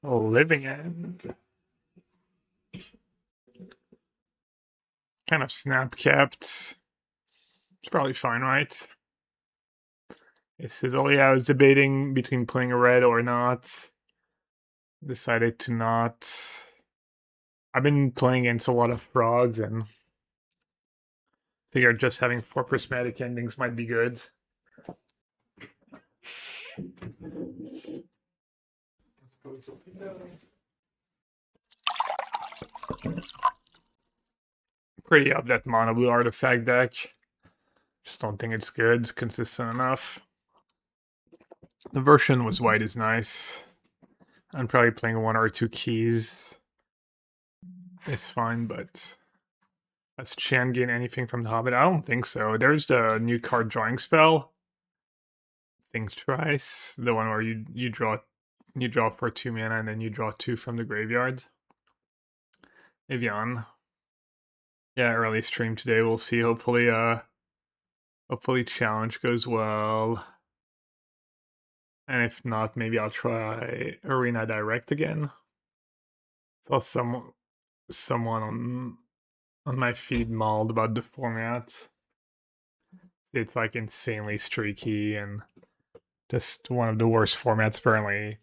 Living End. Kind of snap capped. It's probably fine, right? This is, oh yeah, I was debating between playing a red or not. Decided to not. I've been playing against a lot of frogs and figured just having 4 prismatic endings might be good. Pretty up that mono blue artifact deck. Just don't think it's good, consistent enough. The version was white is nice. I'm probably playing 1 or 2 keys. It's fine, but does Chant gain anything from the Hobbit? I don't think so. There's the new card drawing spell. Think twice. The one where you draw for 2 mana and then you draw 2 from the graveyard. Evian. Yeah, early stream today. We'll see. Hopefully challenge goes well. And if not, maybe I'll try Arena Direct again. Saw someone on my feed mauled about the format. It's like insanely streaky and just one of the worst formats apparently.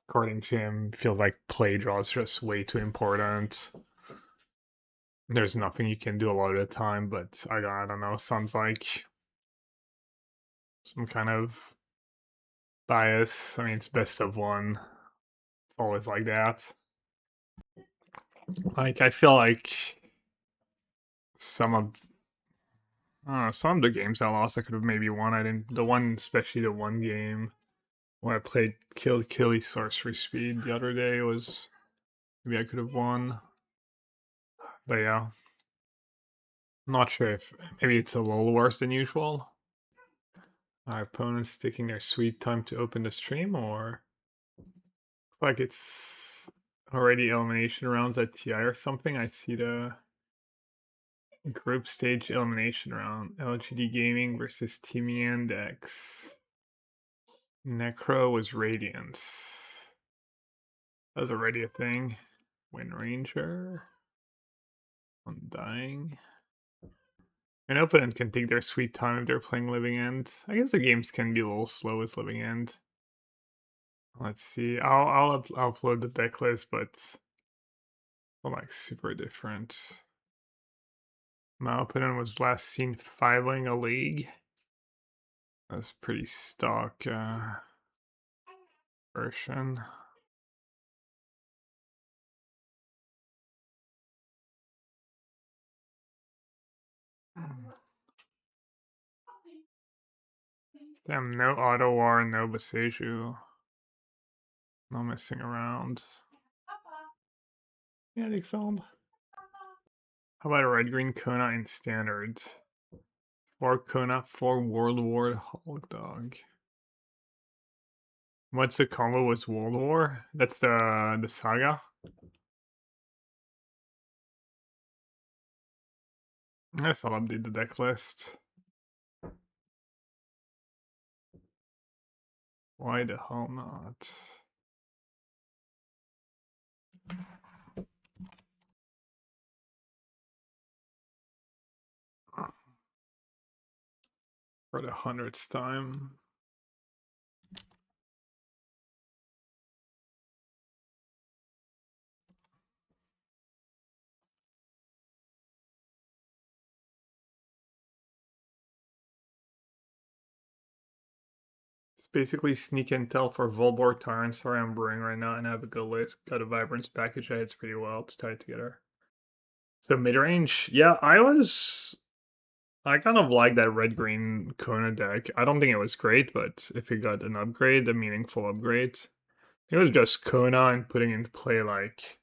According to him, feels like play draw is just way too important. There's nothing you can do a lot of the time, but I don't know, sounds like some kind of bias. I mean, it's best of 1. It's always like that. Like, I feel like some of the games I lost, I could have maybe won. I didn't. The one, especially the one game where I played Killed Killy Sorcery Speed the other day was maybe I could have won. But yeah, not sure if maybe it's a little worse than usual. Our opponents taking their sweet time to open the stream, or looks like it's already elimination rounds at TI or something. I see the group stage elimination round. LGD Gaming versus Team Yandex. Necro was Radiance. That was already a thing. Wind Ranger. Undying. An opponent can take their sweet time if they're playing Living End. I guess the games can be a little slow with Living End. Let's see. I'll upload the deck list, but like super different. My opponent was last seen filing a league. That's pretty stock version. Damn, no Auto War, no Boseiju. No messing around. Yeah, they sold. How about a red green Kona in standards? 4 Kona, 4 World War Hulk Dog. What's the combo with World War? That's the saga. I guess I'll update the deck list. Why the hell not? For the 100th time. It's basically sneak intel for Volborg Tyrant. Sorry, I'm brewing right now and I have a good list. Got a Vibrance package. I hits pretty well. It's tied together. So mid range, yeah, I kind of like that red green Kona deck. I don't think it was great, but if it got an upgrade, a meaningful upgrade, it was just Kona and putting into play like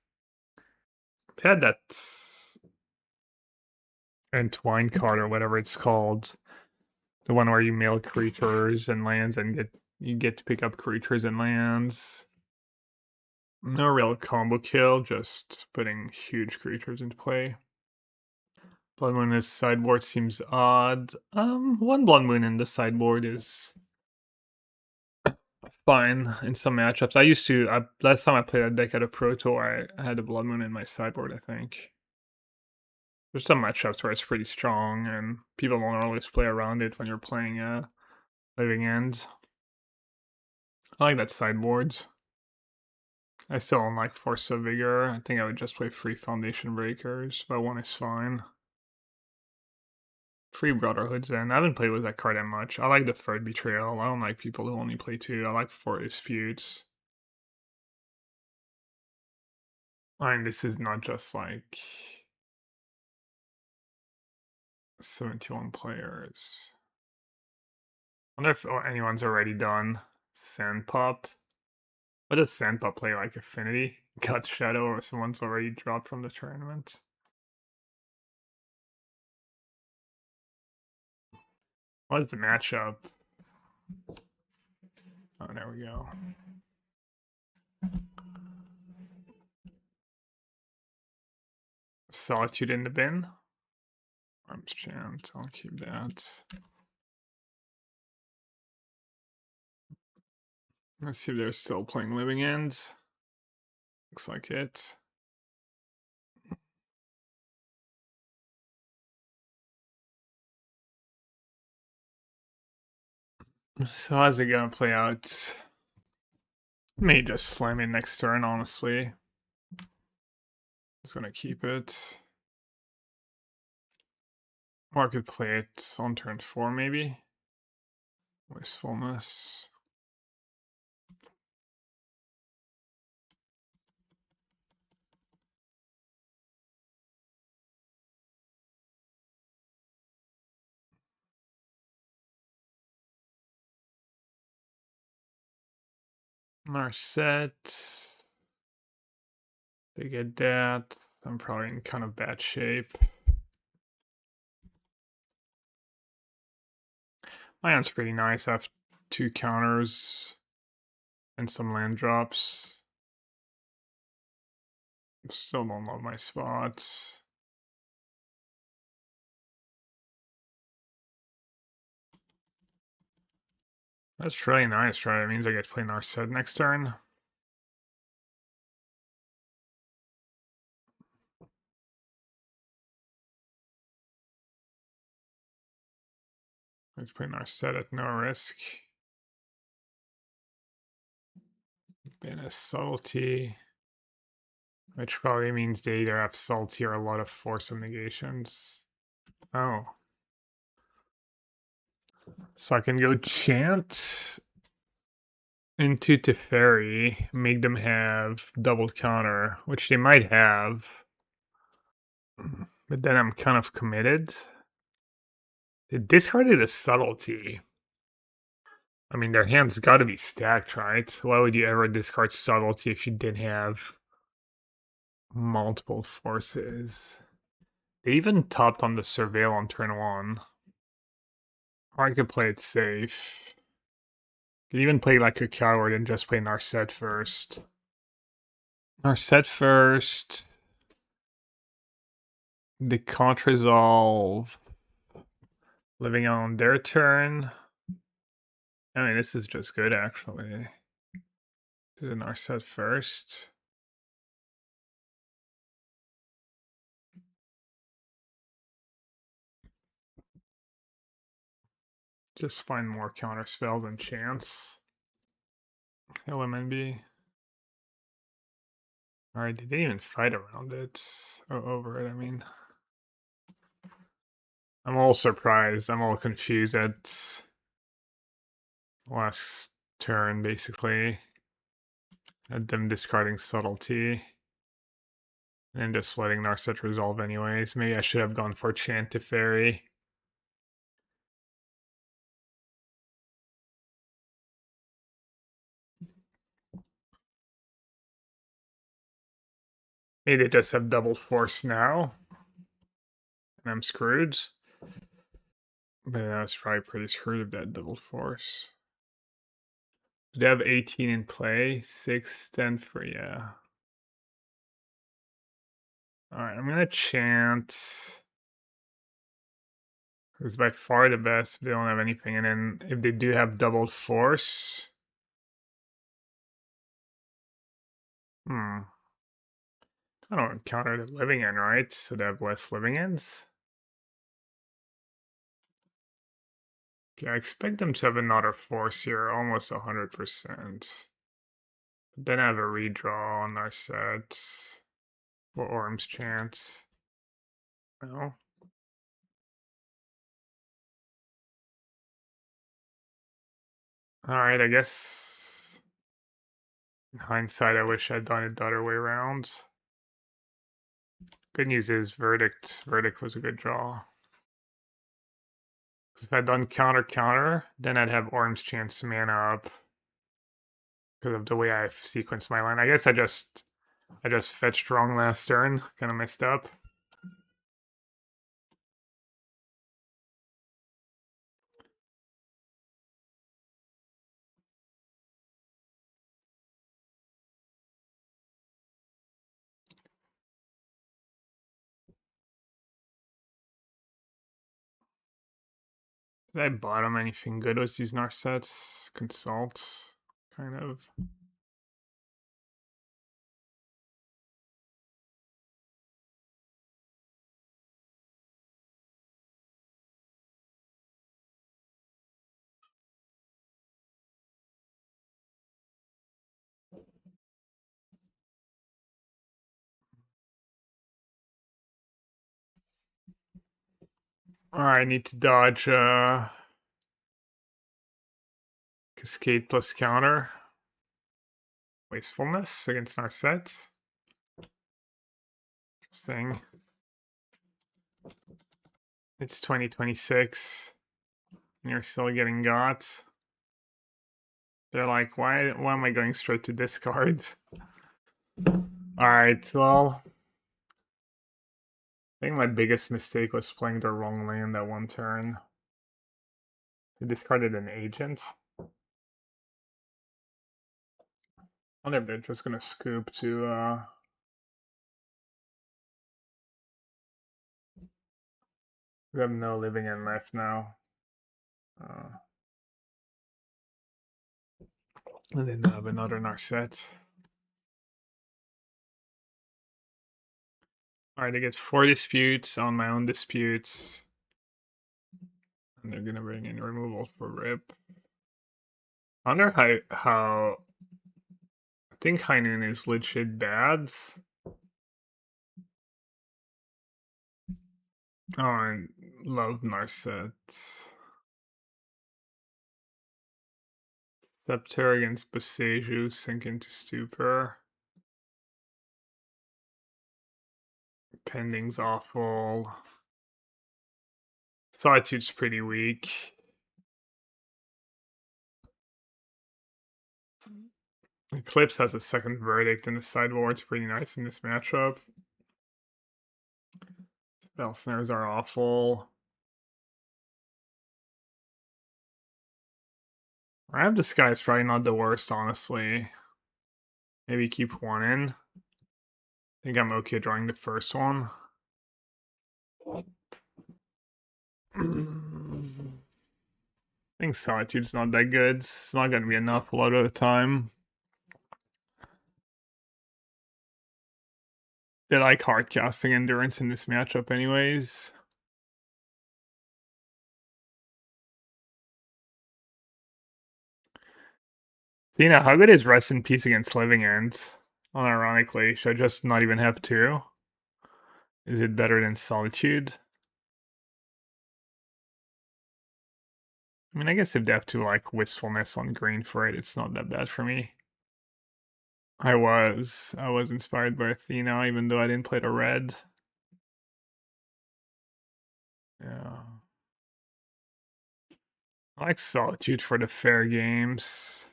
it had that Entwine card or whatever it's called. The one where you mail creatures and lands and you get to pick up creatures and lands. No real combo kill, just putting huge creatures into play. Blood Moon in the sideboard seems odd. 1 Blood Moon in the sideboard is fine in some matchups. I used to. Last time I played a deck at a Pro Tour, I had a Blood Moon in my sideboard, I think. There's some matchups where it's pretty strong, and people don't always play around it when you're playing Living Ends. I like that sideboards. I still don't like Force of Vigor. I think I would just play 3 Foundation Breakers, but 1 is fine. 3 Brotherhoods then. I haven't played with that card that much. I like the third Betrayal. I don't like people who only play 2. I like 4 Disputes. I mean, this is not just like 71 players. I wonder if anyone's already done Sandpop. What does Sandpop play, like Affinity? Gut Shadow, or someone's already dropped from the tournament? What is the matchup? Oh, there we go. Solitude in the bin. Arms Chant, I'll keep that. Let's see if they're still playing Living Ends. Looks like it. So how's it gonna play out? May just slam in next turn, honestly. Just gonna keep it. Or I could play it on turn 4, maybe. Wastefulness. Narset. They get that. I'm probably in kind of bad shape. My hand's pretty nice. I have 2 counters and some land drops. Still don't love my spots. That's really nice, right? It means I get to play Narset next turn. Let's play Narset at no risk. Been a subtlety, which probably means they either have subtlety or a lot of force of negations. Oh. So I can go Chant into Teferi, make them have double counter, which they might have. But then I'm kind of committed. They discarded a subtlety. I mean, their hand's got to be stacked, right? Why would you ever discard subtlety if you didn't have multiple forces? They even topped on the Surveil on turn 1. Or I could play it safe. Could even play like a coward and just play Narset first. Narset first. They can't resolve. Living on their turn. I mean, this is just good, actually. Do the Narset first. Just find more counter spells and chance. LMNB. Alright, they didn't even fight around it. Over it, I mean. I'm all surprised. I'm all confused at last turn, basically. At them discarding subtlety. And just letting Narset resolve anyways. Maybe I should have gone for Chant to Fairy. Maybe they just have double force now. And I'm screwed. But I was probably pretty screwed with that double force. They have 18 in play, 6, 10 for, yeah. Alright, I'm gonna Chant. It's by far the best if they don't have anything. And then if they do have double force, Hmm. I don't counter the living end, right? So they have less living ends. Okay, I expect them to have another force here, almost 100%. Then I have a redraw on our set for Orm's Chance. No. Alright, I guess in hindsight, I wish I'd done it the other way around. Good news is Verdict was a good draw. If I'd done counter, then I'd have Orm's Chance mana up because of the way I've sequenced my line. I guess I just fetched wrong last turn, kind of messed up. Did I bottom anything good with these Narsets? Consult, kind of. Alright, I need to dodge Cascade plus counter. Wastefulness against Narset. Interesting. It's 2026. And you're still getting got. They're like, why am I going straight to discard? Alright, well. I think my biggest mistake was playing the wrong land that one turn. I discarded an agent. I wonder if they're just gonna scoop to we have no living end left now. And then I have another Narset. Alright, I get 4 disputes on my own disputes. And they're gonna bring in removal for Rip. I wonder how I think High Noon is legit bad. Oh, I love Narsets. Scepter against Boseiju, sink into stupor. Pending's awful. Solitude's pretty weak. Eclipse has a second verdict, and the sideboard's pretty nice in this matchup. Spell snares are awful. I have Disguise probably not the worst, honestly. Maybe keep one in. I think I'm okay drawing the first one. I think Solitude's not that good. It's not going to be enough a lot of the time. They like hard casting Endurance in this matchup anyways. Tina, how good is Rest in Peace against Living Ends? Unironically, should I just not even have 2? Is it better than Solitude? I mean, I guess if they have to like Wistfulness on green for it, it's not that bad for me. I was inspired by Athena, even though I didn't play the red. Yeah. I like Solitude for the fair games.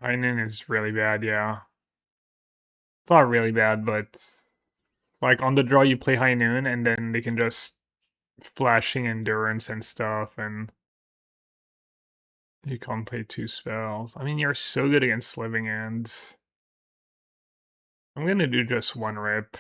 Heinen is really bad, yeah. It's not really bad, but like on the draw you play High Noon and then they can just flashing endurance and stuff and you can't play 2 spells. I mean, you're so good against living ends. I'm gonna do just 1 rip.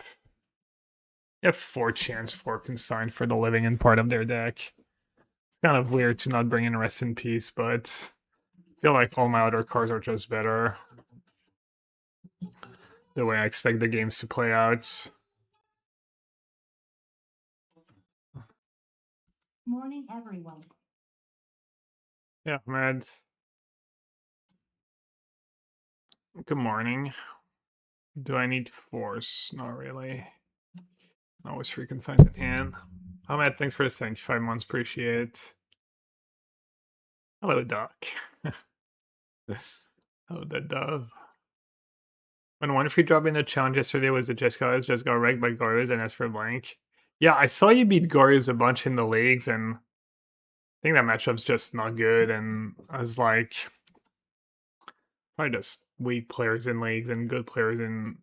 You have 4 chance for consign for the living end part of their deck. It's kind of weird to not bring in Rest in Peace, but I feel like all my other cards are just better. the way I expect the games to play out. Morning, everyone. Yeah, Mad. Good morning. Do I need force? Not really. Always free consigns in hand. Oh, Matt, thanks for the 75 months. Appreciate it. Hello, Doc. Hello, the dove. When one free drop in the challenge yesterday was the just got wrecked by Gorios and as for blank. Yeah, I saw you beat Gorios a bunch in the leagues, and I think that matchup's just not good. And I was like, probably just weak players in leagues and good players in.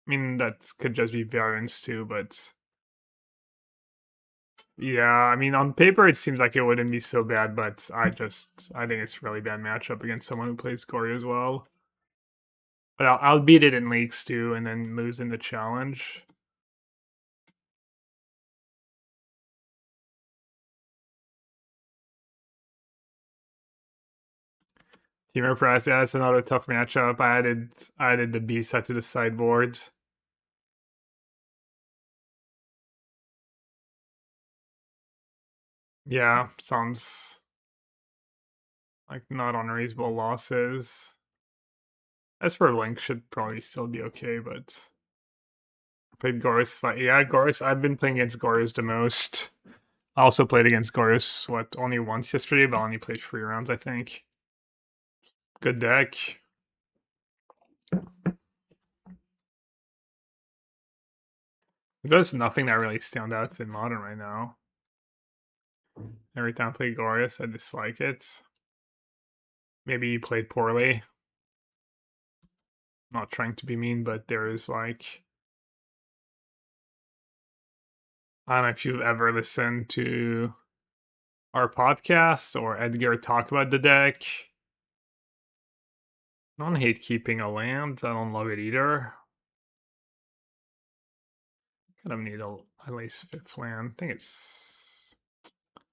I mean, that could just be variance too, but yeah, I mean, on paper it seems like it wouldn't be so bad, but I think it's a really bad matchup against someone who plays Gory as well. But I'll beat it in leagues too, and then lose in the challenge. Teamer Press, yeah, it's another tough matchup. I added the B set to the sideboard. Yeah, sounds like not unreasonable losses. As for Link, should probably still be okay, but played Goris. Yeah, Goris. I've been playing against Goris the most. I also played against Goris, only once yesterday, but I only played 3 rounds, I think. Good deck. There's nothing that really stands out in Modern right now. Every time I play Goris, I dislike it. Maybe you played poorly. Not trying to be mean, but there is like... I don't know if you've ever listened to our podcast or Edgar talk about the deck. I don't hate keeping a land. I don't love it either. Kind of need at least 5th land. I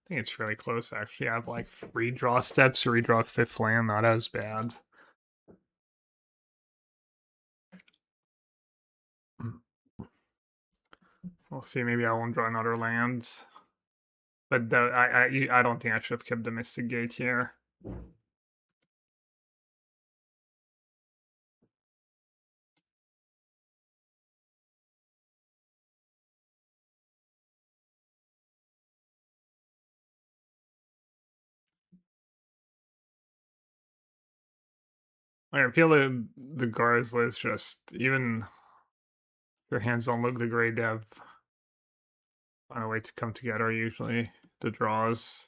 think it's really close actually. I have like 3 draw steps to redraw 5th land. Not as bad. We'll see. Maybe I won't draw another land. But I don't think I should have kept the Mystic Gate here. I feel the guards list just even their hands don't look the great. They have find a way to come together usually. The draws.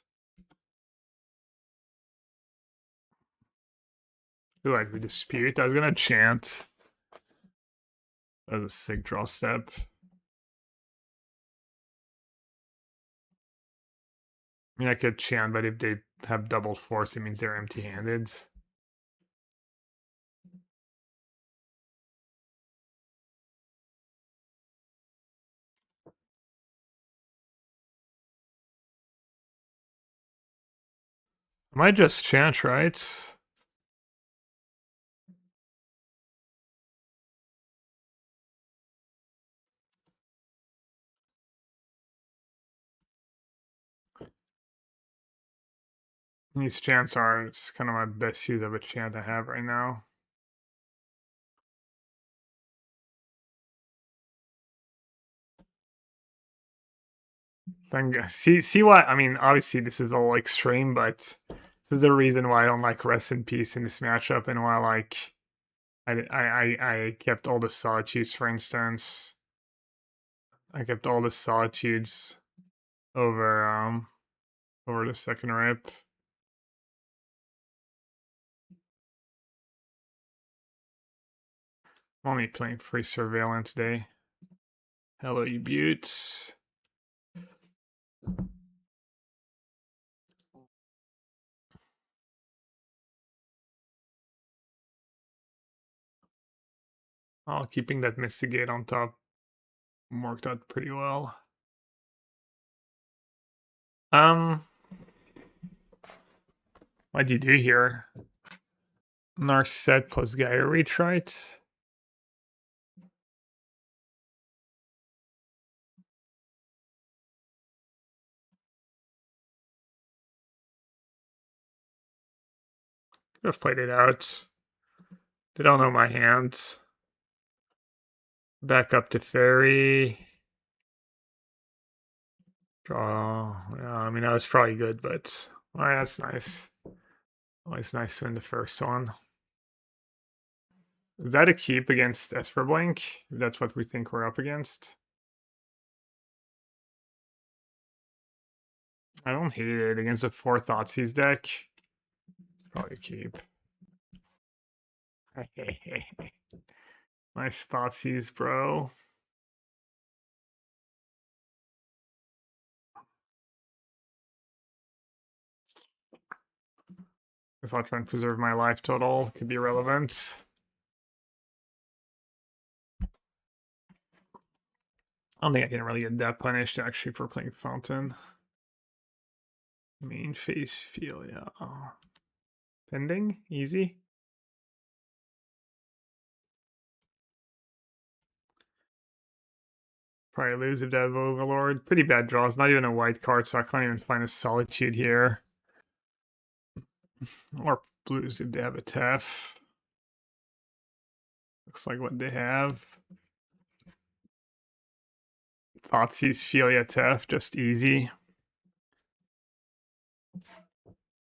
Ooh, like we dispute. I was gonna chant. That was a sick draw step. I mean, I could chant, but if they have double force, it means they're empty-handed. I might just chant, right? These chants are it's kind of my best use of a chant I have right now. See what I mean. Obviously, this is all extreme, but this is the reason why I don't like Rest in Peace in this matchup, and why I kept all the Solitudes, for instance. I kept all the Solitudes over over the second rip. I'm only playing free Surveillance today. Hello, you buttes. Oh, keeping that Mystic Gate on top worked out pretty well. What'd you do here? Narset plus Gaia Reach, right? Could have played it out. They don't know my hands. Back up to fairy. Draw. Yeah, I mean, that was probably good, but alright, that's nice. Always nice to win the first one. Is that a keep against Esperblink? If that's what we think we're up against. I don't hate it against a 4 Thoughtseize deck. Probably a keep. Nice Thoughtseize, bro. Guess I'll try and preserve my life total. Could be relevant. I don't think I can really get that punished actually for playing Fountain. Main phase feel, yeah. Pending? Easy. Probably lose if they have Overlord. Pretty bad draws. Not even a white card, so I can't even find a Solitude here. Or blues if they have a Tef. Looks like what they have. Thoughtseize, Felia, Tef, just easy.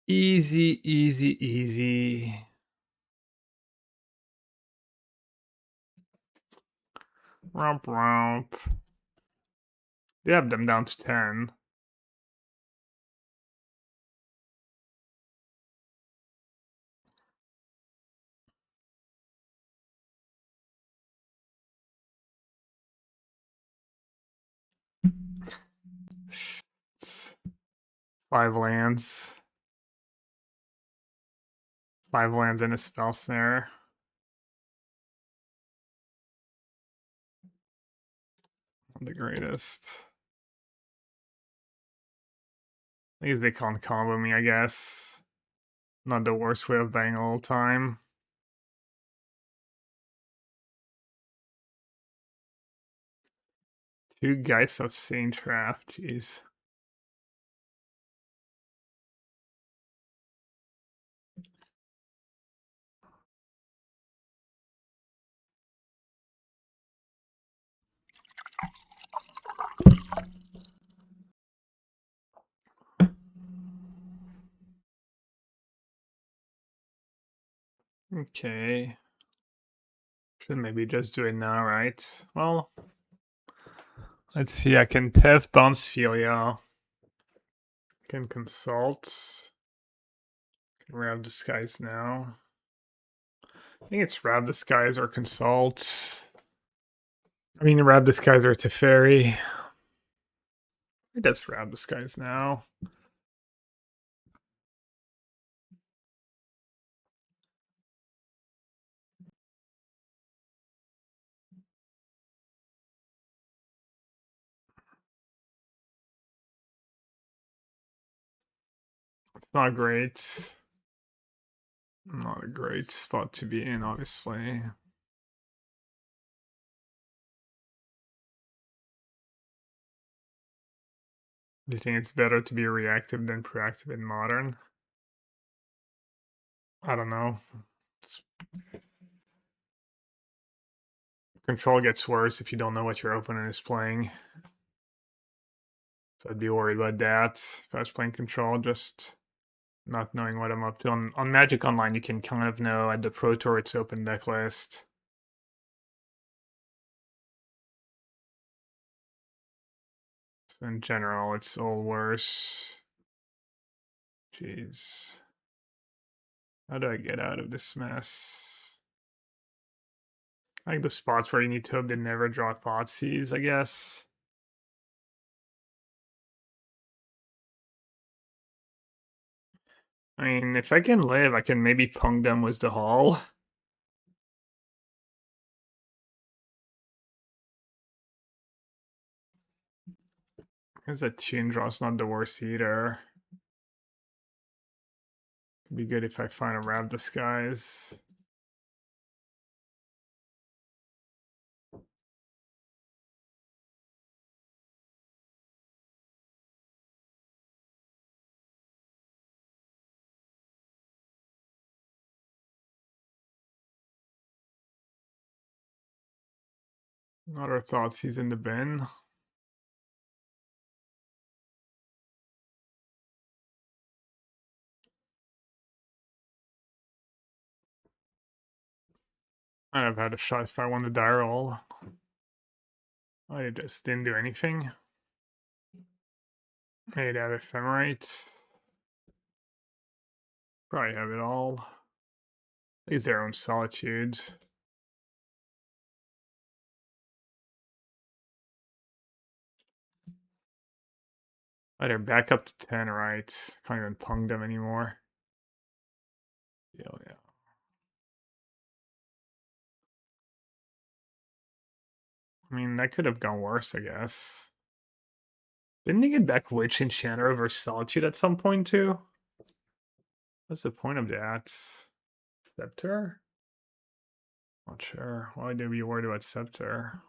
Easy, easy, easy. Romp, romp. They have them down to 10. Five lands. 5 lands in a spell snare. The greatest. At least they can't combo me, I guess. Not the worst way of buying a little time. Two Geist of Saint Raft, jeez. Okay. Should maybe just do it now, right? Well, let's see. I can Tev bounce Felia. Can consult. Can Rab Disguise now. I think it's Rab Disguise or consult. I mean, Rab Disguise or Teferi. It does Rab Disguise now. It's not great. Not a great spot to be in, obviously. Do you think it's better to be reactive than proactive in Modern? I don't know. Control gets worse if you don't know what your opponent is playing. So I'd be worried about that if I was playing Control, just not knowing what I'm up to. On Magic Online, you can kind of know at the Pro Tour it's open deck list. So in general, it's all worse. Jeez. How do I get out of this mess? I think the spots where you need to hope they never draw Thoughtseize, I guess. I mean, if I can live, I can maybe punk them with the Hall. Because that tune draw's not the worst either. It'd be good if I find a Rab Disguise. Not our thoughts, he's in the bin. I'd have had a shot if I won the die roll. I just didn't do anything. Made out ephemerate. Probably have it all. Leaves their own solitude. They're back up to 10, right? Can't even pung them anymore. Yeah. I mean, that could have gone worse, I guess. Didn't they get back Witch and Chanter over Solitude at some point, too? What's the point of that? Scepter? Not sure. Why do we worry about Scepter?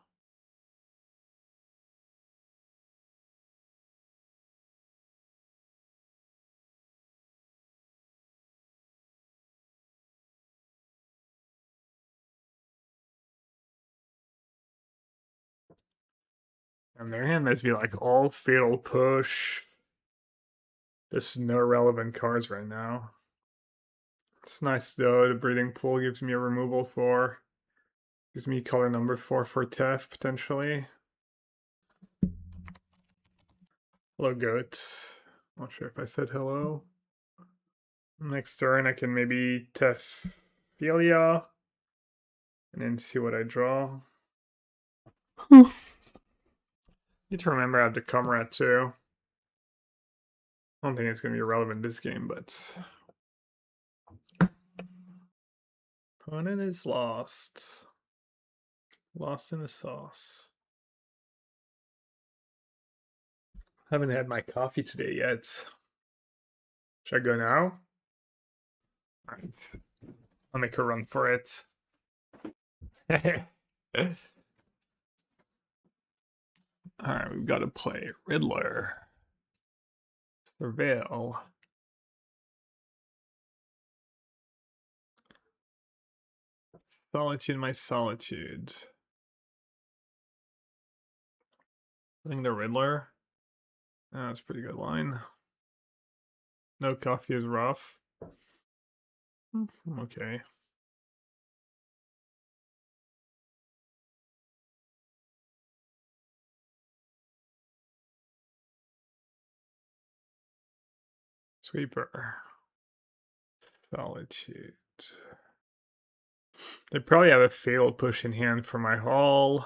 And their hand must be like all fatal push. There's no relevant cards right now. It's nice though, the breeding pool gives me a removal for. Gives me color number 4 for Tef, potentially. Hello, goats. Not sure if I said hello. Next turn, I can maybe Tef Philia. And then see what I draw. Need to remember I have the Comrade too. I don't think it's going to be relevant this game, but. Opponent is lost. Lost in the sauce. Haven't had my coffee today yet. Should I go now? Alright. I'll make a run for it. Alright, we've got to play Riddler. Surveil. Solitude, my solitude. I think the Riddler. That's a pretty good line. No coffee is rough. Okay. Sweeper. Solitude. They probably have a fatal push in hand for my haul.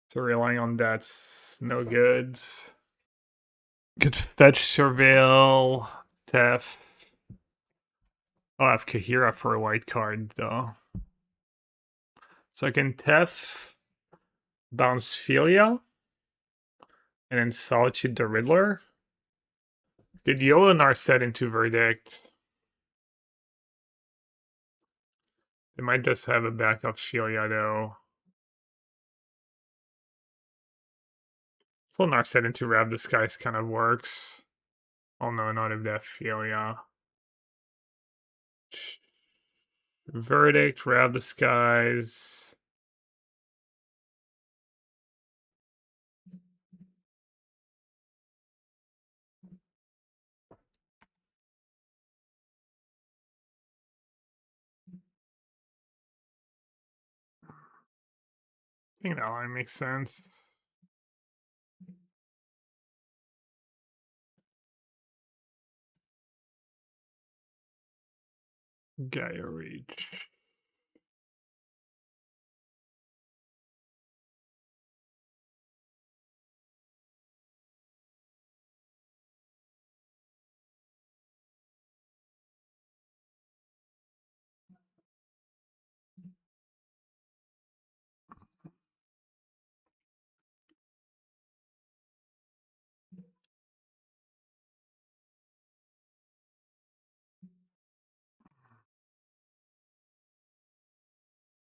So relying on that's no good. Could fetch Surveil, Tef. I'll have Kahira for a white card though. So I can Tef, bounce Philia, and then Solitude the Riddler. Could Yolonar set into Verdict? They might just have a backup Philia though. Yolonar set into Rab Disguise kind of works. Oh no, not if that Philia. Verdict, Rab Disguise. I think that line makes sense. Gaia Reach.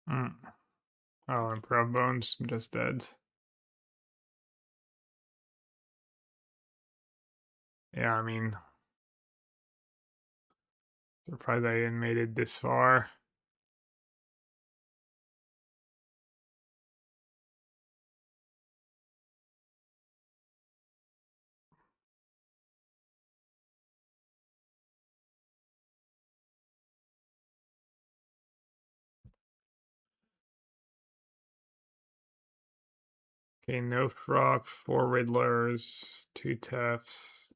Mm. Oh, Improv Bones, I'm just dead. Yeah, I mean, surprised I even made it this far. Okay, no Frock, 4 Riddlers, 2 Tefts.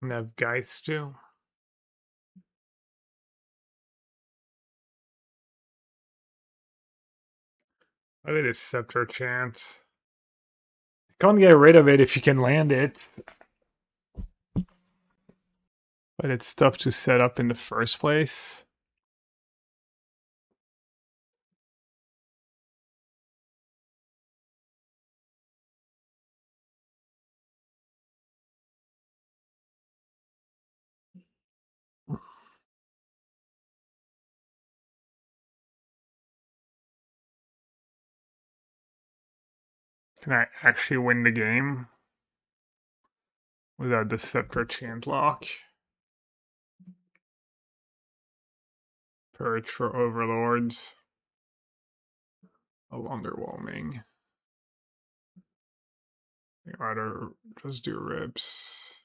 And have Geist too. I did a Scepter Chant. Can't get rid of it if you can land it. But it's tough to set up in the first place. Can I actually win the game without the Scepter Chant lock? Purge for Overlords. Oh, underwhelming. I'd rather just do Rips.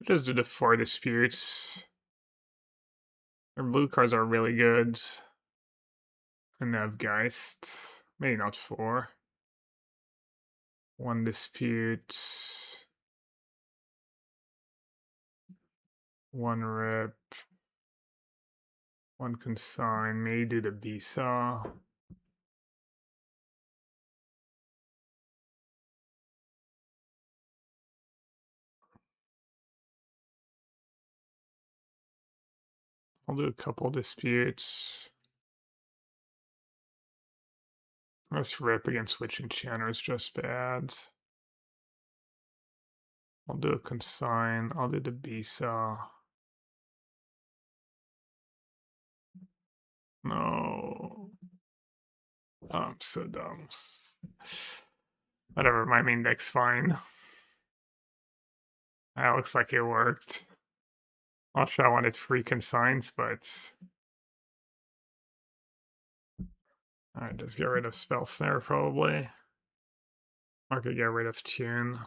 Just do the 4 Disputes. Their blue cards are really good. And they have Geist. Maybe not 4. 1 Dispute. 1 Rip. 1 Consign. Maybe do the B-Saw. I'll do a couple Disputes. This Rip against Witch Enchanter is just bad. I'll do a Consign. I'll do the B-Saw. No. Oh, I'm so dumb. Whatever, my main deck's fine. That looks like it worked. Not sure I wanted free consigns, but alright, just get rid of Spell Snare probably. I could get rid of Tune.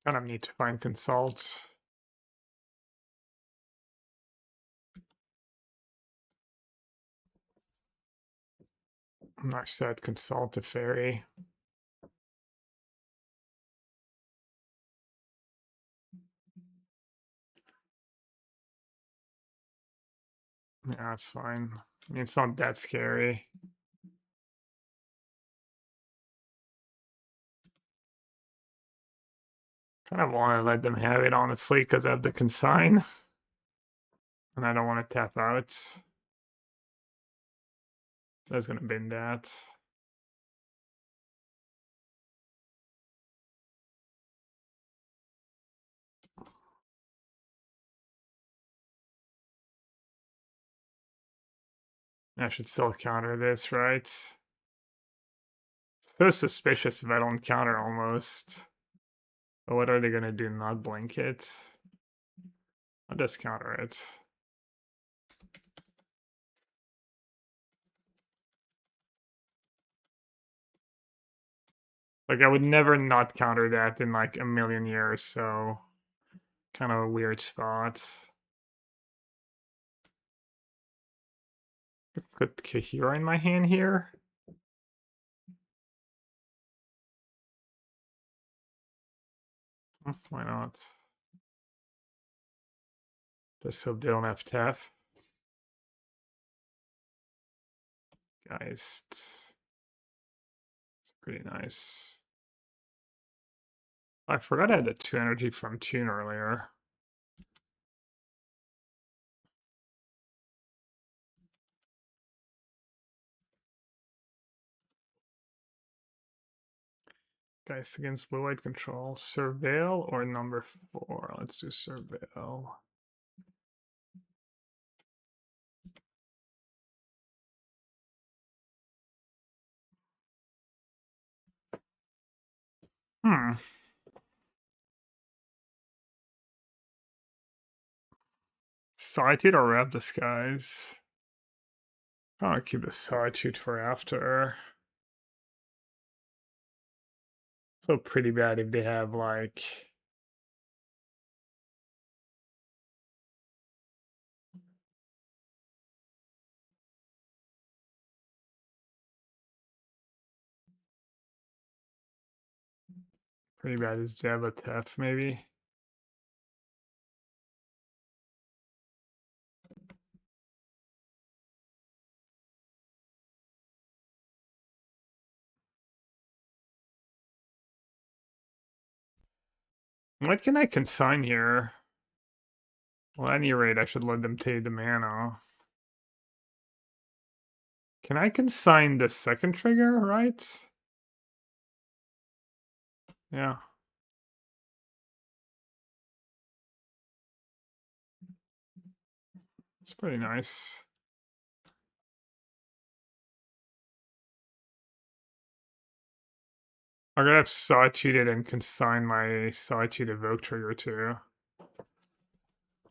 Kind of need to find Consult. I said Consult to Fairy. Yeah, that's fine. I mean, it's not that scary. Kind of want to let them have it, honestly, because I have the consign. And I don't want to tap out. That's going to bin that. I should still counter this, right? So suspicious if I don't counter almost. But what are they gonna do? Not blink it? I'll just counter it. Like I would never not counter that in like a million years, so kind of a weird spot. Put Kahira in my hand here. Why not? Just hope they don't have Tef. Geist. It's pretty nice. I forgot I had a 2 energy from Tune earlier. Dice against blue-white control. Surveil or number 4? Let's do surveil. Solitude or Wrath Disguise? I'll keep the Solitude for after. So pretty bad if they have like... Pretty bad is Jabatef, maybe. What can I consign here? Well, at any rate, I should let them take the mana. Can I consign the second trigger, right? Yeah. It's pretty nice. I'm gonna have Solitude and consign my Solitude Evoke trigger too.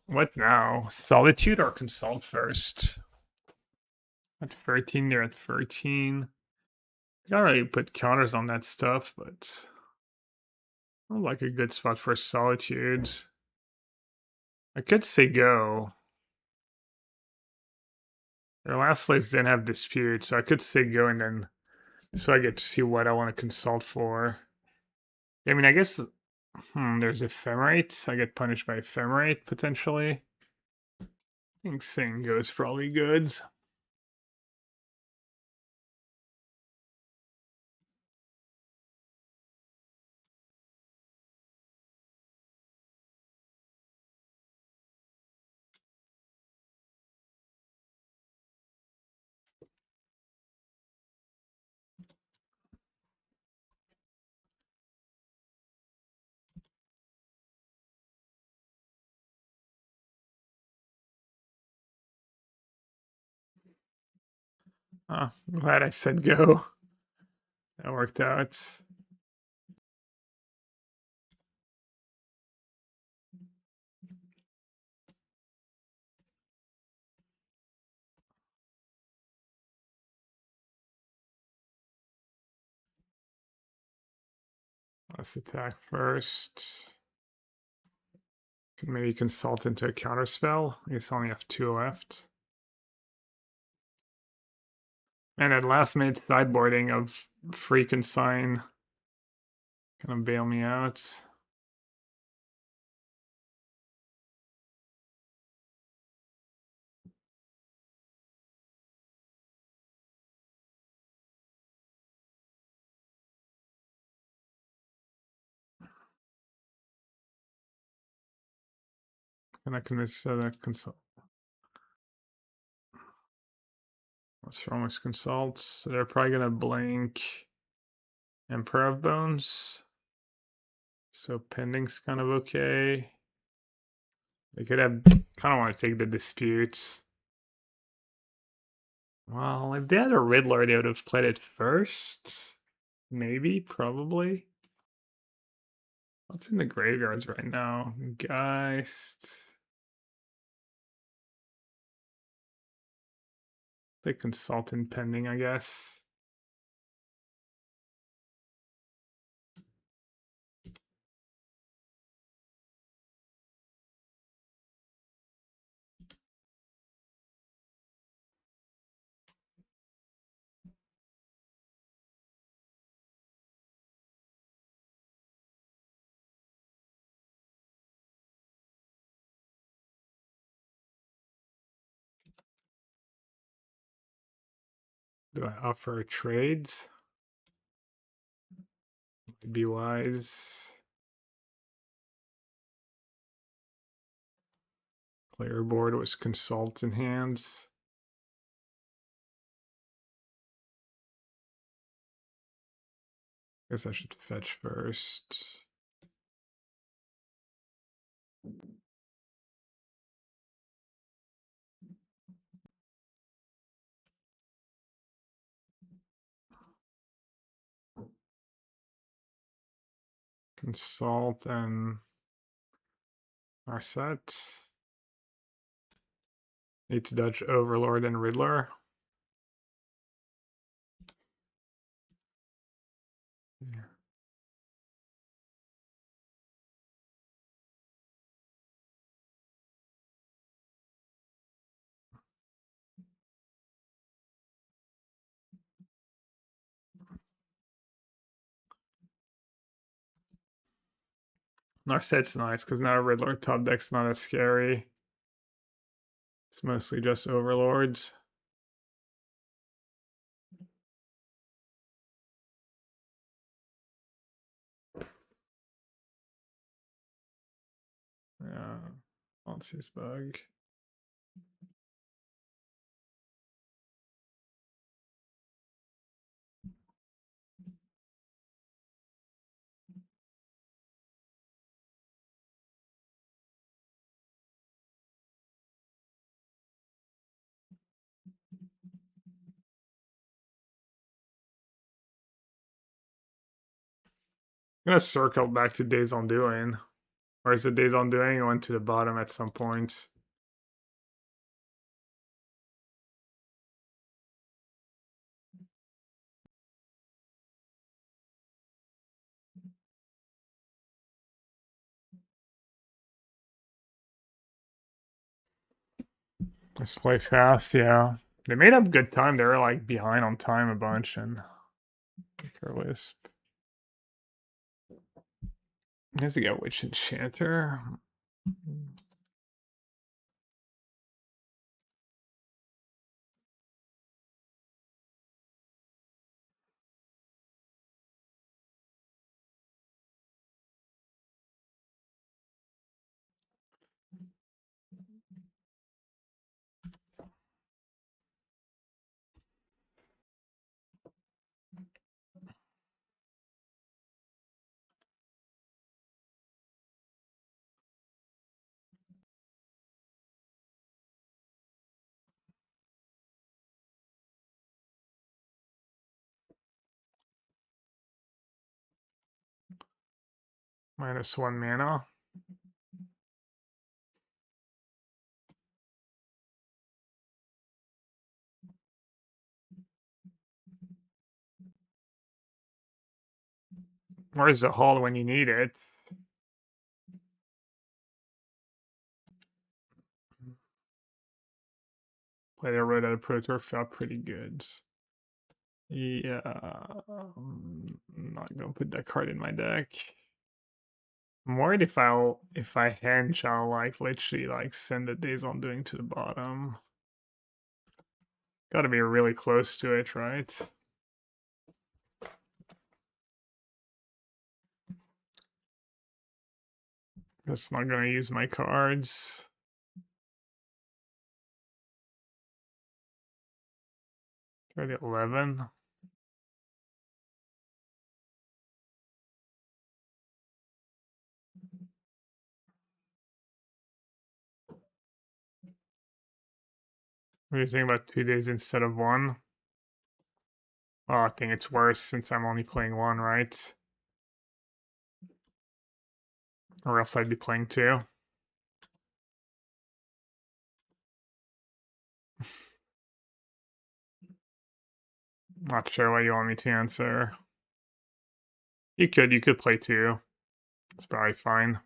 What now? Solitude or Consult first? At 13, they're at 13. I gotta really put counters on that stuff, but I like a good spot for Solitude. I could say go. Their last slates didn't have dispute, so I could say go and then so I get to see what I want to consult for. I mean, I guess there's Ephemerate. I get punished by Ephemerate potentially. I think saying go is probably good. I'm glad I said go. That worked out. Let's attack first. Can maybe consult into a counter spell. I guess I only have 2 left. And at last minute sideboarding of free consign. Gonna bail me out. Can I convince that consult? What's wrong with consults? So they're probably gonna blink Emperor of Bones. So pending's kind of okay. They could have kind of want to take the dispute. Well, if they had a Riddler, they would have played it first. Maybe, probably. What's in the graveyards right now? Geist. The consultant pending, I guess. Do I offer trades? Would be wise. Player board was consult in hands. Guess I should fetch first. Consult and our set. Need to dodge Overlord and Riddler. Yeah. Our set's nice because now Riddler top deck's not as scary. It's mostly just Overlords. Yeah, Nassif's bug. I'm gonna circle back to Days on Doing. Or is it Days on Doing? I went to the bottom at some point. Let's play fast, yeah. They made up good time. They were like behind on time a bunch and Wisp. Has he got Witch Enchanter? -1 mana. Where's the hall when you need it? Play the Red Out Pro Tour felt pretty good. Yeah, I'm not gonna put that card in my deck. I'm worried if I hench, I'll like literally like send the Days on Doing to the bottom. Gotta be really close to it, right? Just not gonna use my cards. Try the 11. What do you think about 2 days instead of 1? Oh, I think it's worse since I'm only playing 1, right? Or else I'd be playing 2. Not sure what you want me to answer. You could play 2. It's probably fine.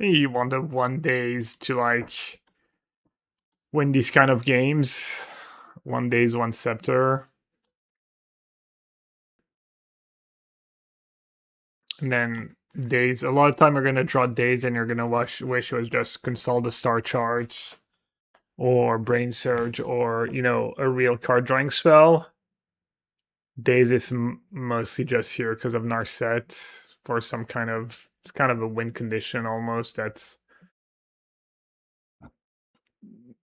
You want the 1 days to like win these kind of games. 1 days, 1 scepter. And then days. A lot of time you're gonna draw days and you're gonna wish it was just consult the star charts or brain surge or a real card drawing spell. Days is mostly just here because of Narset for some kind of it's kind of a win condition almost. That's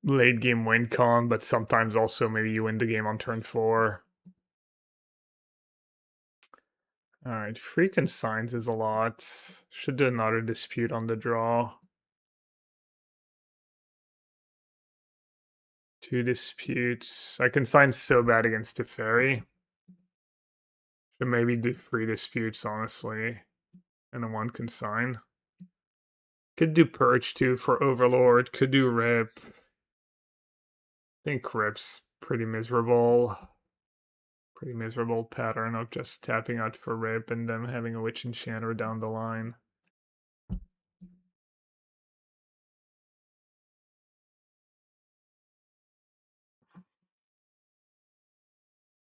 late game win con, but sometimes also maybe you win the game on turn 4. All right, freaking signs is a lot. Should do another dispute on the draw. 2 disputes. I can sign so bad against the fairy. Should maybe do 3 disputes, honestly. And a 1 consign. Could do Purge too for Overlord. Could do Rip. I think Rip's pretty miserable. Pretty miserable pattern of just tapping out for Rip and then having a Witch Enchanter down the line.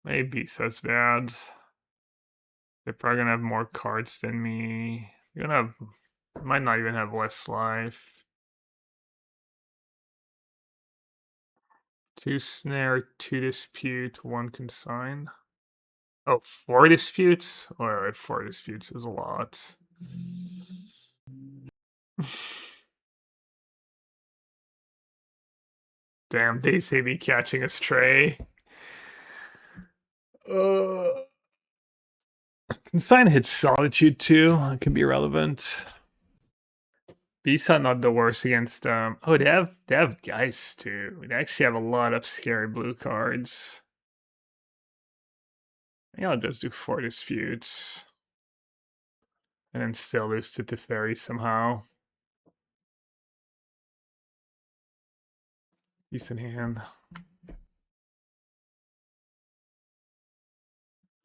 Maybe that's bad. They're probably gonna have more cards than me. You're gonna have, might not even have less life. 2 snare, 2 dispute, 1 consign. Oh, 4 disputes? Oh, wait, 4 disputes is a lot. Damn, they say me catching a stray. Consign hits Solitude too. It can be relevant. Bisa not the worst against oh, they have Geist too. They actually have a lot of scary blue cards. I think I'll just do 4 disputes. And then still lose to Teferi somehow. Decent hand.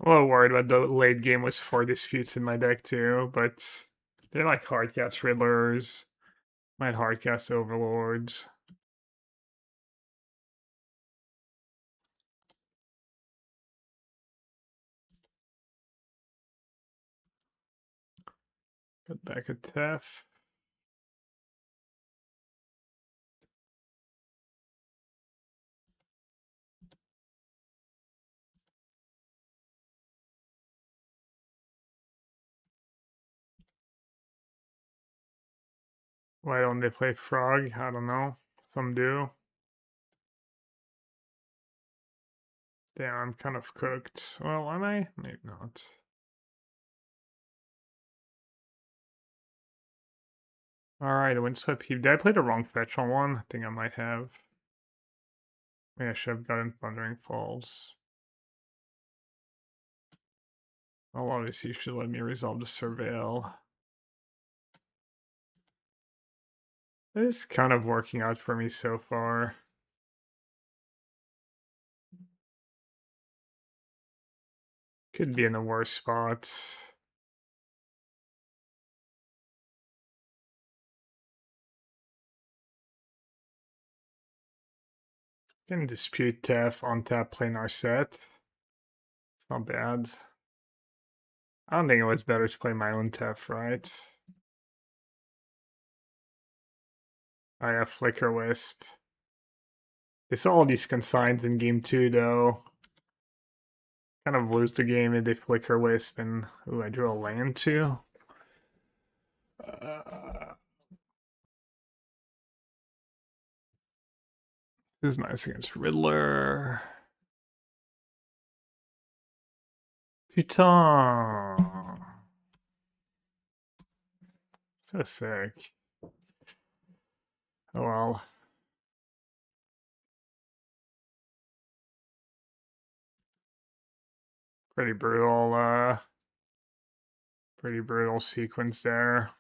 I'm a little worried about the late game with 4 disputes in my deck too, but they're like hardcast Riddlers. Might hardcast Overlords. Got back a Tef. Why don't they play Frog? I don't know. Some do. Damn, I'm kind of cooked. Well, am I? Maybe not. Alright, a Windswept Heap. Did I play the wrong fetch on one? I think I might have. Maybe I should have gotten Thundering Falls. Well, obviously you should let me resolve the Surveil. It is kind of working out for me so far. Could be in a worse spot. Can dispute Tef on tap planar set. It's not bad. I don't think it was better to play my own Tef, right? I have Flicker Wisp. They saw all these consigns in game 2 though. Kind of lose the game if they Flicker Wisp and ooh, I drew a land too. This is nice against Riddler. Putain. So sick. Oh well. Pretty brutal sequence there.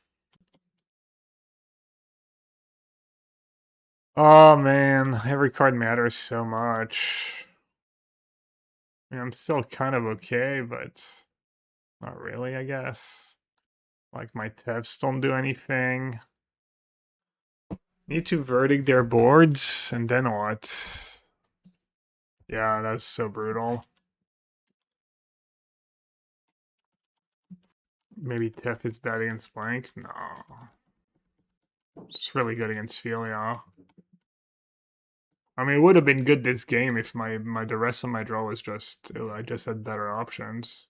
Oh man, every card matters so much. I mean, I'm still kind of okay, but not really, I guess. Like my Tefs don't do anything. Need to verdict their boards, and then what? Yeah, that's so brutal. Maybe Tef is bad against blank? No. It's really good against Filia. I mean, it would have been good this game if the rest of my draw was just I just had better options.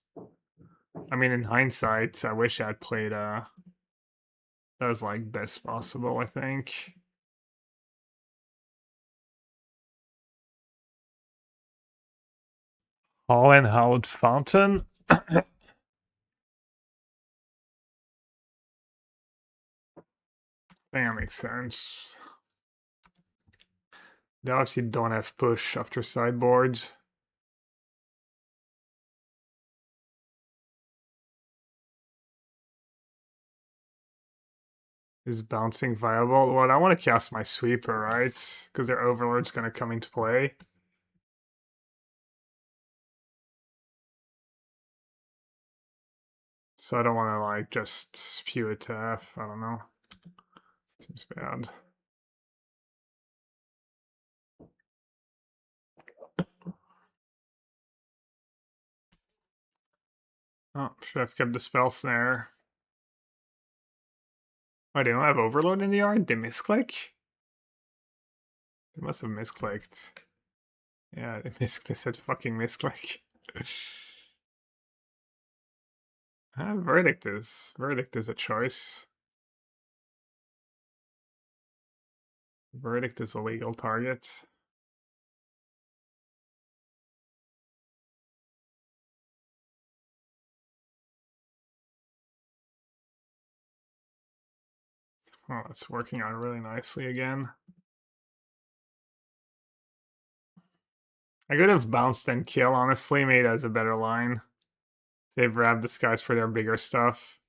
I mean, in hindsight, I wish I'd played that was like best possible. I think. Hall and Howard Fountain. I think that makes sense. They obviously don't have push after sideboards. Is bouncing viable? Well, I want to cast my sweeper, right? Because their overlord's going to come into play. So I don't want to like just spew it to F. I don't know. Seems bad. Oh, should have kept the spell snare. Oh, they don't have overload in the yard? They misclick? They must have misclicked. Yeah, they said fucking misclick. Verdict is a choice. Verdict is a legal target. Oh, it's working out really nicely again. I could have bounced and kill, honestly, made as a better line. Save Rab Disguise for their bigger stuff.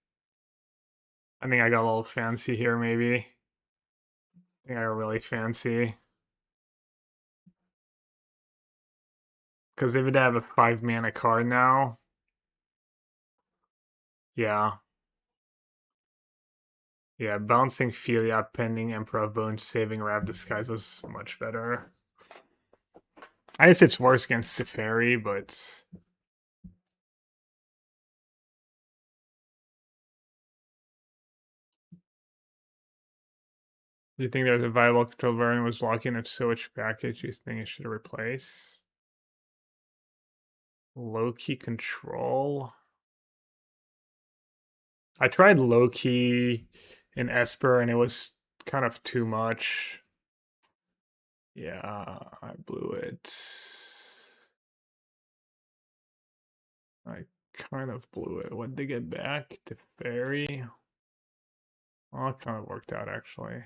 I think I got a little fancy here, maybe. I think I got really fancy. Because they would have a 5-mana card now. Yeah. Yeah, bouncing Filia, pending Emperor of Bones, saving Rab Disguise was much better. I guess it's worse against Teferi, but do you think there's a viable control variant was locking? If so, which package you think it should replace? Low-key control. I tried low-key in Esper and it was kind of too much. Yeah, I blew it. I kind of blew it. What did they get back? To Fairy? Well, it kind of worked out actually.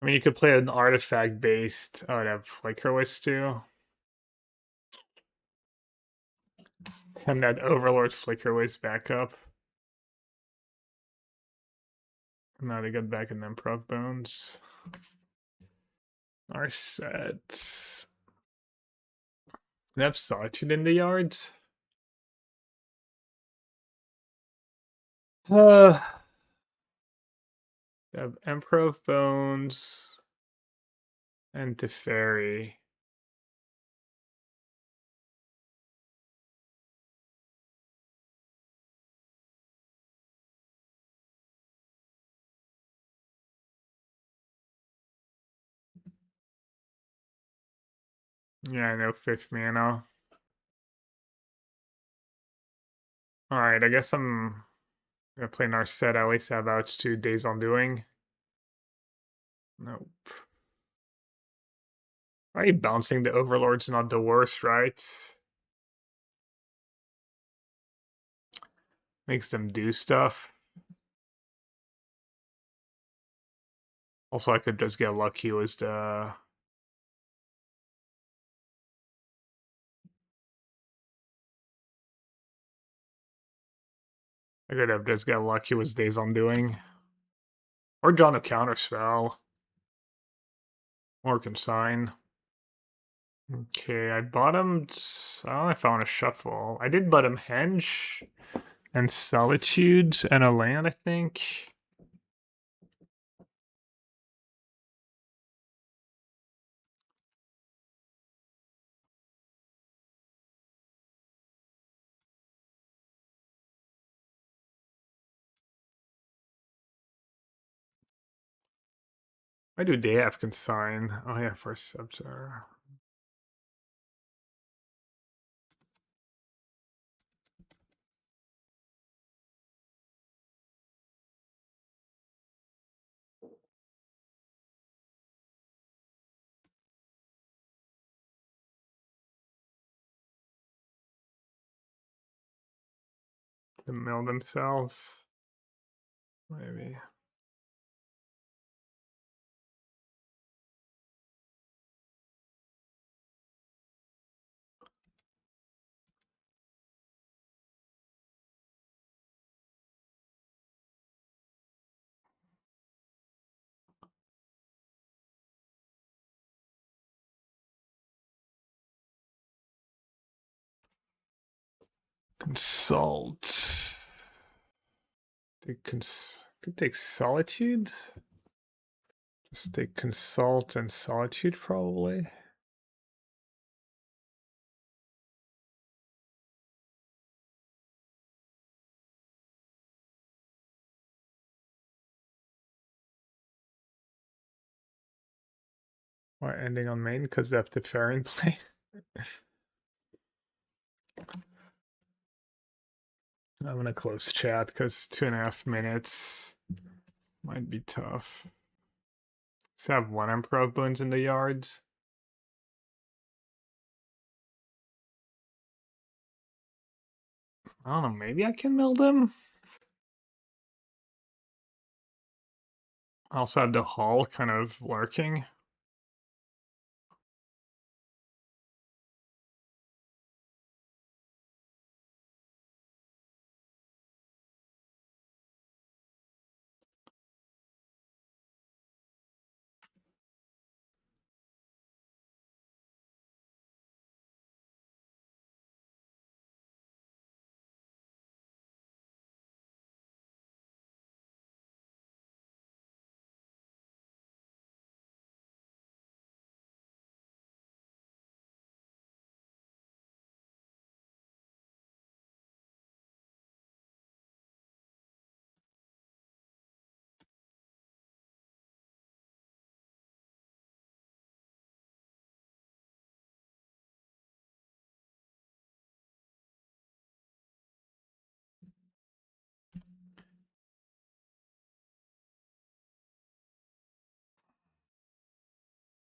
I mean, you could play an artifact based. Oh, I'd have Flicker Wisp too. And that Overlord Flicker Wisp back up. Now they get back in Emperor of Bones. Our sets. They have Solitude in the yards. They have Emperor of Bones and Teferi. Yeah, no 5th mana. Alright, I guess I'm gonna play Narset. At least have out 2 Days on Doing. Nope. Right, bouncing the Overlord's not the worst, right? Makes them do stuff. Also, I could just get lucky was the... I could have just got lucky was Days on Doing. Or drawn a Counterspell. Or Consign. Okay, I bottomed... I don't know if I want to shuffle. I did bottom Henge and Solitude and a land, I think. Why do they have consign? Oh yeah, for scepter. To mill themselves. Maybe. Consult. Could take solitude. Just take consult and solitude probably. Or ending on main because they have the Fairy play. I'm gonna close chat because 2.5 minutes might be tough. Let's have one Emperor of Boons in the yards. I don't know, maybe I can mill them. I also have the Hall kind of lurking.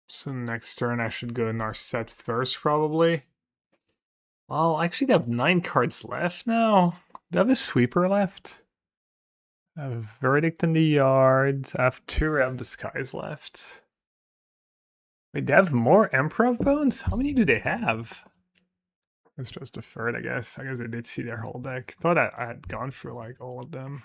So next turn I should go Narset first probably. Well, actually they have 9 cards left now. They have a sweeper left. I have a Verdict in the yards. I have 2 Ray of the Skies left. Wait, they have more Emperor Bones? How many do they have? It's just a third, I guess. I guess I did see their whole deck. Thought I had gone through like all of them.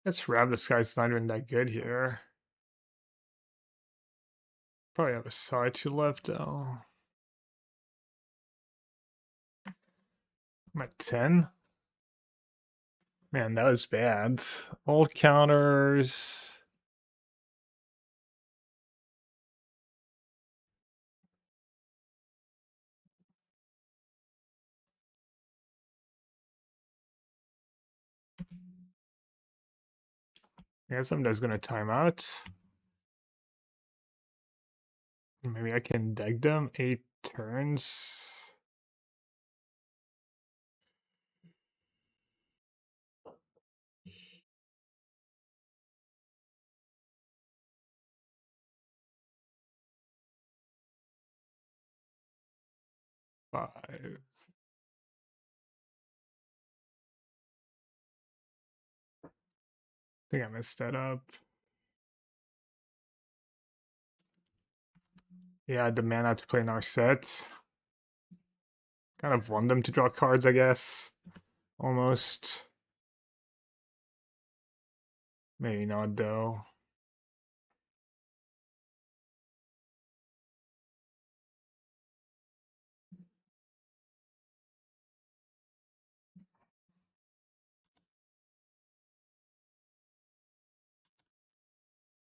This Ravenous guy's not even that good here. Probably have a side 2 left though. I'm at 10. Man, that was bad. Old counters. I guess I'm just gonna time out. Maybe I can deck them 8 turns. Five. I think I messed that up. Yeah, the mana to play in our sets. Kind of want them to draw cards, I guess. Almost. Maybe not though.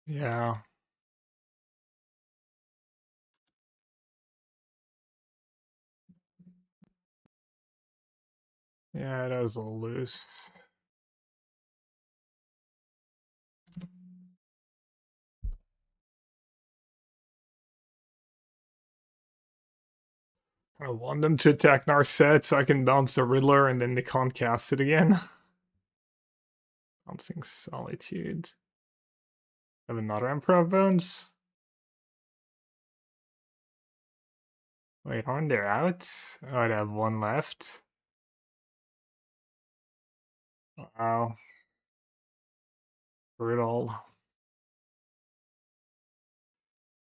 Yeah. Yeah, that was a little loose. I want them to attack Narset so I can bounce the Riddler and then they can't cast it again. Bouncing Solitude. Have another Emperor of Bones? Wait, aren't they out? Oh, I have one left. Wow. Brutal.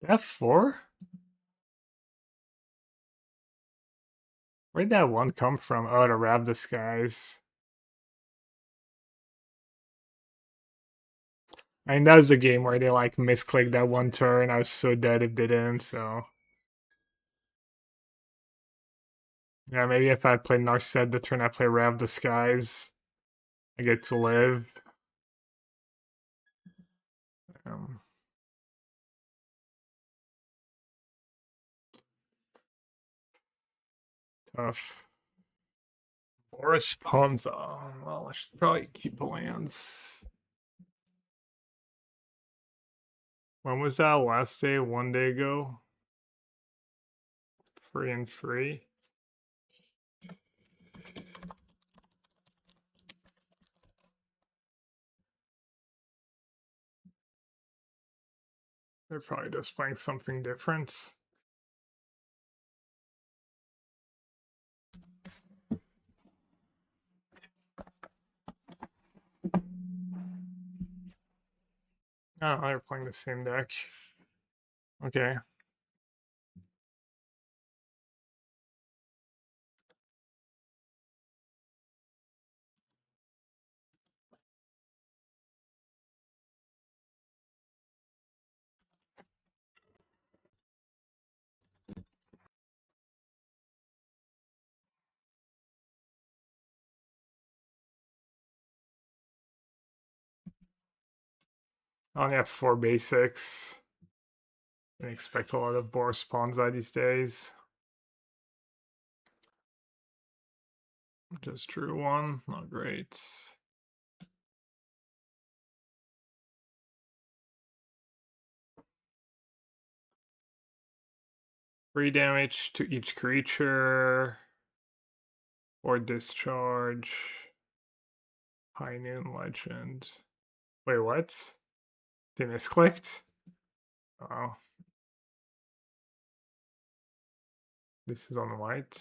F4? Where'd that one come from? Oh, to Rab the Skies. I mean, that was a game where they like misclicked that one turn. I was so dead if they didn't, so. Yeah, maybe if I play Narset the turn I play Rab the Skies, I get to live. Um, Tough. Boris Ponza. Well, I should probably keep the lands. When was that last day? 1 day ago? 3 and 3. They're probably just playing something different. Oh, they're playing the same deck. Okay. I only have 4 basics. I expect a lot of Boris Ponza these days. Just drew one. Not great. 3 damage to each creature. Or discharge. High Noon Legend. Wait, what? They misclicked? Oh. This is on white.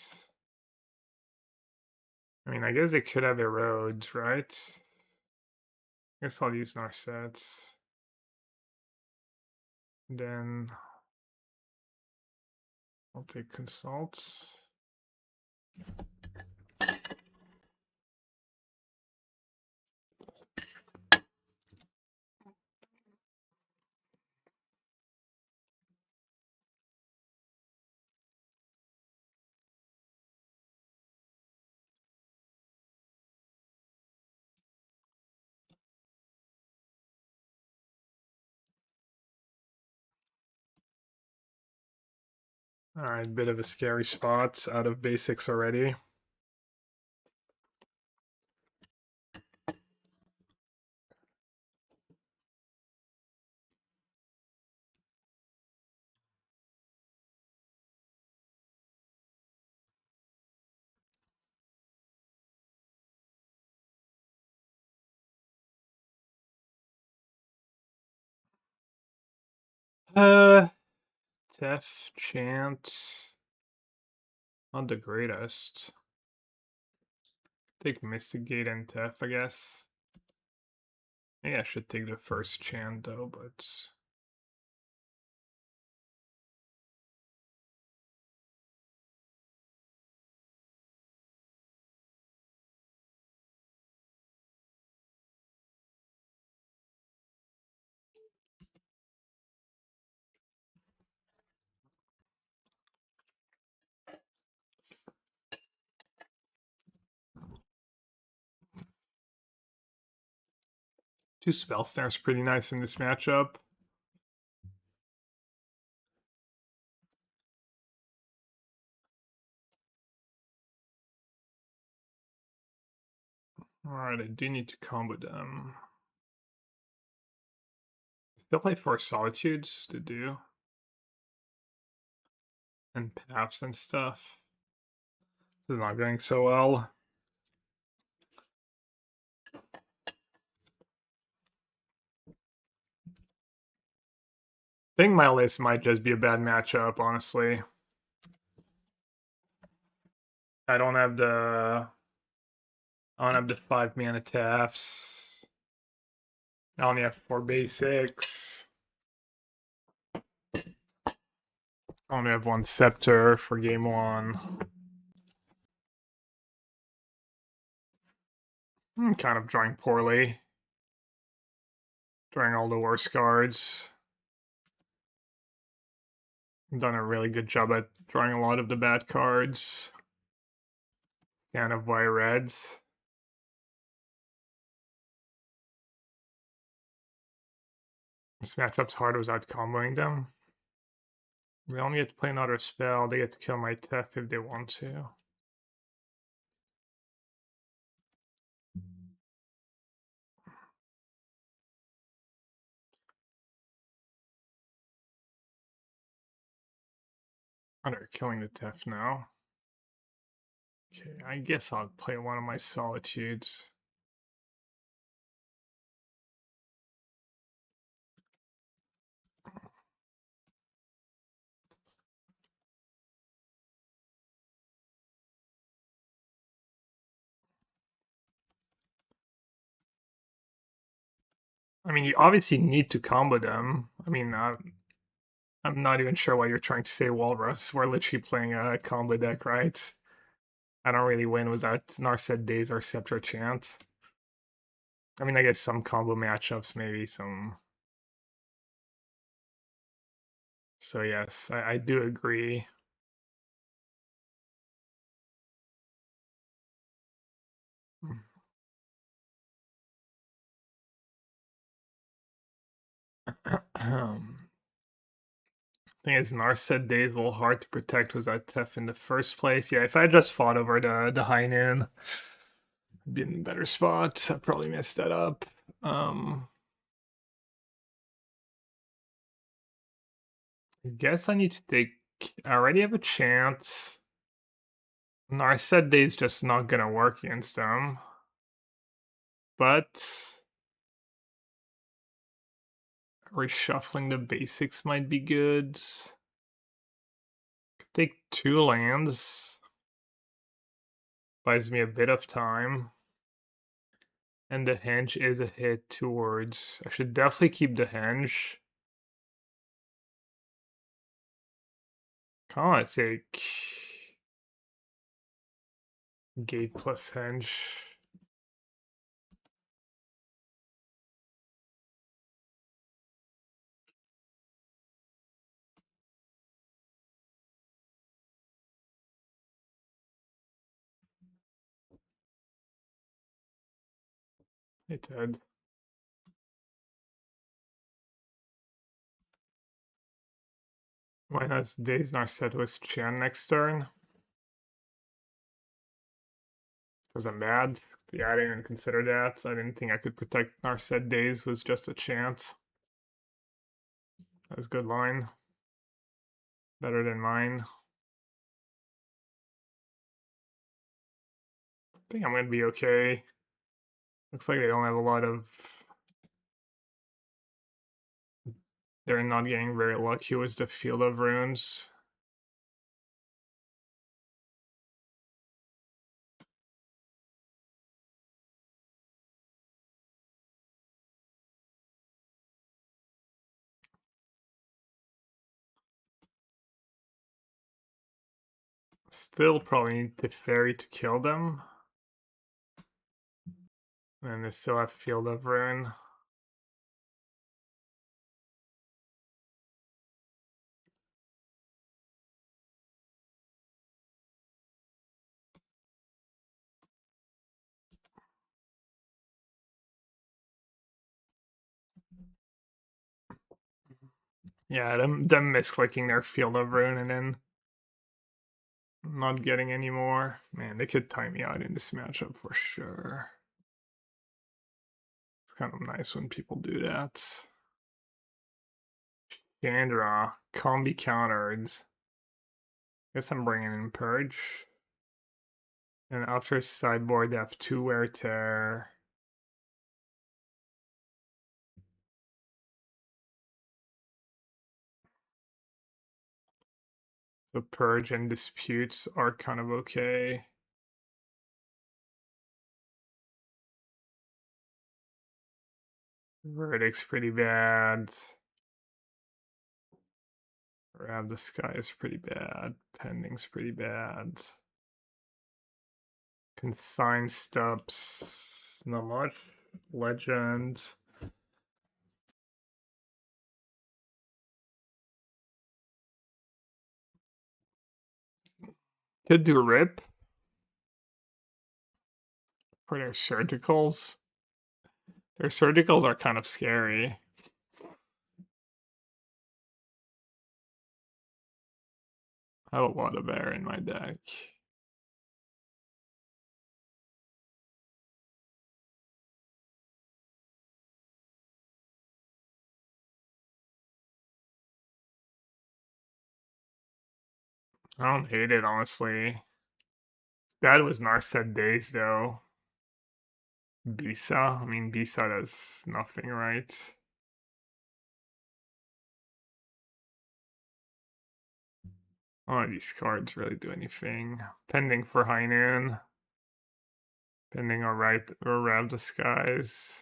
I mean, I guess they could have erodes, right? I guess I'll use Narsets. Then I'll take consults. Alright, bit of a scary spot out of basics already. Tef, Chant. Not the greatest. Take Mystigate and Tef, I guess. Maybe I should take the first Chant though, but. Two Spell Snares pretty nice in this matchup. Alright, I do need to combo them. Still play 4 Solitudes to do. And paths and stuff. This is not going so well. I think my list might just be a bad matchup, honestly. I don't have the 5 mana taps. I only have 4 basics. I only have 1 scepter for game 1. I'm kind of drawing poorly. Drawing all the worst cards. I've done a really good job at drawing a lot of the bad cards. Stand of white reds. This matchup's hard without comboing them. They only get to play another spell. They get to kill my Tef if they want to. Oh, they're killing the Tef now. Okay, I guess I'll play one of my Solitudes. I mean, you obviously need to combo them. I mean, I'm not even sure why you're trying to say Walrus. We're literally playing a combo deck, right? I don't really win without Narset Days or Scepter Chant. I mean, I guess some combo matchups, maybe some. So yes, I do agree. Thing is, Narset Days a little hard to protect without Tef in the first place. Yeah, if I just fought over the high noon, I'd be in a better spot. I probably messed that up. I guess I need to take. I already have a chance. Narset Day's just not gonna work against them. But reshuffling the basics might be good. Could take 2 lands. Buys me a bit of time. And the henge is a hit towards. I should definitely keep the henge. Kinda wanna take gate plus henge. It did. Why not Days Narset with Chant next turn? Because I'm bad. Yeah, I didn't even consider that. I didn't think I could protect Narset Days with just a chance. That was a good line. Better than mine. I think I'm gonna be okay. Looks like they don't have a lot of. They're not getting very lucky with the Field of Runes. Still probably need the fairy to kill them. And they still have Field of Ruin. Yeah, them misclicking their Field of Ruin and then not getting any more. Man, they could time me out in this matchup for sure. kind of nice when people do that. Chandra, combi countered. Guess I'm bringing in Purge. And after sideboard, they have 2 wear tear. So Purge and Disputes are kind of okay. Verdict's pretty bad. Grab the Sky is pretty bad. Pending's pretty bad. Consign Steps, not much. Legend. Could do Rip for their surgicals. Their surgicals are kind of scary. I have a lot of air in my deck. I don't hate it, honestly. Bad was Narset Days, though. Bisa? I mean, Bisa does nothing right. None of these cards really do anything. Pending for High Noon. Pending or Rev Disguise.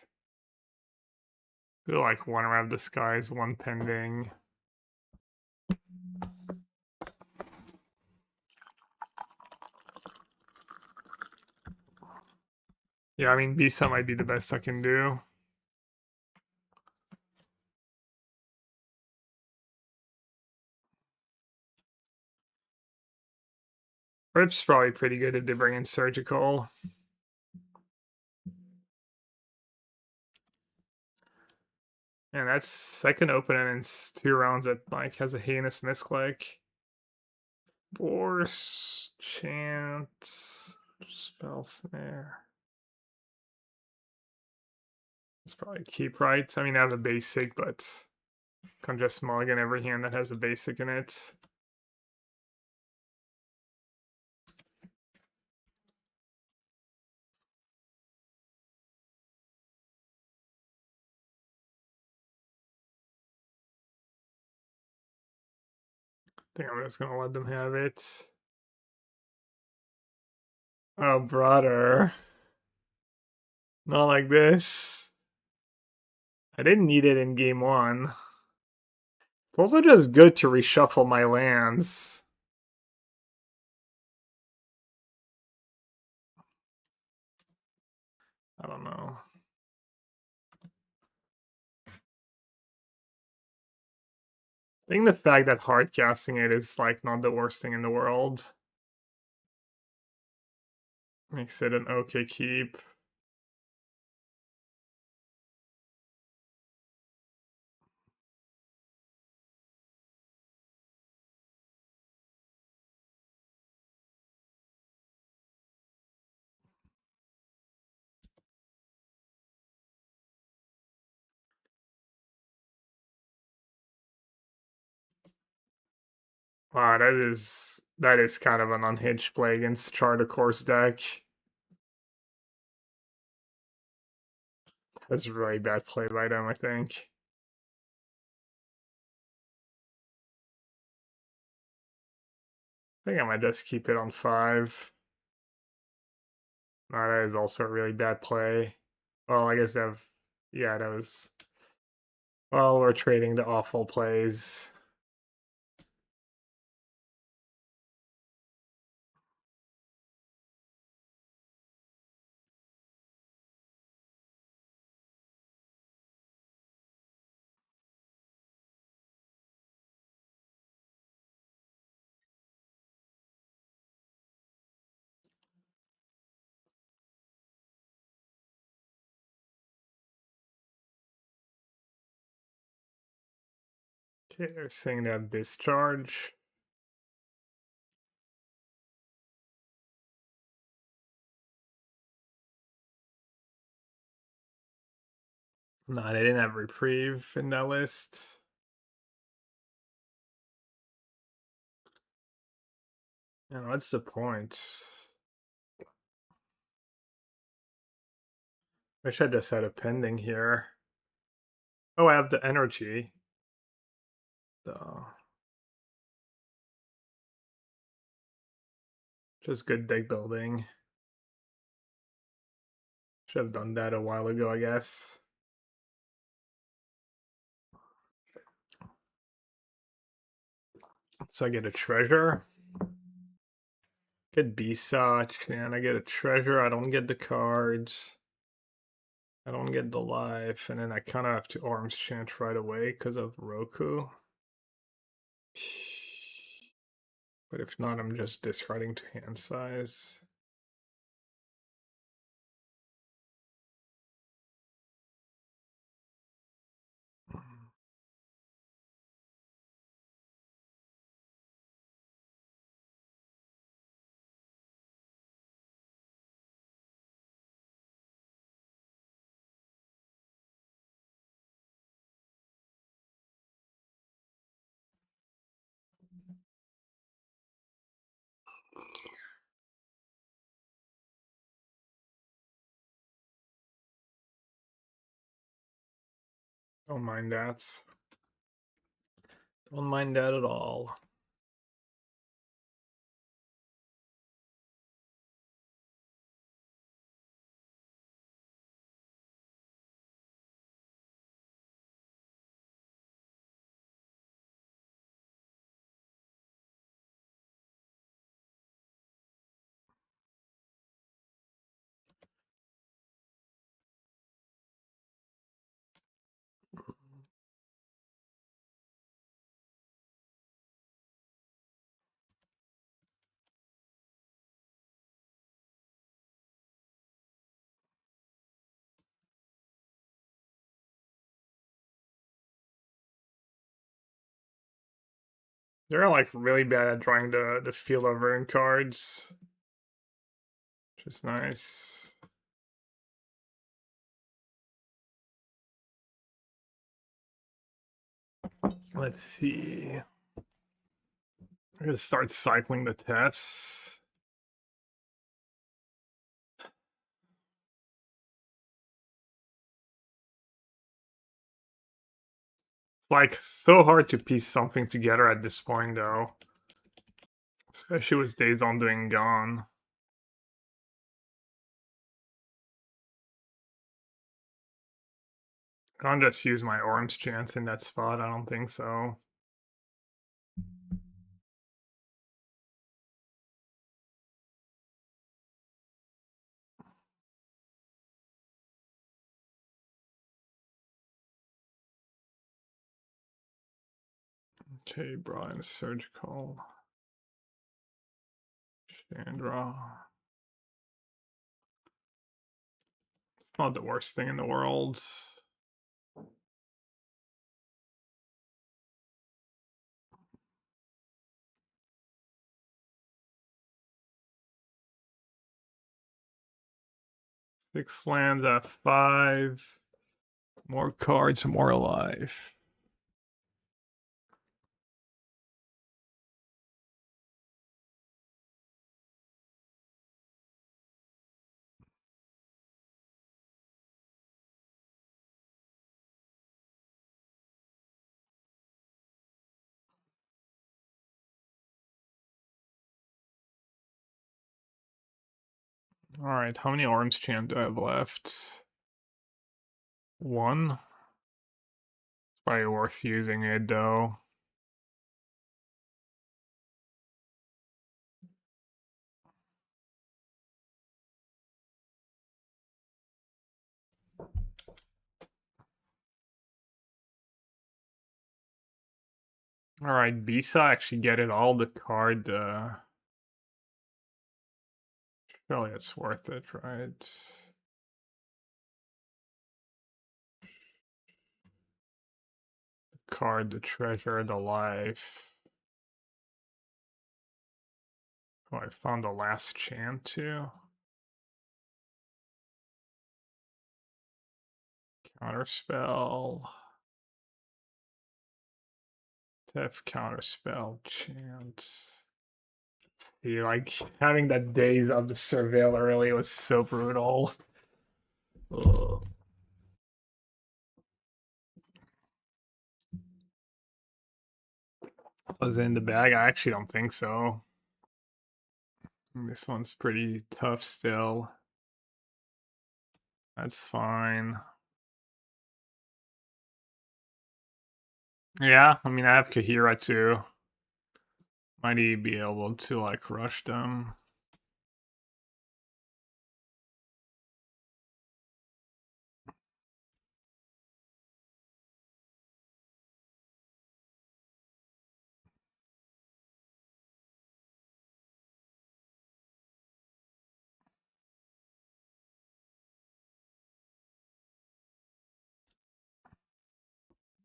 Feel like 1 Rev Disguise, 1 Pending. Yeah, I mean, Bisa might be the best I can do. Rip's probably pretty good if they bring in Surgical. And that's second opening in 2 rounds that like has a heinous misclick. Force, Chant, Spell Snare. It's probably keep right. I mean, I have a basic, but can just mulligan every hand that has a basic in it. I think I'm just gonna let them have it. Oh, brother. Not like this. I didn't need it in game 1. It's also just good to reshuffle my lands. I don't know. I think the fact that hard casting it is like not the worst thing in the world. Makes it an okay keep. Wow, that is kind of an unhinged play against Chart Course deck. That's a really bad play by them, I think. I think I might just keep it on 5. No, that is also a really bad play. Well, I guess yeah, that was. Well, we're trading the awful plays. Okay, they're saying they have discharge. No, they didn't have reprieve in that list. You know, what's the point? Wish I just had a pending here. Oh, I have the energy. So just good deck building. Should have done that a while ago, I guess. So I get a treasure. Get B-Such, and I get a treasure. I don't get the cards. I don't get the life, and then I kind of have to arms chant right away because of Roku. But if not, I'm just discarding to hand size. Don't mind that. Don't mind that at all. They're like really bad at drawing the field of ruin cards, which is nice. Let's see. I'm gonna start cycling the tests. It's like so hard to piece something together at this point, though. Especially with Days on doing Gone. Can't just use my orange chance in that spot, I don't think so. Okay, Brian Surgical. Chandra. It's not the worst thing in the world. Six lands at 5. More cards, more life. Alright, how many orange chant do I have left? 1. It's probably worth using it though. Alright, Bisa actually get it all the card. Surely it's worth it, right? Card, the treasure, the life. Oh, I found the last chant too. Counterspell. Def counterspell chant. See, like having that days of the surveil early was so brutal. Ugh. Was it in the bag? I actually don't think so. This one's pretty tough still. That's fine. Yeah, I mean I have Kahira too. Might he be able to like rush them?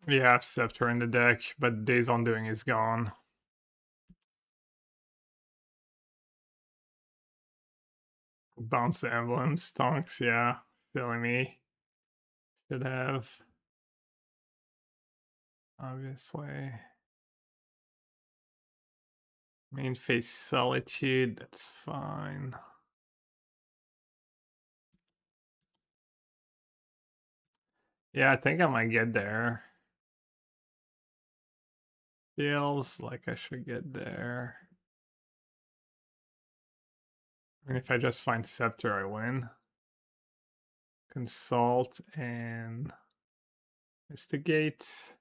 Yeah, I have Scepter in the deck, but Days Undoing is gone. Bounce the emblem, stonks, yeah. Silly me. Should have. Obviously. Main face Solitude, that's fine. Yeah, I think I might get there. Feels like I should get there. And if I just find Scepter, I win. Consult and Instigate.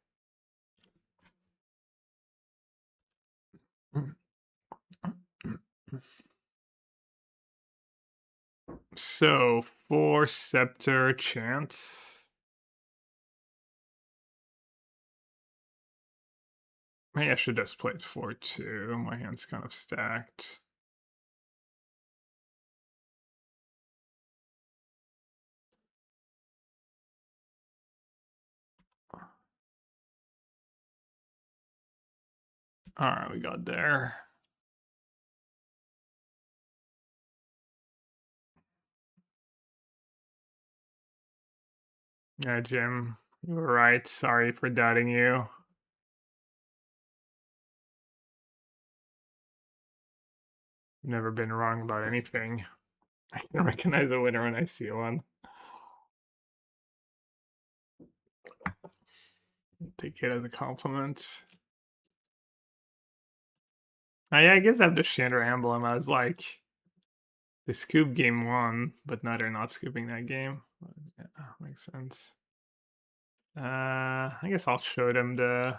So, 4 Scepter Chance. Maybe I should just play it 4-2. My hand's kind of stacked. Alright, we got there. Yeah, Jim, you were right. Sorry for doubting you. Never been wrong about anything. I can recognize a winner when I see one. Take it as a compliment. Yeah, I guess I have the Chandra emblem. I was like, they scoop game 1, but now they're not scooping that game. Yeah, makes sense. I guess I'll show them the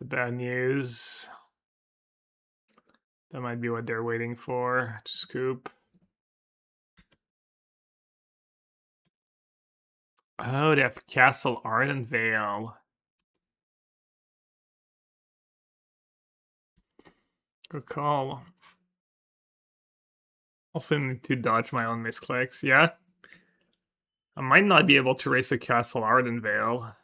bad news. That might be what they're waiting for to scoop. Oh, they have Castle Ardenvale. Good call. Also need to dodge my own misclicks. Yeah. I might not be able to race a Castle Ardenvale.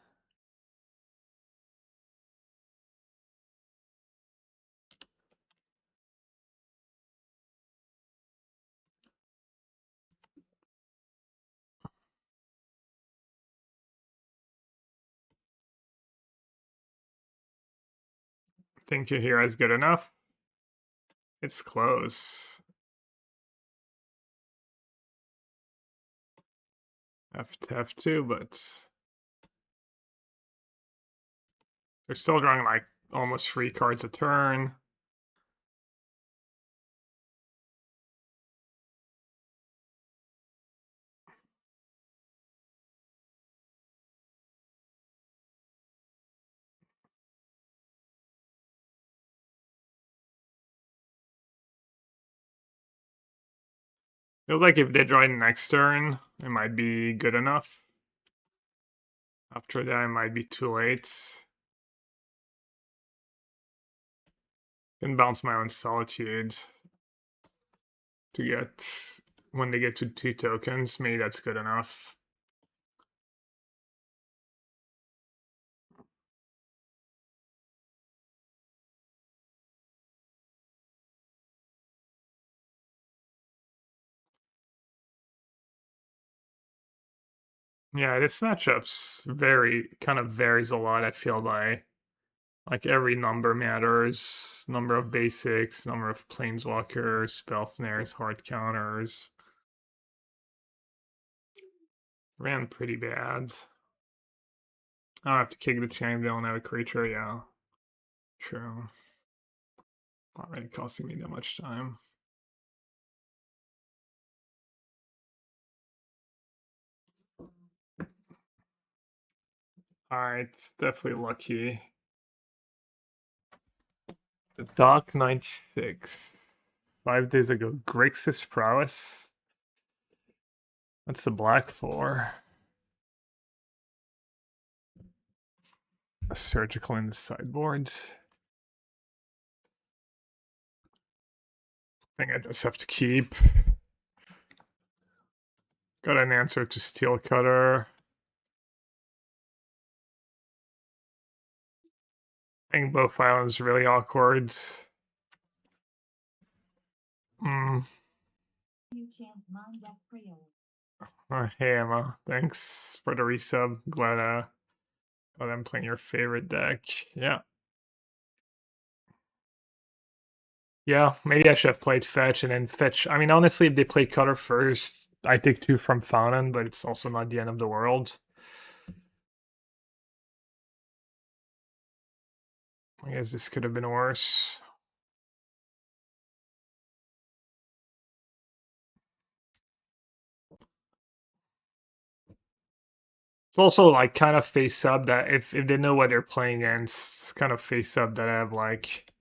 Think your hero is good enough? It's close. F to F2, but they're still drawing like almost 3 cards a turn. Feels like if they draw next turn, it might be good enough. After that, it might be too late. Can bounce my own Solitude to get, when they get to 2 tokens, maybe that's good enough. Yeah, this matchup's kind of varies a lot, I feel, by like every number matters. Number of basics, number of planeswalkers, spell snares, hard counters. Ran pretty bad. I don't have to kick the chain, they don't have a creature, yeah. True. Not really costing me that much time. Alright, it's definitely lucky. The Doc 96. 5 days ago. Grixis Prowess. What's the black for? A surgical in the sideboard. I think I just have to keep. Got an answer to Steel Cutter. I think both islands really awkward. Hmm. You chant mind that prayer. Hey Emma, thanks for the resub. Glad I'm playing your favorite deck. Yeah. Yeah, maybe I should have played Fetch and then Fetch. I mean, honestly, if they play Cutter first, I take 2 from Fountain, but it's also not the end of the world. I guess this could have been worse. It's also like kind of face up that if they know what they're playing against, it's kind of face up that I have like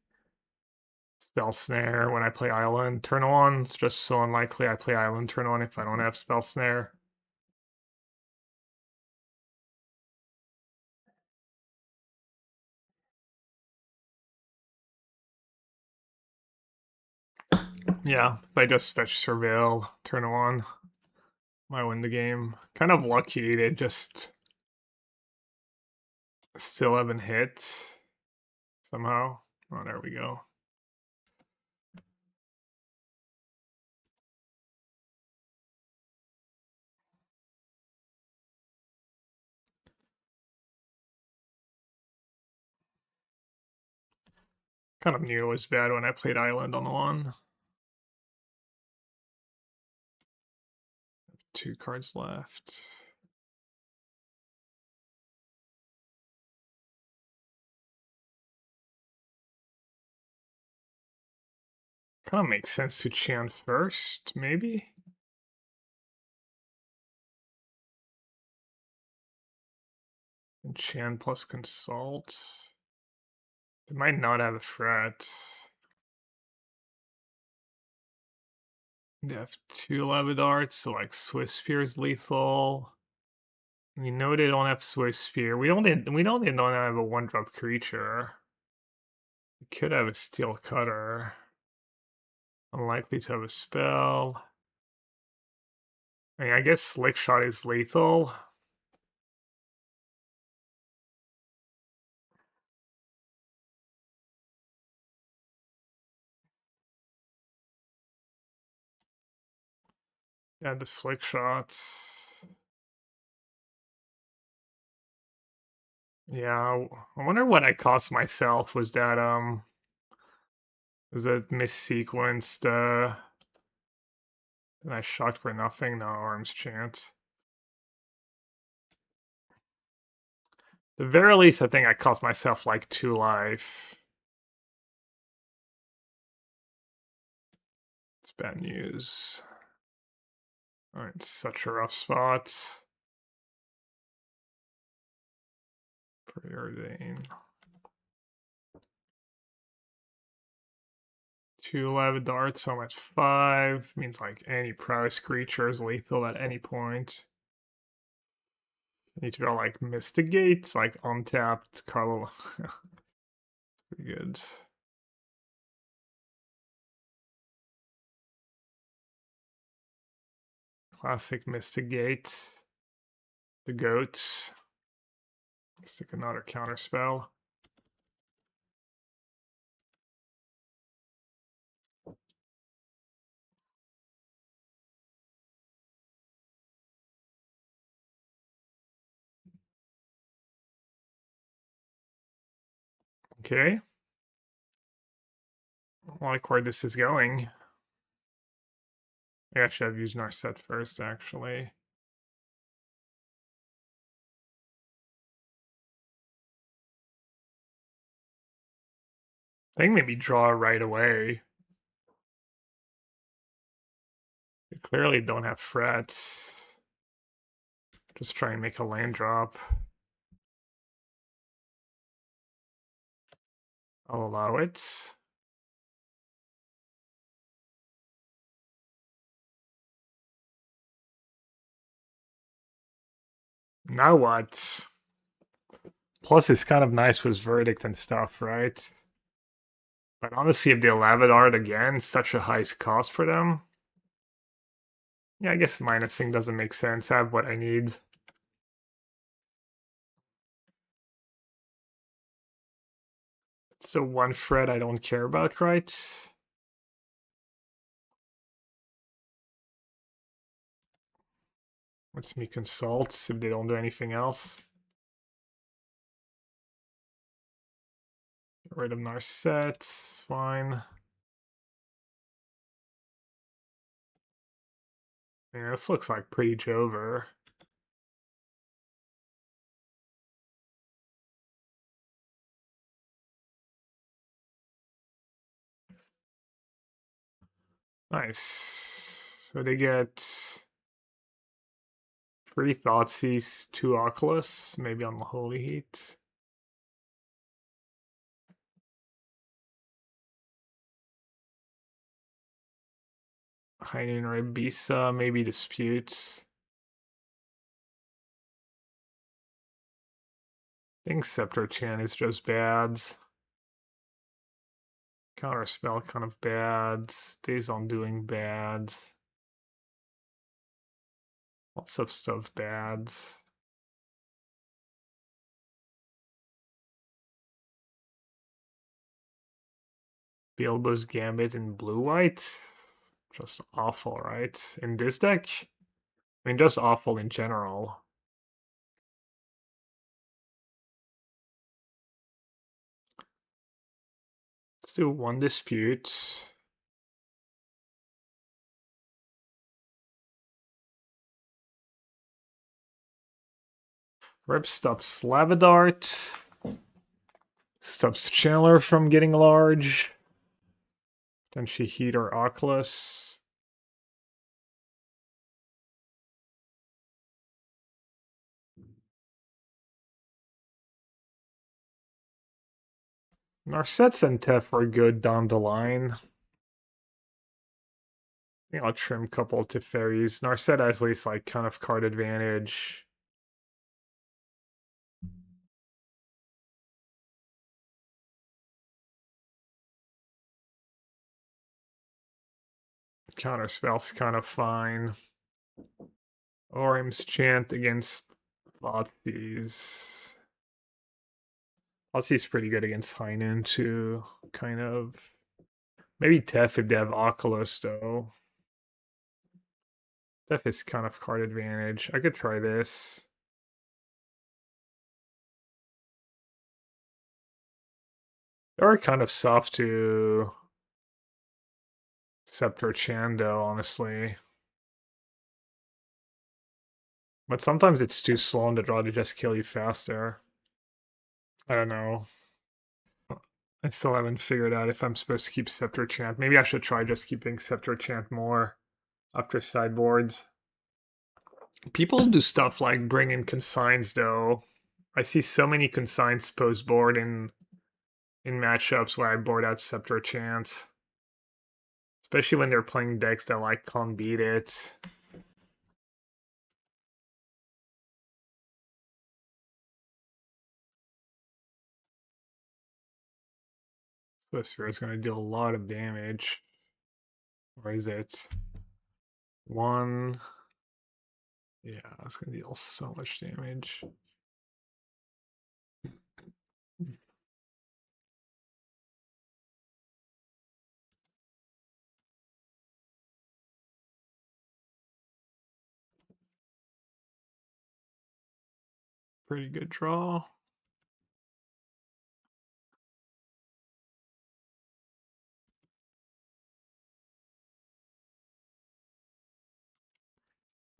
Spell Snare when I play Island turn on. It's just so unlikely I play Island turn on if I don't have Spell Snare. Yeah, if I just fetch Surveil, turn on, might win the game. Kind of lucky they just still haven't hit somehow. Oh, there we go. Kind of knew it was bad when I played Island on the one. 2 cards left. Kind of makes sense to Chant first, maybe? And Chant plus Consult. They might not have a threat. They have 2 Lava Darts, so like Swiss Spear is lethal. We know they don't have Swiss Spear. We don't have a 1-drop creature. We could have a Steel Cutter. Unlikely to have a spell. I mean, I guess Slick Shot is lethal. Yeah, the Slick Shots. Yeah, I wonder what I cost myself. Was that missequenced? And I shot for nothing. No arms chance. The very least, I think I cost myself like 2 life. It's bad news. Alright, such a rough spot. Preordain. 2 lava darts, so I'm at 5. Means like any prowess creature is lethal at any point. Need to draw like Mystigate, like untapped Carlo. Pretty good. Classic Mystigate. The goats. Stick another counter spell. Okay. I like where this is going. I should have used Narset first, actually. I think maybe draw right away. They clearly don't have frets. Just try and make a land drop. I'll allow it. Now what? Plus, it's kind of nice with Verdict and stuff, right? But honestly, if they allow it art again, it's such a high cost for them. Yeah, I guess minusing doesn't make sense. I have what I need. It's the one thread I don't care about, right? Let's me consult if they don't do anything else. Get rid of Narset, fine. Yeah, this looks like pretty Jover. Nice. So they get 3 Thoughtseize, 2 Oculus, maybe on the Holy Heat. Heinen or Ibisa, maybe Dispute. I think Scepter Chant is just bad. Counterspell kind of bad. Days on Doing bad. Lots of stuff bad. Bilbo's Gambit in blue-white. Just awful, right? In this deck? I mean, just awful in general. Let's do 1 Dispute. Rip stops Lavadart. Stops Chandler from getting large. Then she Heat or Oculus. Narsets and Tef are good down the line. I think I'll trim a couple to fairies. Narset has at least like kind of card advantage. Counterspell's kind of fine. Orim's Chant against Thoughtseize. Thoughtseize pretty good against Heinen too, kind of. Maybe Tef if they have Oculus though. Tef is kind of card advantage. I could try this. They are kind of soft to Scepter Chando, honestly. But sometimes it's too slow on the draw to just kill you faster. I don't know. I still haven't figured out if I'm supposed to keep Scepter Chant. Maybe I should try just keeping Scepter Chant more after sideboards. People do stuff like bring in consigns though. I see so many consigns post board in matchups where I board out Scepter Chant. Especially when they're playing decks that like can't beat it. So this sphere is going to deal a lot of damage. Or is it? 1. Yeah, it's going to deal so much damage. Pretty good draw.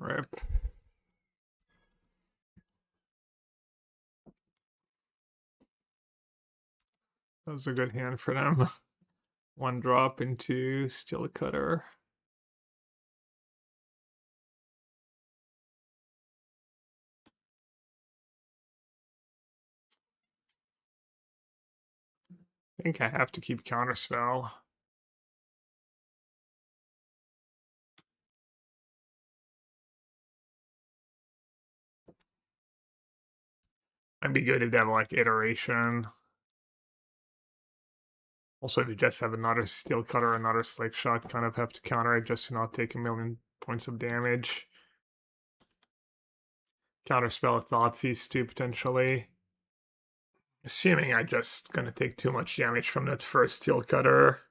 Rip. That was a good hand for them. One drop into Steel Cutter. I think I have to keep Counterspell. Might be good if they have like Iteration. Also, if you just have another Steel Cutter, another Slick Shot, kind of have to counter it just to not take a million points of damage. Counterspell a Thoughtseize too, potentially. Assuming I just gonna take too much damage from that first Steel Cutter.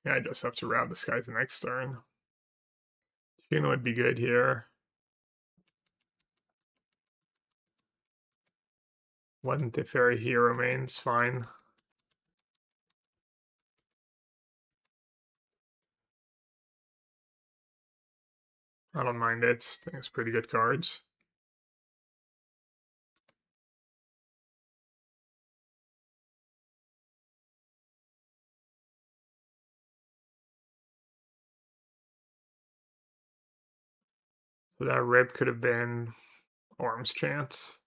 Yeah, I just have to round this guy's next turn. Tune would be good here. One Teferi here remains fine. I don't mind it. I think it's pretty good cards. So that rip could have been Orm's Chance.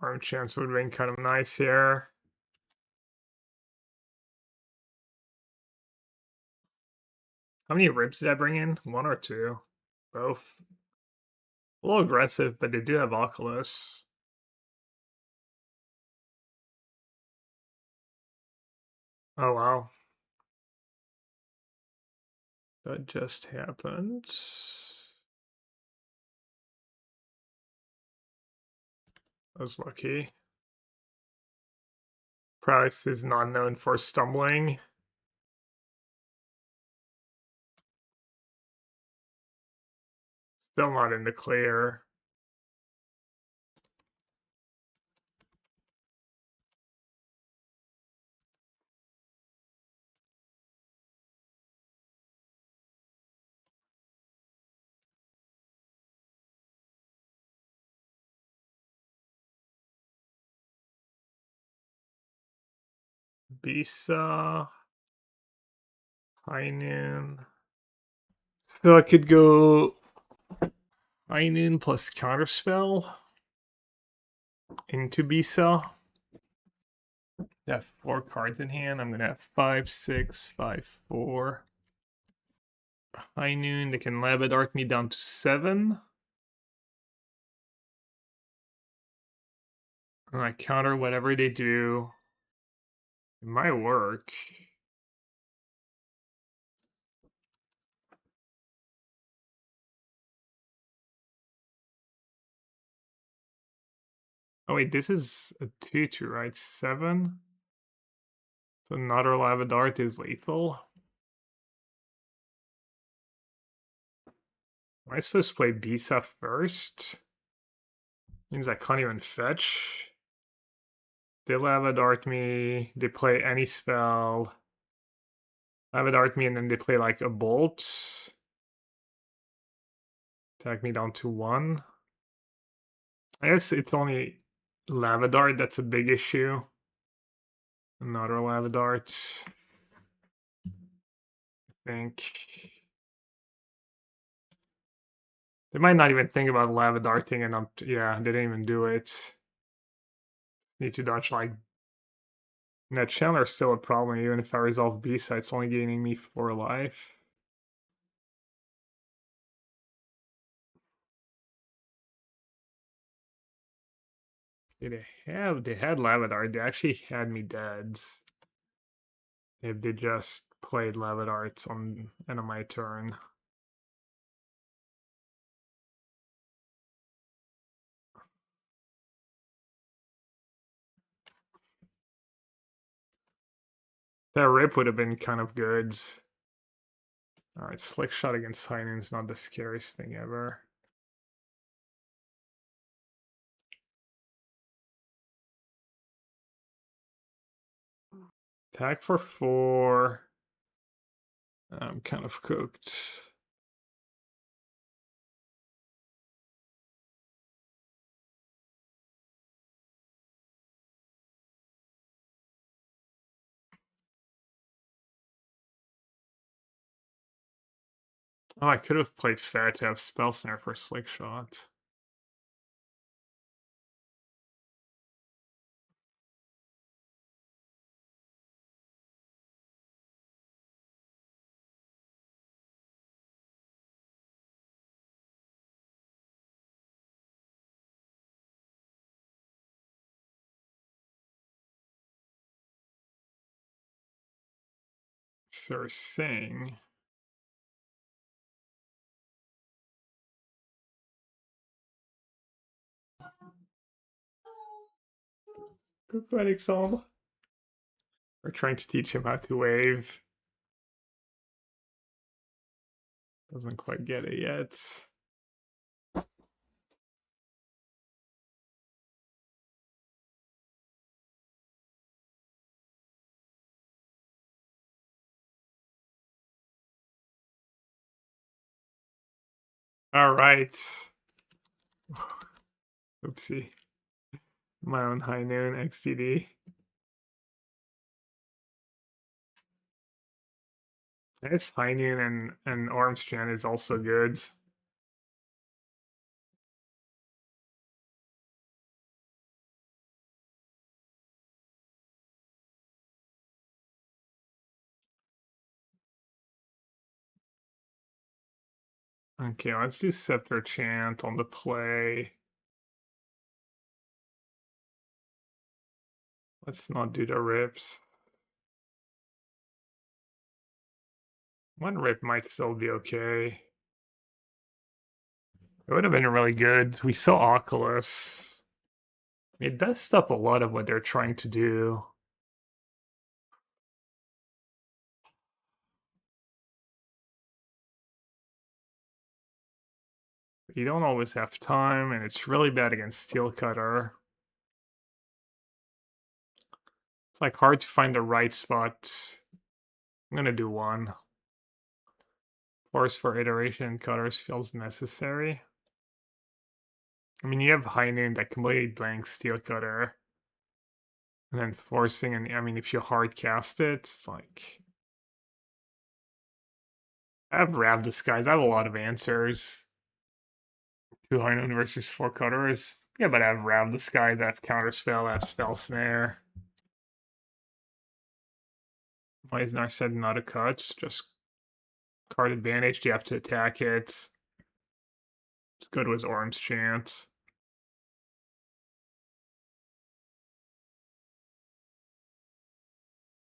Orm Chance would have been kind of nice here. How many rips did I bring in? One or two? Both. A little aggressive, but they do have Oculus. Oh wow. That just happened. I was lucky. Price is not known for stumbling. Still not in the clear. Bisa. High noon. So I could go High noon plus Counterspell into Bisa. I have 4 cards in hand. I'm gonna have 5, 6, 5, 4. High noon, they can Labadart me down to 7. And I counter whatever they do. It might work. Oh wait, this is a 2-2, right? 7. So another Labadart is lethal. Am I supposed to play Bisa first? Means I can't even fetch. They Labadart me, they play any spell. Labadart me, and then they play like a Bolt. Attack me down to 1. I guess it's only Lavadart that's a big issue. Another Lavadart. I think. They might not even think about Lavadarting, and yeah, they didn't even do it. Need to dodge like. That Chandler's still a problem, even if I resolve B-side, it's only gaining me 4 life. They had Lavadar, they actually had me dead. If they just played Levitt Arts on end of my turn. That rip would have been kind of good. Alright, Slick Shot against Heinen's not the scariest thing ever. Attack for 4. I'm kind of cooked. Oh, I could have played fair to have Spell Snare for Slick Shot. Sir Sing. Good Alexandre. We're trying to teach him how to wave. Doesn't quite get it yet. All right. Oopsie. My own high noon XTD. This high noon and Orm's Chant is also good. Okay, let's do Scepter Chant on the play. Let's not do the rips. One rip might still be okay. It would have been really good. We saw Oculus. It does stop a lot of what they're trying to do. You don't always have time, and it's really bad against Steel Cutter. It's like hard to find the right spot. I'm gonna do 1. Force for iteration cutters feels necessary. I mean, you have high noon that completely blanks Steel Cutter. And then forcing, and I mean, if you hard cast it, it's like. I have Rab Disguise. I have a lot of answers. 2 high noon versus 4 cutters. Yeah, but I have Rab Disguise, I have Counterspell, I have Spell Snare. Why is not said not a cut? Just card advantage. Do you have to attack it? Let's go to his Orm's Chant.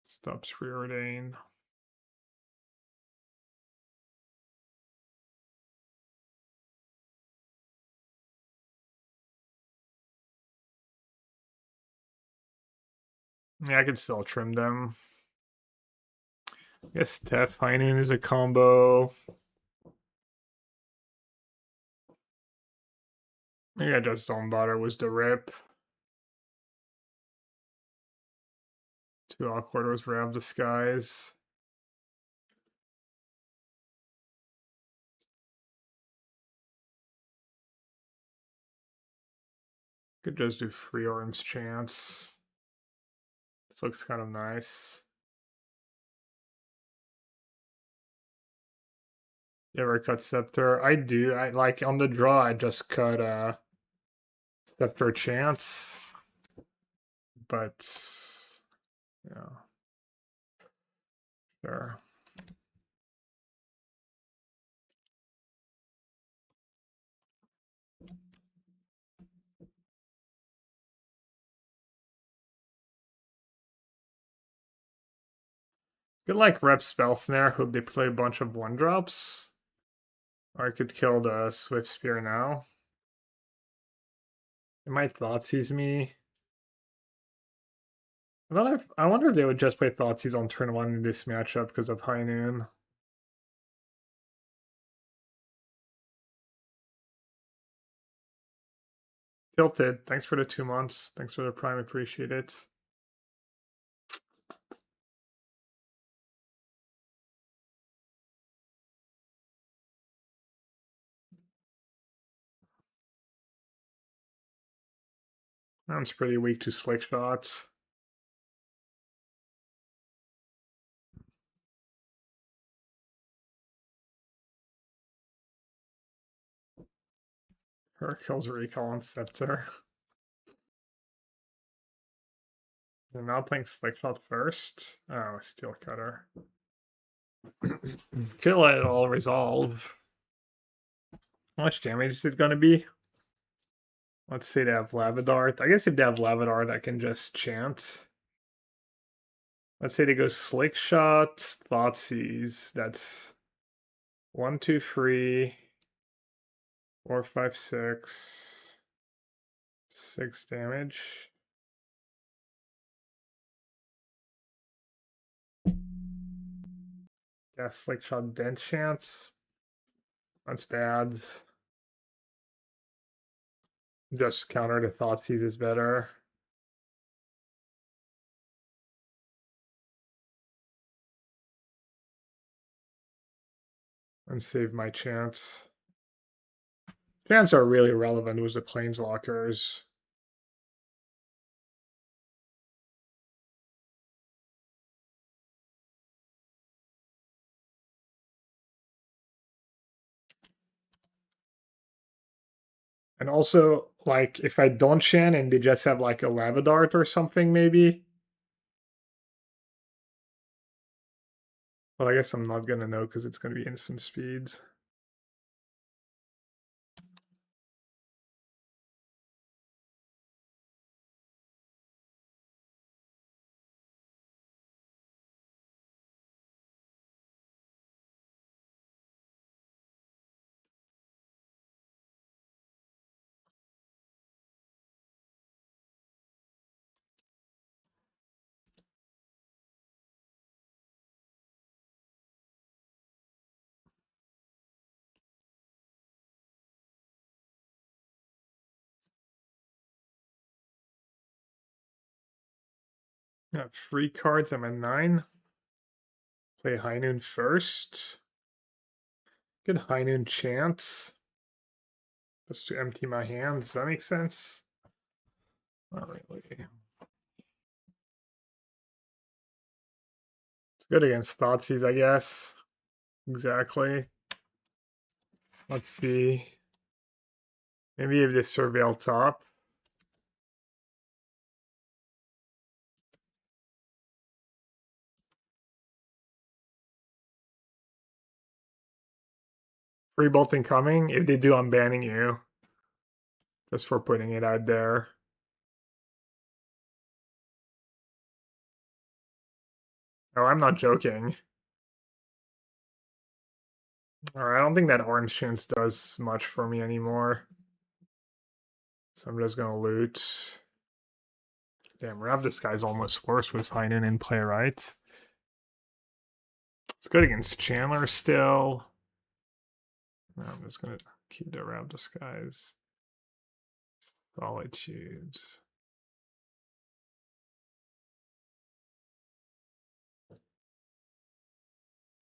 Stops Preordain. Yeah, I could still trim them. I guess Tef Heinen is a combo. Maybe I just don't bother was the rip. 2 awkward was Rab Disguise. Could just do free Orm's Chance. This looks kind of nice. You ever cut Scepter? I do. I like on the draw. I just cut Scepter Chance, but yeah, sure. Could like rep Spell Snare, hope they play a bunch of 1-drops. Or I could kill the Swift Spear now. It might Thoughtseize me. I wonder if they would just play Thoughtseize on turn 1 in this matchup because of High Noon. Tilted, thanks for the 2 months. Thanks for the Prime, appreciate it. Sounds pretty weak to Slick Shots. Her kills Recall on Scepter. They're now playing Slick Shot first. Oh, Steel Cutter. Kill it, all resolve. How much damage is it gonna be? Let's say they have Lava Dart. I guess if they have Lava Dart, I can just chant. Let's say they go Slick Shot, Thoughtseize. That's 1, 2, 3, 4, 5, 6. 6 damage. Yeah, Slick Shot, then chance. That's bad. Just counter to Thoughtseize is better. And save my chance. Chants are really relevant with the Planeswalkers. And also, like, if I don't chant and they just have like a Lava Dart or something, maybe. Well, I guess I'm not gonna know because it's gonna be instant speeds. Got 3 cards, I'm at 9. Play High Noon first. Good High Noon chance. Just to empty my hand. Does that make sense? Not really. It's good against Thoughtseize, I guess. Exactly. Let's see. Maybe if they Surveil top. Free bolting coming. If they do, I'm banning you. Just for putting it out there. Oh, I'm not joking. Alright, I don't think that orange chance does much for me anymore. So I'm just gonna loot. Damn, Rav, this guy's almost worse with High Noon in play, right? It's good against Chandler still. No, I'm just gonna keep the Rav Disguise. Solitudes.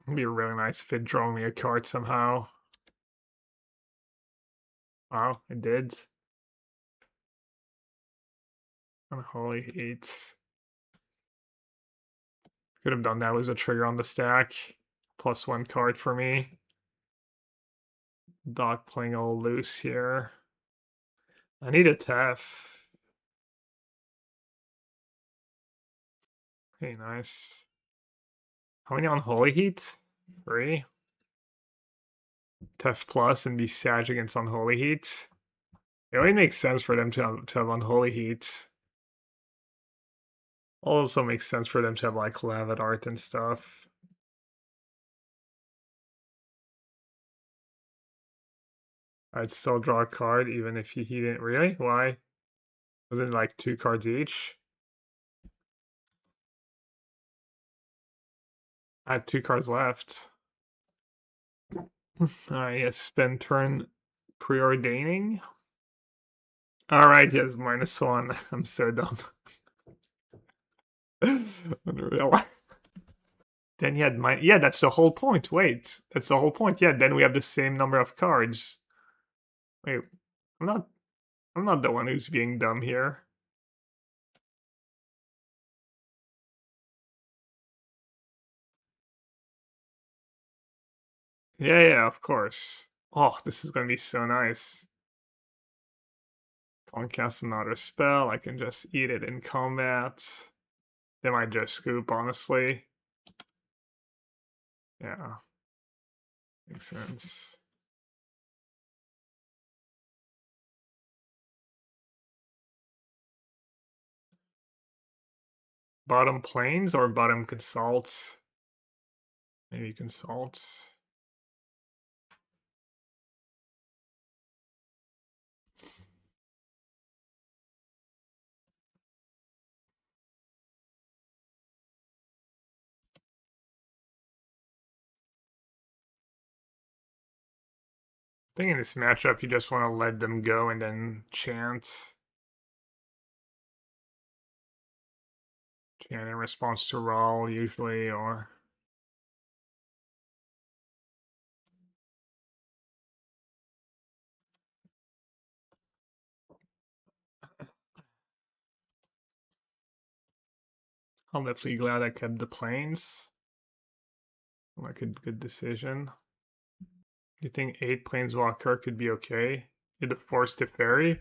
It'd be a really nice fit drawing me a card somehow. Wow, it did. Unholy 8. Could have done that with a trigger on the stack. +1 card for me. Doc playing all loose here. I need a Tef. Okay, nice. How many Unholy Heat? 3. Tef plus and be Sag against Unholy Heat. It only makes sense for them to have Unholy Heat. Also makes sense for them to have like Lava Dart and stuff. I'd still draw a card even if he didn't. Really? Why? Wasn't it like 2 cards each? I had 2 cards left. Alright, yes, spend turn preordaining. Alright, yes, -1. I'm so dumb. Unreal. Then he had yeah, that's the whole point. Wait, that's the whole point. Yeah, then we have the same number of cards. Wait, I'm not I'm not the one who's being dumb here. Yeah, of course. Oh, this is gonna be so nice. Can't cast another spell. I can just eat it in combat. They might just scoop, honestly. Yeah, makes sense. Bottom planes or bottom consult? Maybe consult. I think in this matchup, you just want to let them go and then chant. Chant in response to roll, usually, or... I'm definitely glad I kept the planes. Like a good decision. You think 8 planeswalker could be okay? You'd force Teferi?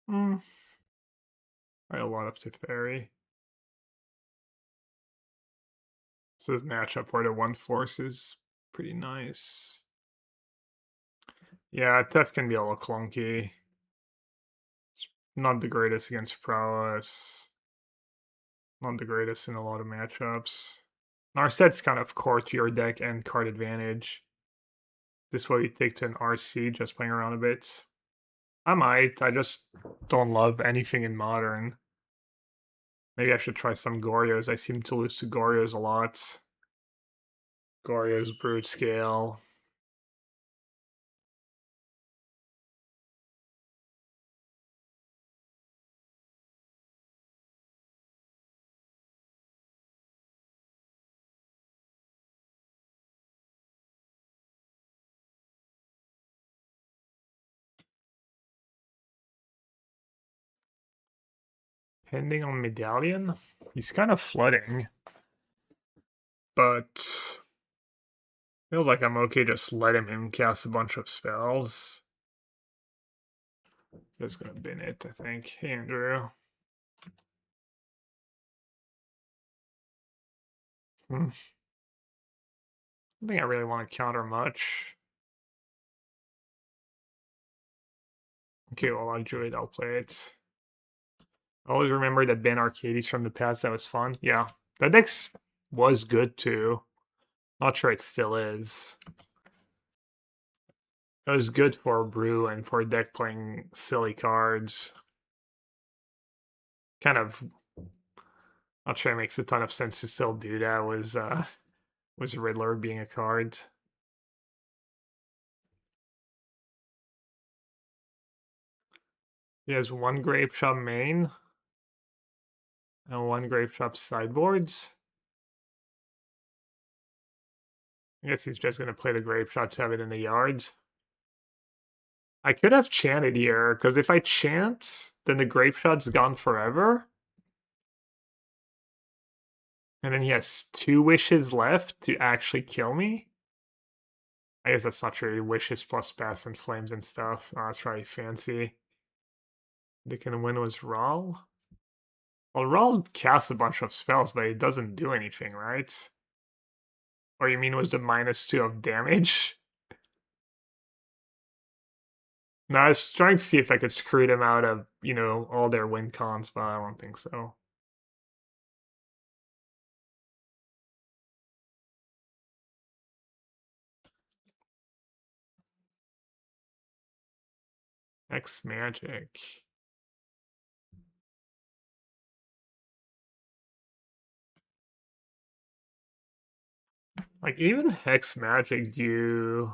Hmm. A lot of Teferi. So this matchup where the 1 force is pretty nice. Yeah, Tef can be a little clunky. It's not the greatest against prowess. Not the greatest in a lot of matchups. Narset's kind of core to your deck and card advantage. This way you take to an RC just playing around a bit. I might. I just don't love anything in modern. Maybe I should try some Gorios. I seem to lose to Gorios a lot. Gorios, Brute Scale. Pending on Medallion? He's kind of flooding. But feels like I'm okay just letting him cast a bunch of spells. Just gonna bin it, I think. Hey, Andrew. I don't think I really want to counter much. Okay, well, I'll enjoy it. I'll play it. I always remember that Ben Arcades from the past. That was fun. Yeah, that deck was good too. Not sure it still is. It was good for Brew and for a deck playing silly cards. Kind of not sure it makes a ton of sense to still do that. Was Riddler being a card. He has 1 Grape Shop main and 1 Grape Shop sideboards. I guess he's just gonna play the Grape Shot to have it in the yards. I could have chanted here, because if I chant, then the Grape Shot's gone forever. And then he has 2 wishes left to actually kill me. I guess that's not true. Wishes plus Bats and Flames and stuff. Oh, that's probably fancy. They can win was Rawl. Well, Rawl casts a bunch of spells, but it doesn't do anything, right? Or you mean was the -2 of damage? No, I was trying to see if I could screw them out of, all their win cons, but I don't think so. Hex magic. Like even hex magic, do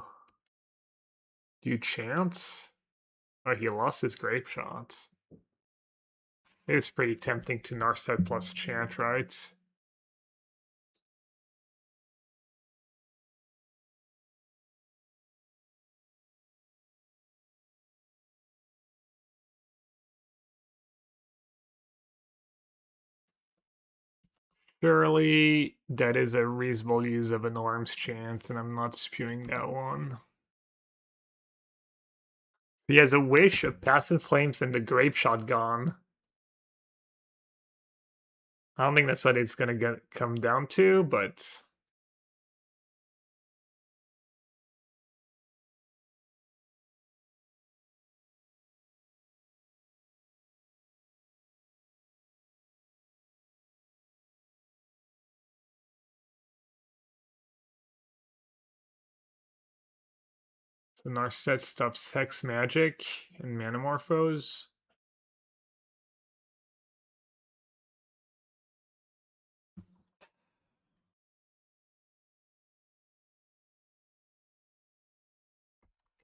you chant? Oh, he lost his grape shot. It's pretty tempting to Narset plus chant, right? Surely that is a reasonable use of a Norm's chant, and I'm not spewing that one. He has a wish, a passive flames, and the grape shot gone. I don't think that's what it's gonna come down to, but so Narset stops hex magic and Manamorphose.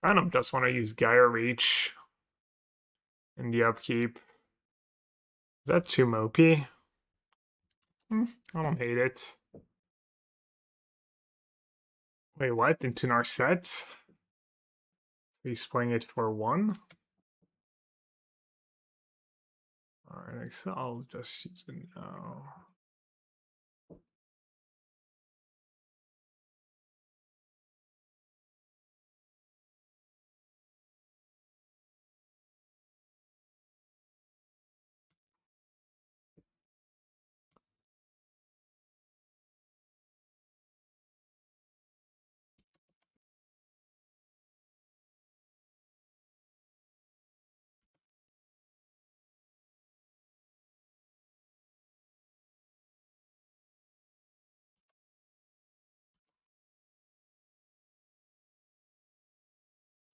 I don't just want to use Gaia Reach in the upkeep. Is that too mopey? I don't hate it. Wait, what? Into Narset? So he's playing it for 1? Alright, so I'll just use it now.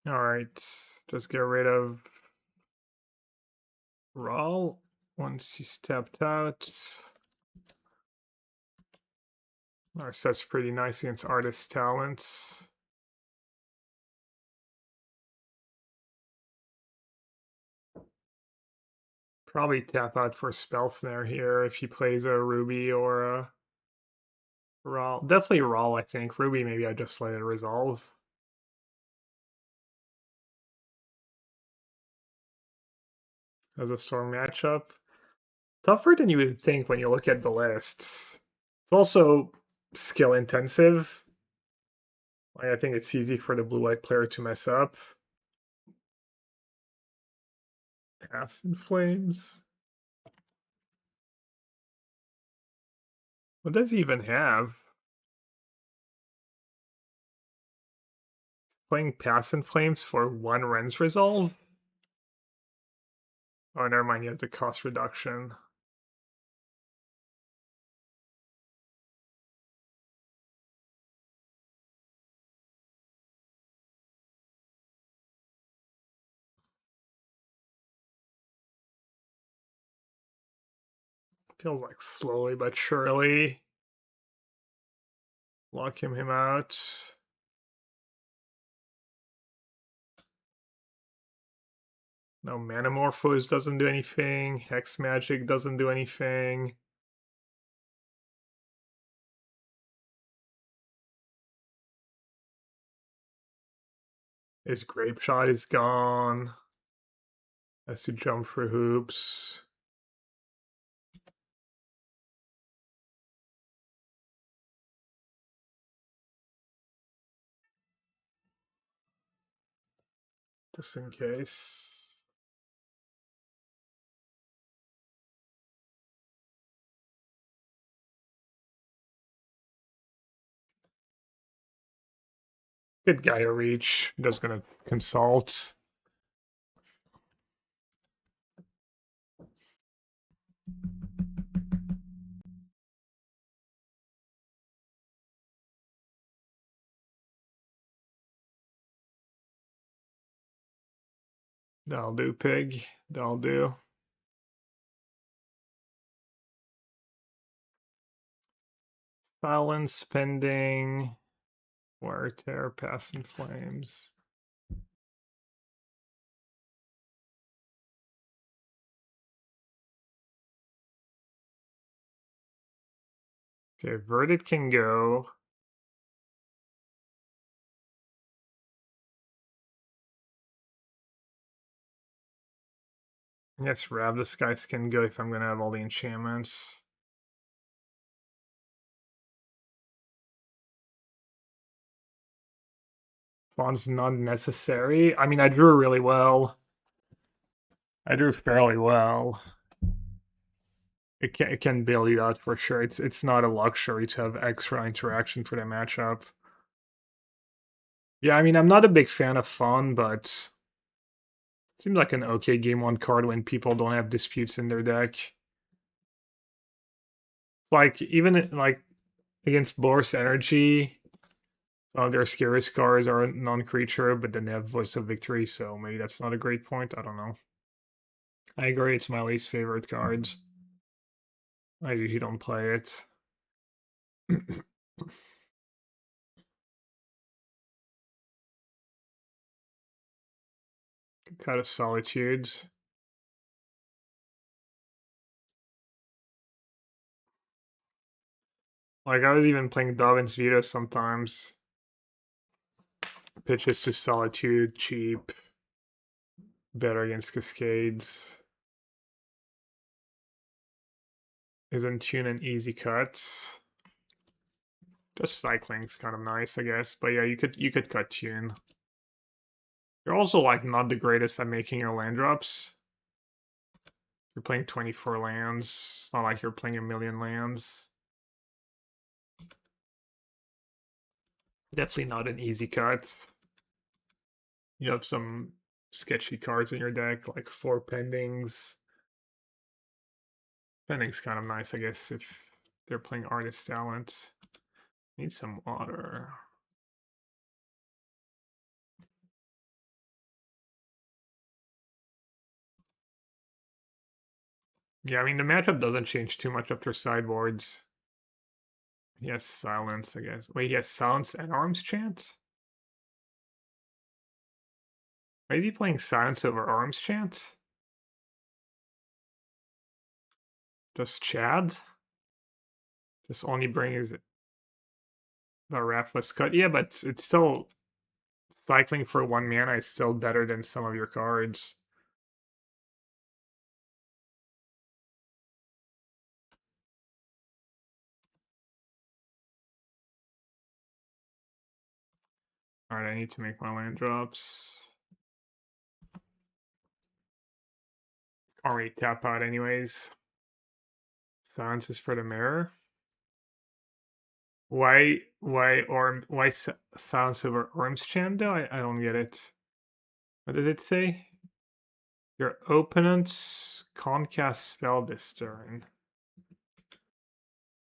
Alright, just get rid of Rawl once he's tapped out. Narset's pretty nice against Artist Talents. Probably tap out for Spell Snare here if he plays a Ruby or a Rawl. Definitely Rawl, I think. Ruby, maybe I just let it resolve. As a Storm matchup. Tougher than you would think when you look at the lists. It's also skill intensive. Like, I think it's easy for the blue-white player to mess up. Pass in Flames. What does he even have? Playing Pass in Flames for 1 Rens resolve? Oh, never mind, you have the cost reduction. Feels like slowly but surely. Lock him out. No, Manamorphose doesn't do anything. Hex Magic doesn't do anything. His Grape Shot is gone. Has to jump for hoops. Just in case. Good Gaia Reach. Just gonna consult. That'll do, pig. That'll do. Silence, pending. Wire tear, pass in flames. Okay, Verdant can go. Yes, Ravus guys can go if I'm gonna have all the enchantments. Fawn's not necessary. I mean, I drew really well. I drew fairly well. It can bail you out for sure. It's not a luxury to have extra interaction for the matchup. Yeah, I mean, I'm not a big fan of Fawn, but seems like an okay game one card when people don't have disputes in their deck. Like even like against Boris Energy, some of their scariest cards are non-creature, but then they have Voice of Victory, so maybe that's not a great point. I don't know. I agree, it's my least favorite cards. I usually don't play it. Kind of Solitudes. Like I was even playing Darwin's Veto sometimes. Pitches to Solitude, cheap. Better against Cascades. Isn't Tune an easy cut? Just cycling's kind of nice, I guess. But yeah, you could cut Tune. You're also like not the greatest at making your land drops. You're playing 24 lands. It's not like you're playing a million lands. Definitely not an easy cut. You have some sketchy cards in your deck, like 4 pendings. Pending's kind of nice, I guess, if they're playing Artist Talent. Need some water. Yeah, I mean, the matchup doesn't change too much after sideboards. He has Silence, I guess. Wait, he has Silence and Arms Chant? Why is he playing Silence over Arms Chant? Just Chad? Just only brings the Wrathful Cut. Yeah, but it's still cycling for 1 mana is still better than some of your cards. Alright, I need to make my land drops. Can't really tap out anyways. Silence is for the mirror. Why silence over Orm's Chant though? I don't get it. What does it say? Your opponents can't cast spell this turn.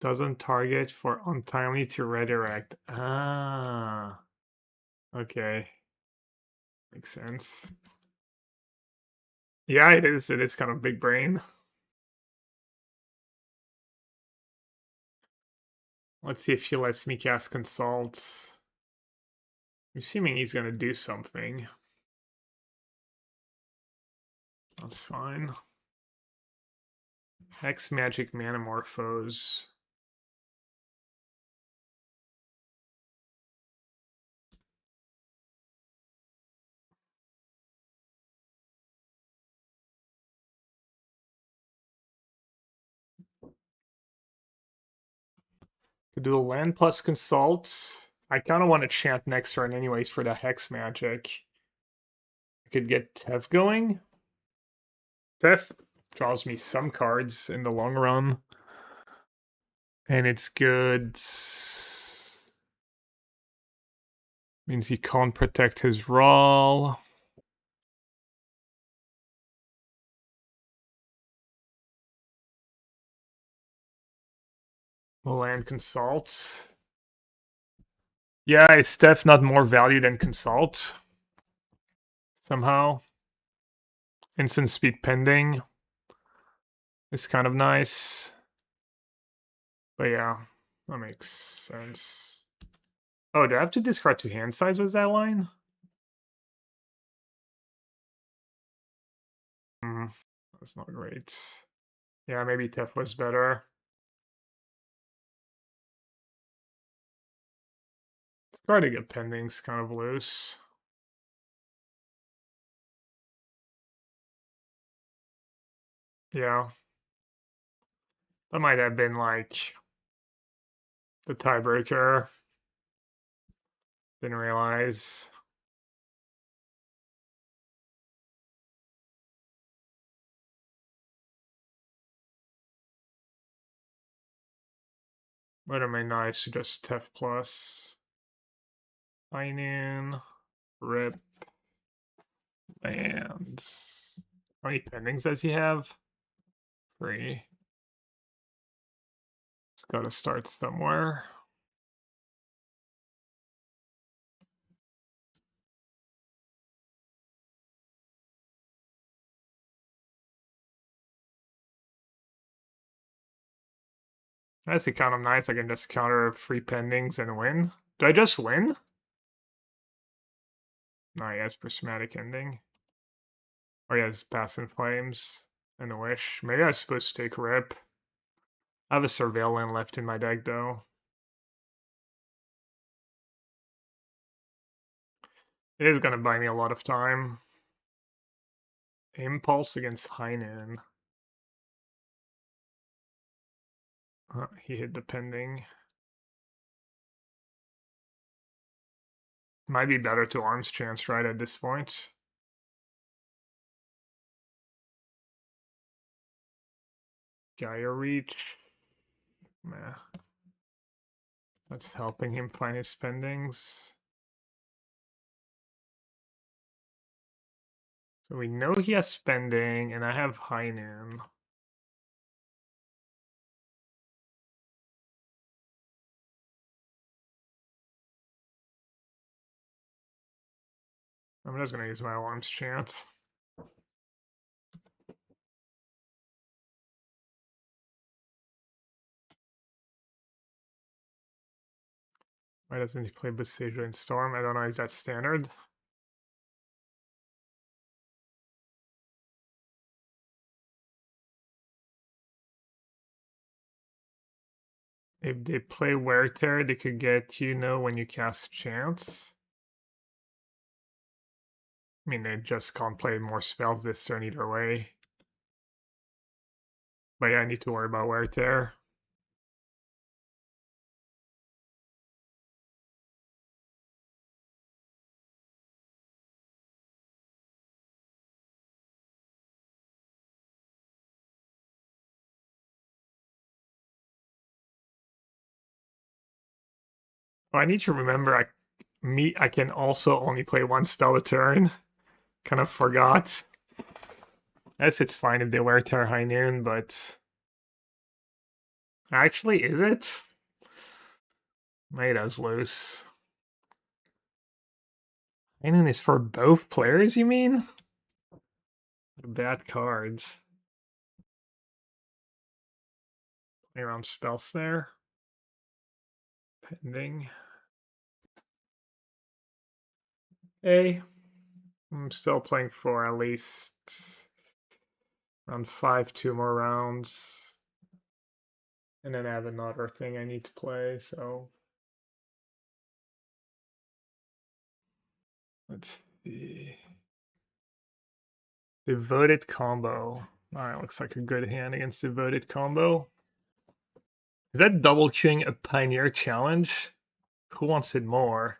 Doesn't target for untimely to redirect. Ah. Okay. Makes sense. Yeah, it is. It is kind of big brain. Let's see if he lets me cast Consult. I'm assuming he's gonna do something. That's fine. Hex Magic Manamorphose. Could do a land plus Consult. I kind of want to chant next turn anyways for the Hex Magic. I could get Tev going. Tev draws me some cards in the long run. And it's good. Means he can't protect his roll. Land Consult. Yeah, is Steph not more value than Consult? Somehow. instant speed pending is kind of nice. But yeah, that makes sense. Oh, do I have to discard 2 hand size with that line? That's not great. Yeah, maybe Tef was better. Discarding a pending's kind of loose. Yeah. That might have been like the tiebreaker. Didn't realize. Would have been nice to just Tef plus. Fine, rip, lands. How many pendings does he have? 3. It's gotta start somewhere. That's kind of nice. I can just counter 3 pendings and win. Do I just win? No, he has prismatic ending. Or he has Pass in Flames and a Wish. Maybe I was supposed to take Rip. I have a Surveillant left in my deck though. It is gonna buy me a lot of time. Impulse against Heinen. He hit the pending. Might be better to Arms Chance right at this point. Gaia Reach. Nah. That's helping him find his pendings. So we know he has spending, and I have Heinen. I'm just gonna use my Arms Chance. Why doesn't he play Besieger and Storm? I don't know, is that standard? If they play Wear Tear, they could get when you cast Chance. I mean, they just can't play more spells this turn either way. But yeah, I need to worry about Wear Tear. I need to remember I can also only play 1 spell a turn. Kind of forgot. I guess it's fine if they Wear Tear High Noon, but actually, is it? Made us loose. High Noon is for both players, you mean? Bad cards. Play around spells there. Pending. A. I'm still playing for at least around 5, 2 more rounds. And then I have another thing I need to play, so. Let's see. Devoted Combo. Alright, looks like a good hand against Devoted Combo. Is that double queuing a Pioneer challenge? Who wants it more?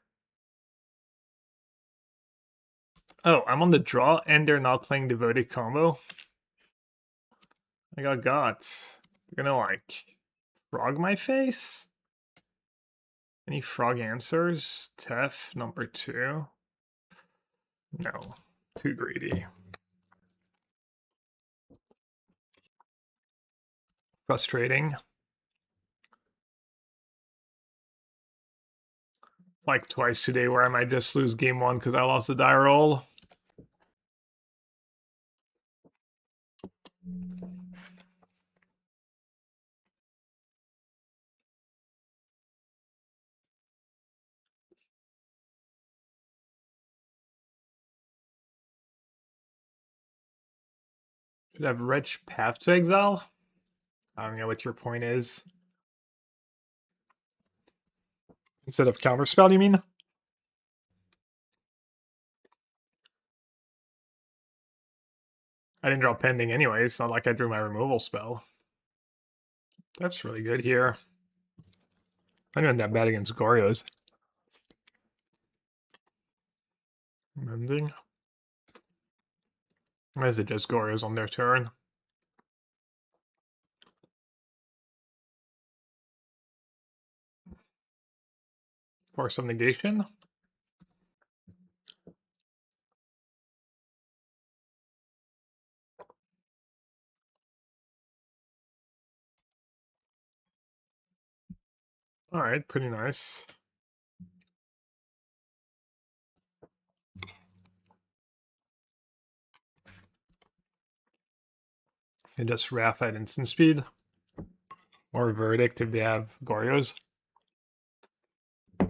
Oh, I'm on the draw and they're not playing Devoted Combo. I got. They're gonna like frog my face? Any frog answers? Tef number 2. No, too greedy. Frustrating. Like twice today where I might just lose game 1 because I lost the die roll. Could have Wretch Path to Exile. I don't know what your point is. Instead of Counterspell, you mean? I didn't draw Pending anyway. It's not like I drew my removal spell. That's really good here. I'm not that bad against Goryo's. Pending. Or is it just Goryo's on their turn? For some negation. Alright, pretty nice. And just Wrath at instant speed. Or Verdict if they have Goryo's. They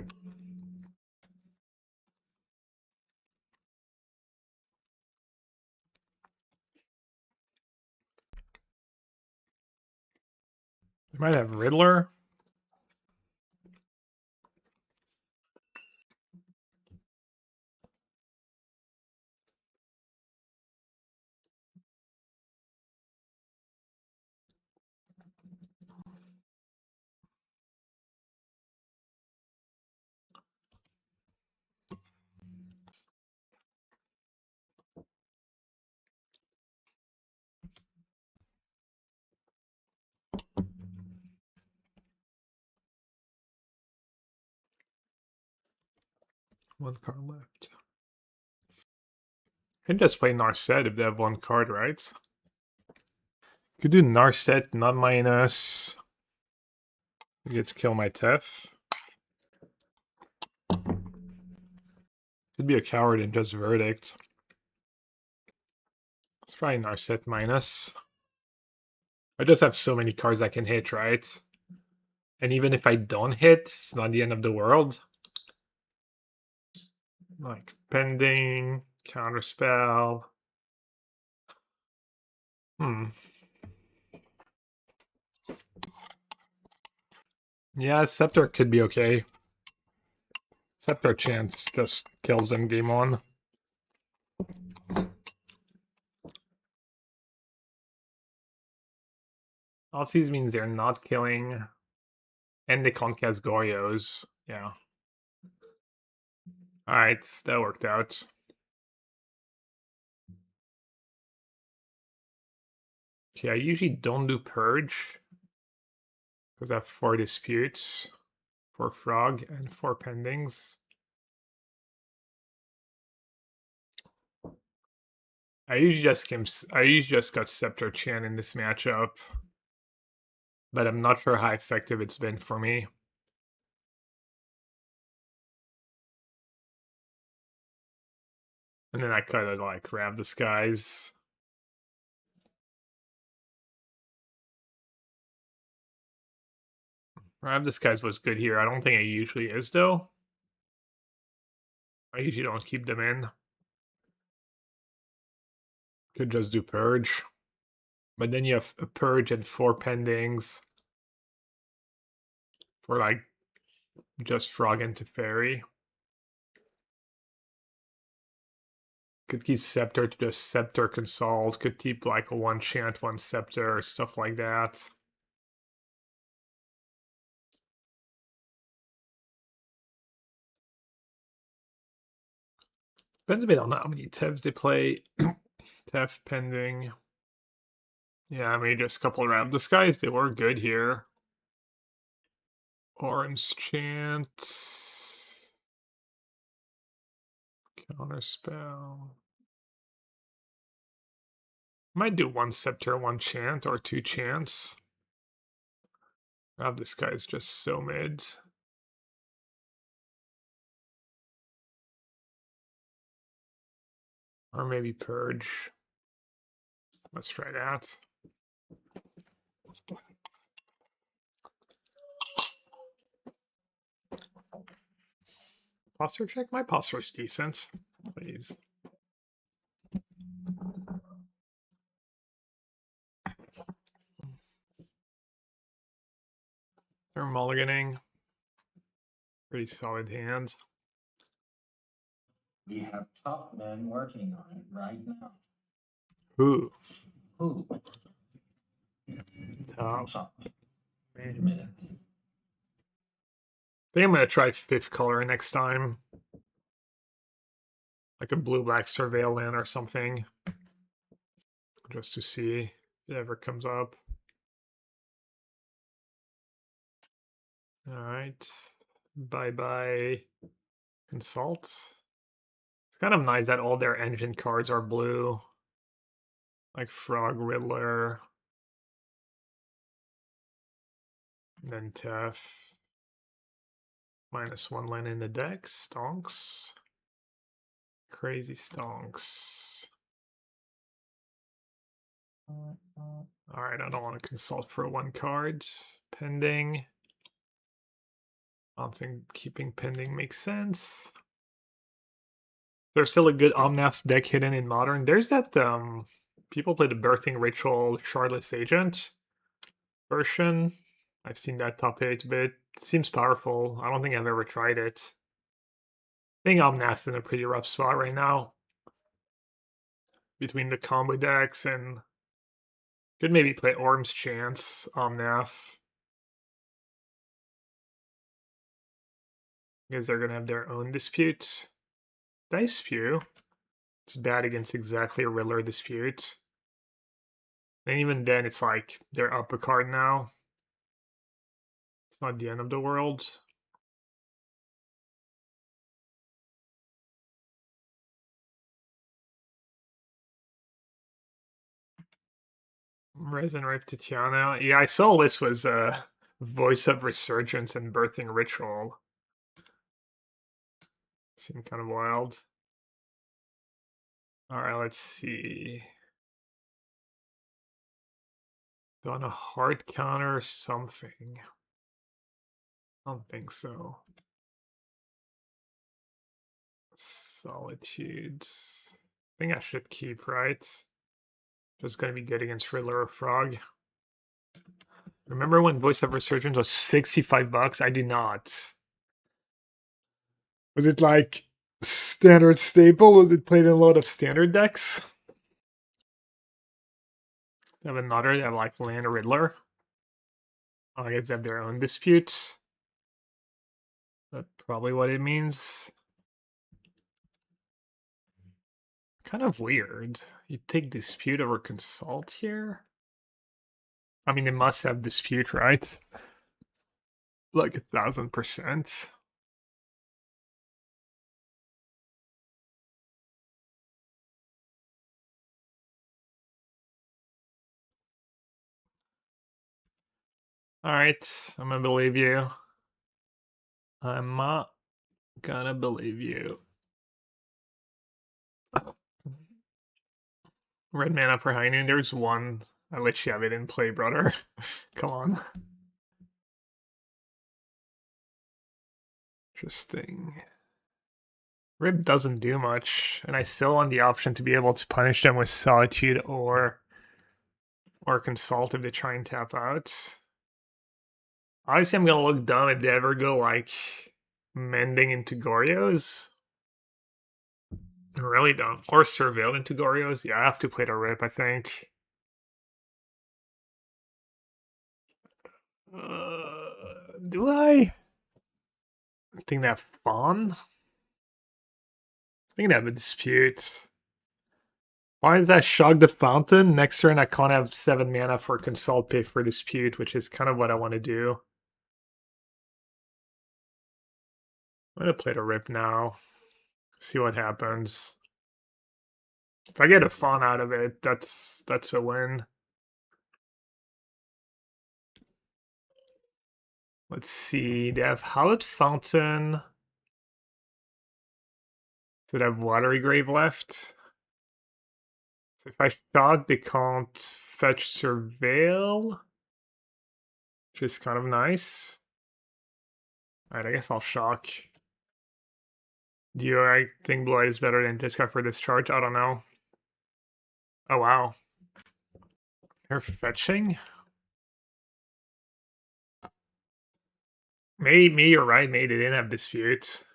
might have Riddler. One card left. Can just play Narset if they have one card, right? Could do Narset, not minus. You get to kill my Tef. Could be a coward and just Verdict. It's probably Narset minus. I just have so many cards I can hit, right? And even if I don't hit, it's not the end of the world. Like Pending, Counterspell. Yeah, Scepter could be okay. Scepter Chance just kills them game on. Aussies means they're not killing. And they can't cast Goryos. Yeah. Alright, that worked out. Okay, I usually don't do Purge. Because I have 4 disputes. 4 Frog and 4 Pendings. I usually just got Scepter Chan in this matchup. But I'm not sure how effective it's been for me. And then I kind of like grab the skies. Grab the skies was good here. I don't think it usually is though. I usually don't keep them in. Could just do Purge. But then you have a Purge and 4 Pendings. For like just Frog into Fairy. Could keep Scepter to just Scepter Consult. Could keep like a 1 Chant, 1 Scepter, stuff like that. Depends a bit on how many Tevs they play. Tev Pending. Yeah, I mean just a couple around. The skies, they were good here. Orange Chant. Counterspell. Might do 1 Scepter, 1 Chant, or 2 Chants. This guy's just so mid. Or maybe Purge. Let's try that. Posture check? My posture's decent. Please. They're mulliganing. Pretty solid hand. We have top men working on it right now. Ooh. Who? Top. Wait a minute. I think I'm gonna try 5th color next time. Like a blue-black surveil land or something. Just to see if it ever comes up. Alright. Bye-bye. Consult. It's kind of nice that all their engine cards are blue. Like Frog Riddler. Then Tef. -1 land in the deck. Stonks. Crazy stonks. Alright, I don't want to consult for 1 card. Pending. I don't think keeping pending makes sense. There's still a good Omnath deck hidden in Modern. There's that, people play the Birthing Ritual Shardless Agent version. I've seen that top 8 bit. It seems powerful. I don't think I've ever tried it. I think Omnath's in a pretty rough spot right now. Between the combo decks and... Could maybe play Orm's Chance, Omnath. Because they're gonna have their own dispute. Dice Spew. It's bad against exactly a Riddler dispute. And even then, it's like they're up a card now. It's not the end of the world. Resin Rift Tatiana. Yeah, I saw this was Voice of Resurgence and Birthing Ritual. Seemed kind of wild. Alright, let's see. On a hard counter or something. I don't think so. Solitude. I think I should keep, right? Just gonna be good against Riddler or Frog. Remember when Voice of Resurgence was $65? I do not. Was it like standard staple? Was it played in a lot of standard decks? They have another, they have like Land Riddler. I guess they have their own dispute. That's probably what it means. Kind of weird. You take dispute over consult here? I mean, they must have dispute, right? Like 1000%. Alright, I'm gonna believe you. I'm not gonna believe you. Red mana for Heinen, there's one. I let you have it in play, brother. Come on. Interesting. Rib doesn't do much, and I still want the option to be able to punish them with Solitude or Consult if they try and tap out. Obviously, I'm gonna look dumb if they ever go, like, Mending into Gorios. Really dumb. Or Surveil into Gorios. Yeah, I have to play the Rip, I think. Do I? I think that Fawn? I think they have a dispute. Why is that Shog the Fountain? Next turn I can't have 7 mana for Consult pay for dispute, which is kind of what I want to do. I'm gonna play the Rip now. See what happens. If I get a Fawn out of it, that's a win. Let's see. They have Hallowed Fountain. So they have Watery Grave left. So if I Shog, they can't fetch Surveil, which is kind of nice. Alright, I guess I'll Shock. Do you think Blue Eye is better than discard for discharge? I don't know. Oh wow. They're fetching? Maybe you're right. Maybe they didn't have disputes.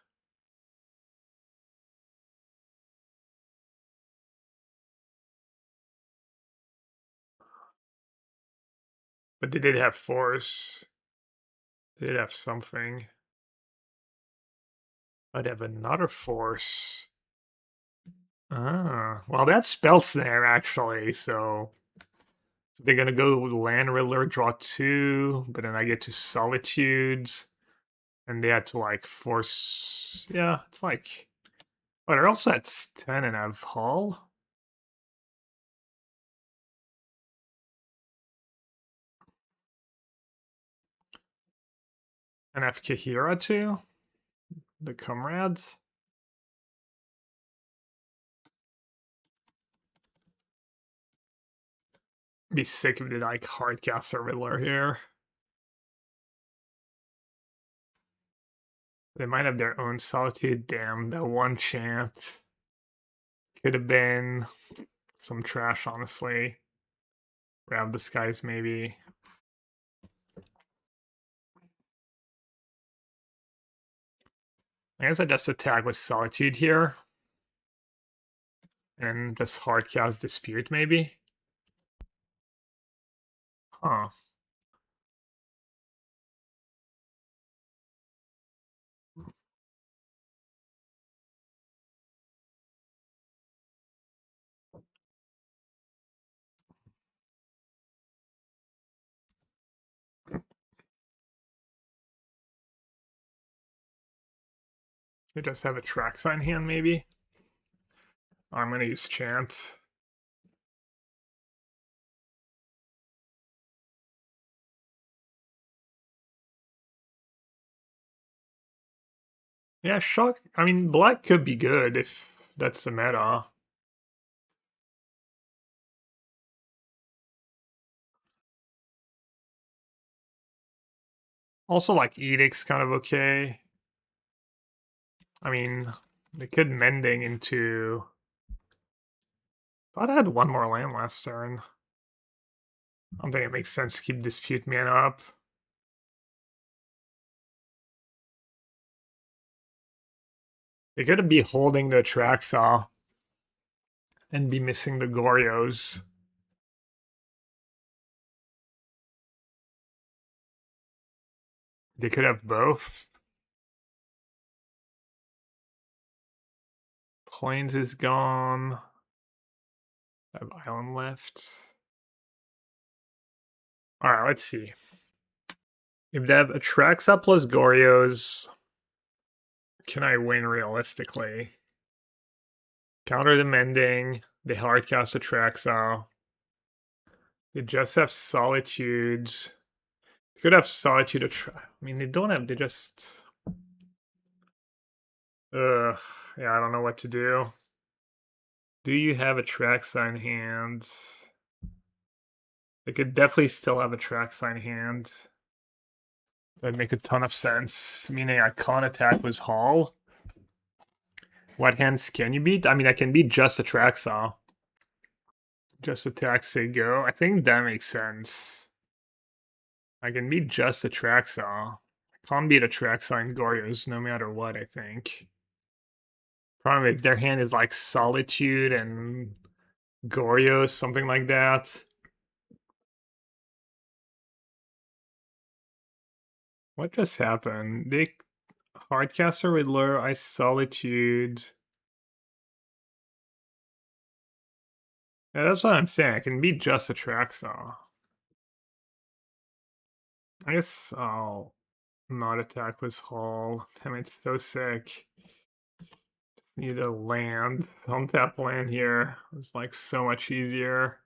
But they did have force. They did have something. I'd have another force. Ah, well, that spell snare actually. So they're gonna go land Riddler, draw 2, but then I get to Solitudes, and they had to like force. Yeah, it's like. Oh, they're also at 10 and have Hull. And have Kahira too. The comrades. Be sick if they like hardcast a Riddler here. They might have their own Solitude. Damn, that one chant. Could have been some trash, honestly. Grab the skies, maybe. I guess I just attack with Solitude here. And just hardcast Dispute, maybe? Huh. They just have a track sign hand, maybe? I'm gonna use Chant. Yeah, shock. I mean, black could be good if that's the meta. Also, like, Edict's kind of okay. I mean, they could Mending into... Thought I had one more land last turn. I don't think it makes sense to keep Dispute mana up. They could be holding the Traxaw and be missing the Gorios. They could have both. Plains is gone. I have island left. Alright, let's see. If they have Atraxa plus Gorios, can I win realistically? Counter the Mending. They hardcast Atraxa. They just have Solitudes. They could have Solitude. I mean, they don't have. They just. Ugh. Yeah, I don't know what to do. Do you have Atraxa in hand? They could definitely still have Atraxa in hand. That'd make a ton of sense. Meaning I can't attack with Hall. What hands can you beat? I mean, I can beat just Atraxa. Just attack, say go. I think that makes sense. I can beat just Atraxa. I can't beat Atraxa and Gorios no matter what, I think. Probably if their hand is like Solitude and Gorios, something like that. What just happened? They Hardcaster Riddler, I Solitude. Yeah, that's what I'm saying. I can beat just Atraxa. I guess I'll not attack with Hall. Damn, it's so sick. Just need a land. Untap land here. It's like so much easier.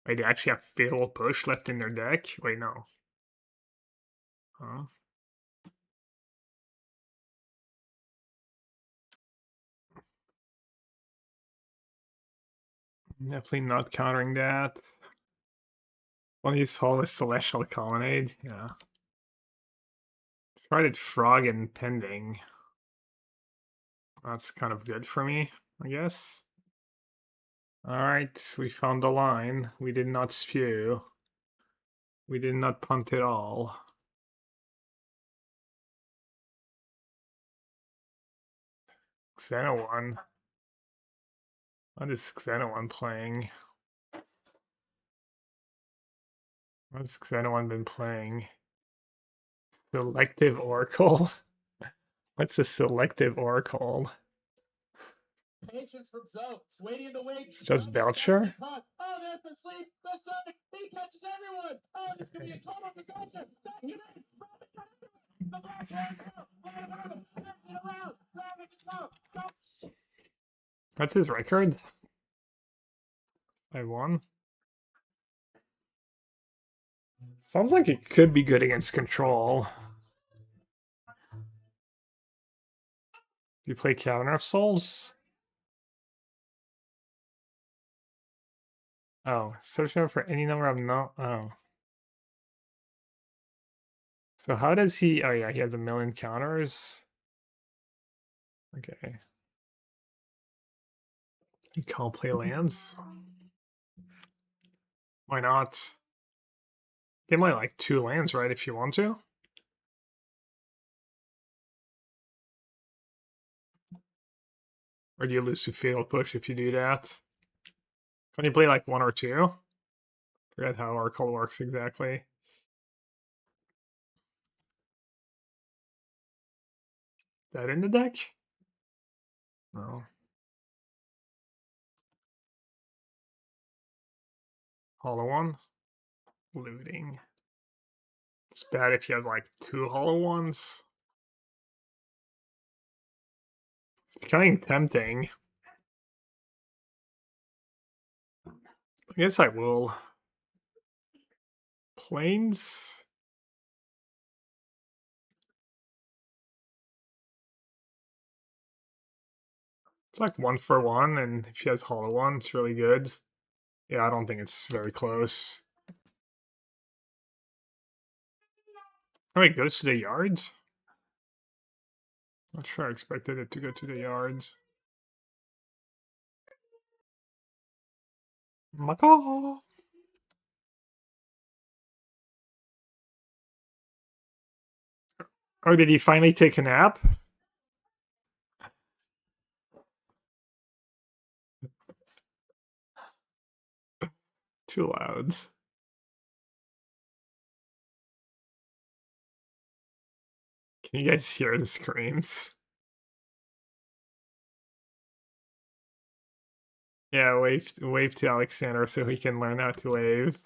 Wait, they actually have Fatal Push left in their deck? Wait, no. Huh? Definitely not countering that. One use Hall is Celestial Colonnade. Yeah. Started Frog and Pending. That's kind of good for me, I guess. Alright, we found the line. We did not spew. We did not punt at all. Xeno one. What is Xeno one playing? What's Xeno one been playing? Selective Oracle? What's the Selective Oracle? Patience from Zoe, waiting in the wings. Just Belcher? Oh, there's the sleep, the sun. He catches everyone. Oh, this could be a total disaster. Back in it. The black hair girl. Around. Go. What's his record? I won. Sounds like it could be good against control. Do you play Cavern of Souls? Oh, search out for any number of no. Oh. So how does he? Oh yeah, he has a million counters. Okay. You can't play lands. Why not? Get my like 2 lands, right? If you want to. Or do you lose to Fatal Push if you do that? Can you play like 1 or 2? Forget how Oracle works exactly. That in the deck? No. Hollow one? Looting. It's bad if you have like 2 hollow ones. It's becoming tempting. I guess I will. Planes? It's like 1 for 1, and if she has hollow one, it's really good. Yeah, I don't think it's very close. Oh, it goes to the yards? Not sure I expected it to go to the yards. Mako! Oh, did he finally take a nap? Too loud. Can you guys hear the screams? Yeah, wave to Alexander so he can learn how to wave.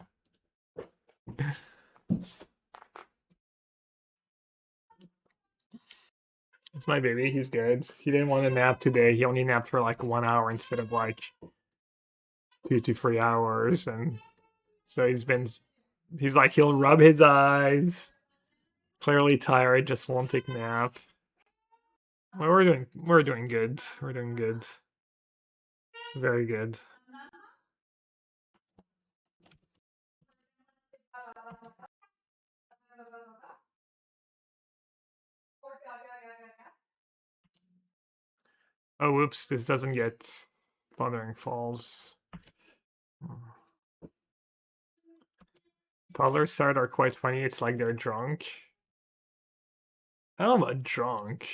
It's my baby, he's good. He didn't want to nap today. He only napped for like 1 hour instead of like 2 to 3 hours, and so he's like he'll rub his eyes. Clearly tired, just won't take a nap. Well, we're doing good. We're doing good. Very good. Oh, whoops, this doesn't get Thundering Falls. Toddlers start are quite funny. It's like they're drunk. I'm a drunk.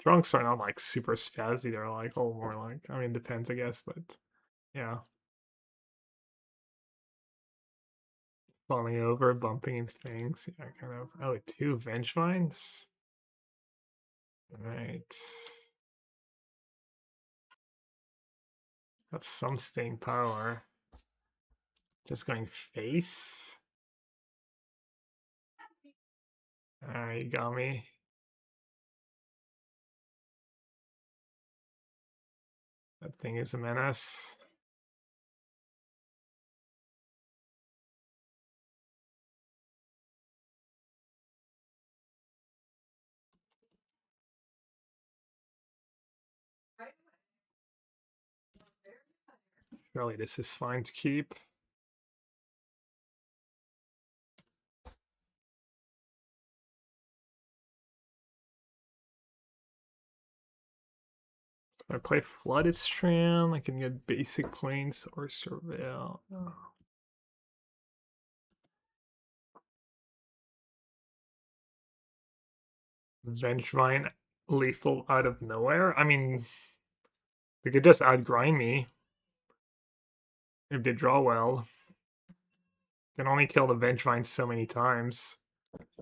Drunks are not like super spazzy. They're like all more like, I mean, depends, I guess, but yeah. Falling over, bumping into things. Yeah, kind of. Oh, 2 Vengevines? Right. That's some staying power. Just going face. You got me. That thing is a menace. Surely this is fine to keep. If I play Flooded Strand, I can get basic planes or Surveil. Oh. Vengevine. lethal out of nowhere. I mean, they could just outgrind me if they draw well. Can only kill the Vengevine so many times. I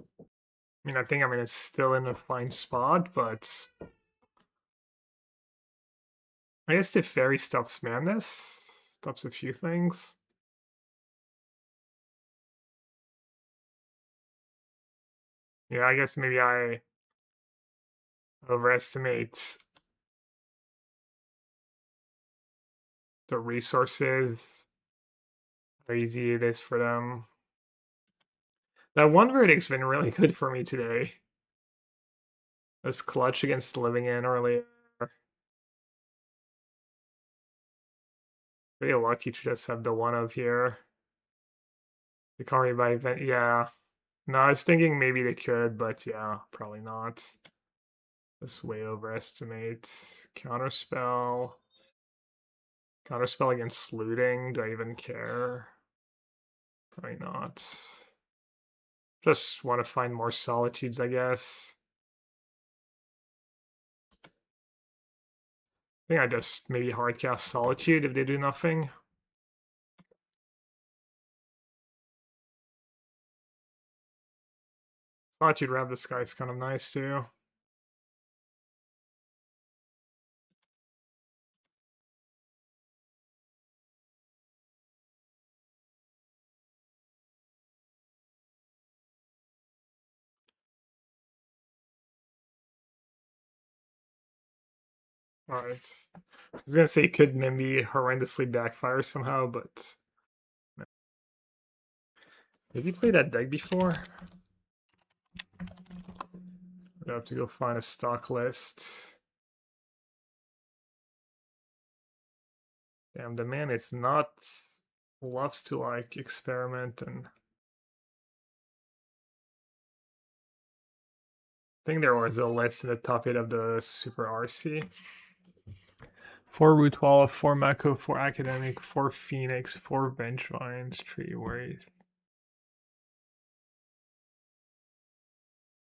mean, I think I'm still in a fine spot, but I guess the fairy stops madness, stops a few things. Yeah, I guess maybe I overestimate the resources, how easy it is for them. That one verdict's been really good for me today. This clutch against living in earlier. Pretty lucky to just have the one of here. They call me by event. Yeah. No, I was thinking maybe they could, but yeah, probably not. Just way overestimate. Counterspell. Counterspell against looting. Do I even care? Probably not. Just want to find more solitudes, I guess. I think I just maybe hardcast Solitude if they do nothing. Solitude Wrap the Sky is kind of nice too. Alright. I was gonna say could maybe horrendously backfire somehow, but no. Have you played that deck before? I'd have to go find a stock list. Damn, the man is not loves to like experiment, and I think there was a list in the top 8 of the Super RC. 4 Root Wall, 4 Mako, 4 Academic, 4 Phoenix, 4 Vengevines, Tree Wraith.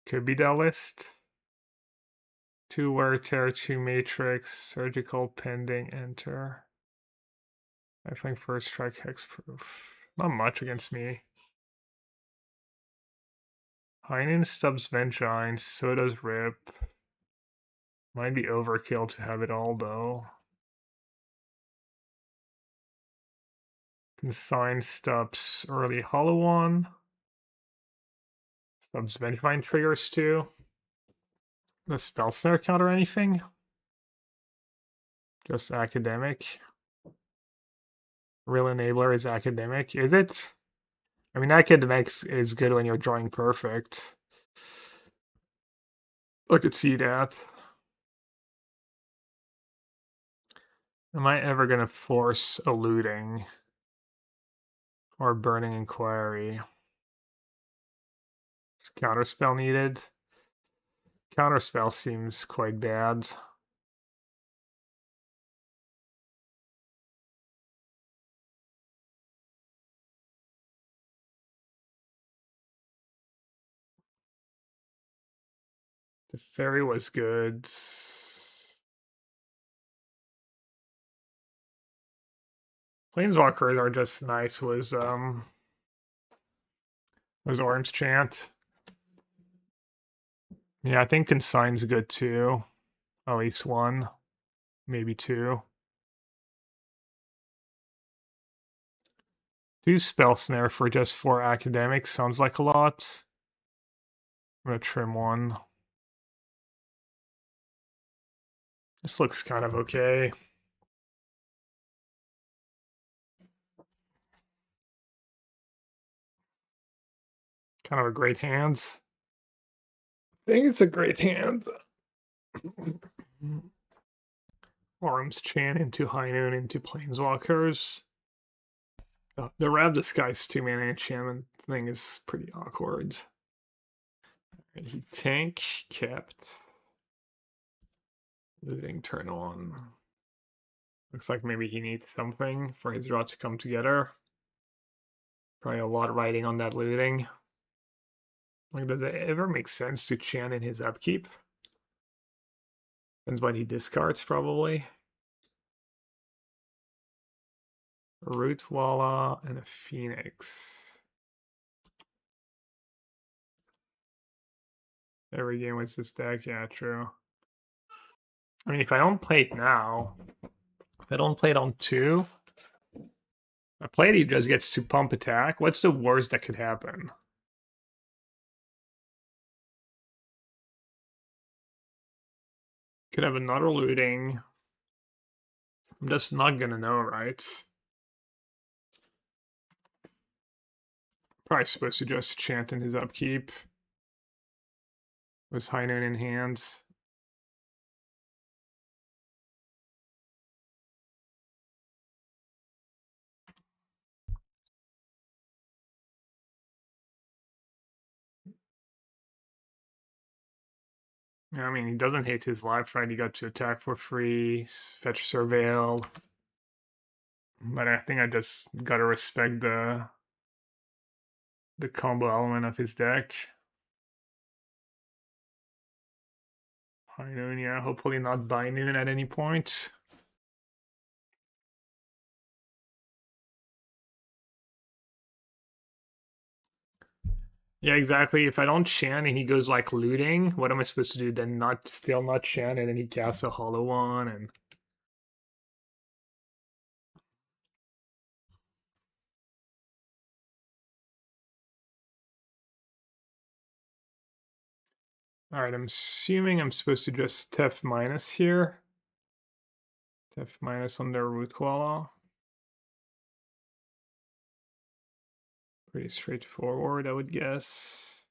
Could be that list. 2 Wear Tear, 2 Matrix, Surgical, Pending, Enter. I think First Strike, Hexproof. Not much against me. Heinen stubs Vengevine, so does Rip. Might be overkill to have it all though. Consign stubs early Hollow One. Stubs Vengevine triggers too. Does Spell Snare counter anything? Just Academic. Real Enabler is Academic. Is it? I mean, Academic is good when you're drawing perfect. I could see that. Am I ever going to force a looting? Or Burning Inquiry? Is Counterspell needed? Counterspell seems quite bad. The Fairy was good. Planeswalkers are just nice. Was Orange Chant. Yeah, I think Consign's good too. At least one, maybe two. 2 Spell Snare for just 4 Academics sounds like a lot. I'm gonna trim one. This looks kind of okay. Kind of a great hand. I think it's a great hand. Orm's Chan into High Noon into Planeswalkers. The Rab Disguise 2-mana enchantment thing is pretty awkward. And he tank kept looting turn 1. Looks like maybe he needs something for his draw to come together. Probably a lot riding on that looting. Like, does it ever make sense to chant in his upkeep? Depends what he discards, probably. A Root Walla and a Phoenix. Every game with this deck, yeah, true. I mean, if I don't play it now, if I don't play it on 2, I play it, he just gets to pump attack. What's the worst that could happen? Could have another looting. I'm just not gonna know, right? Probably supposed to just chant in his upkeep. With High Noon in hand. Yeah, I mean, he doesn't hate his life, right? He got to attack for free, fetch Surveil. But I think I just gotta respect the combo element of his deck. High Noon, yeah, hopefully not by noon at any point. Yeah, exactly. If I don't chant and he goes like looting, what am I supposed to do? Then still not chant, and then he casts a hollow one, and all right. I'm assuming I'm supposed to just Tef minus here. Tef minus on their Root Koala. Pretty straightforward, I would guess.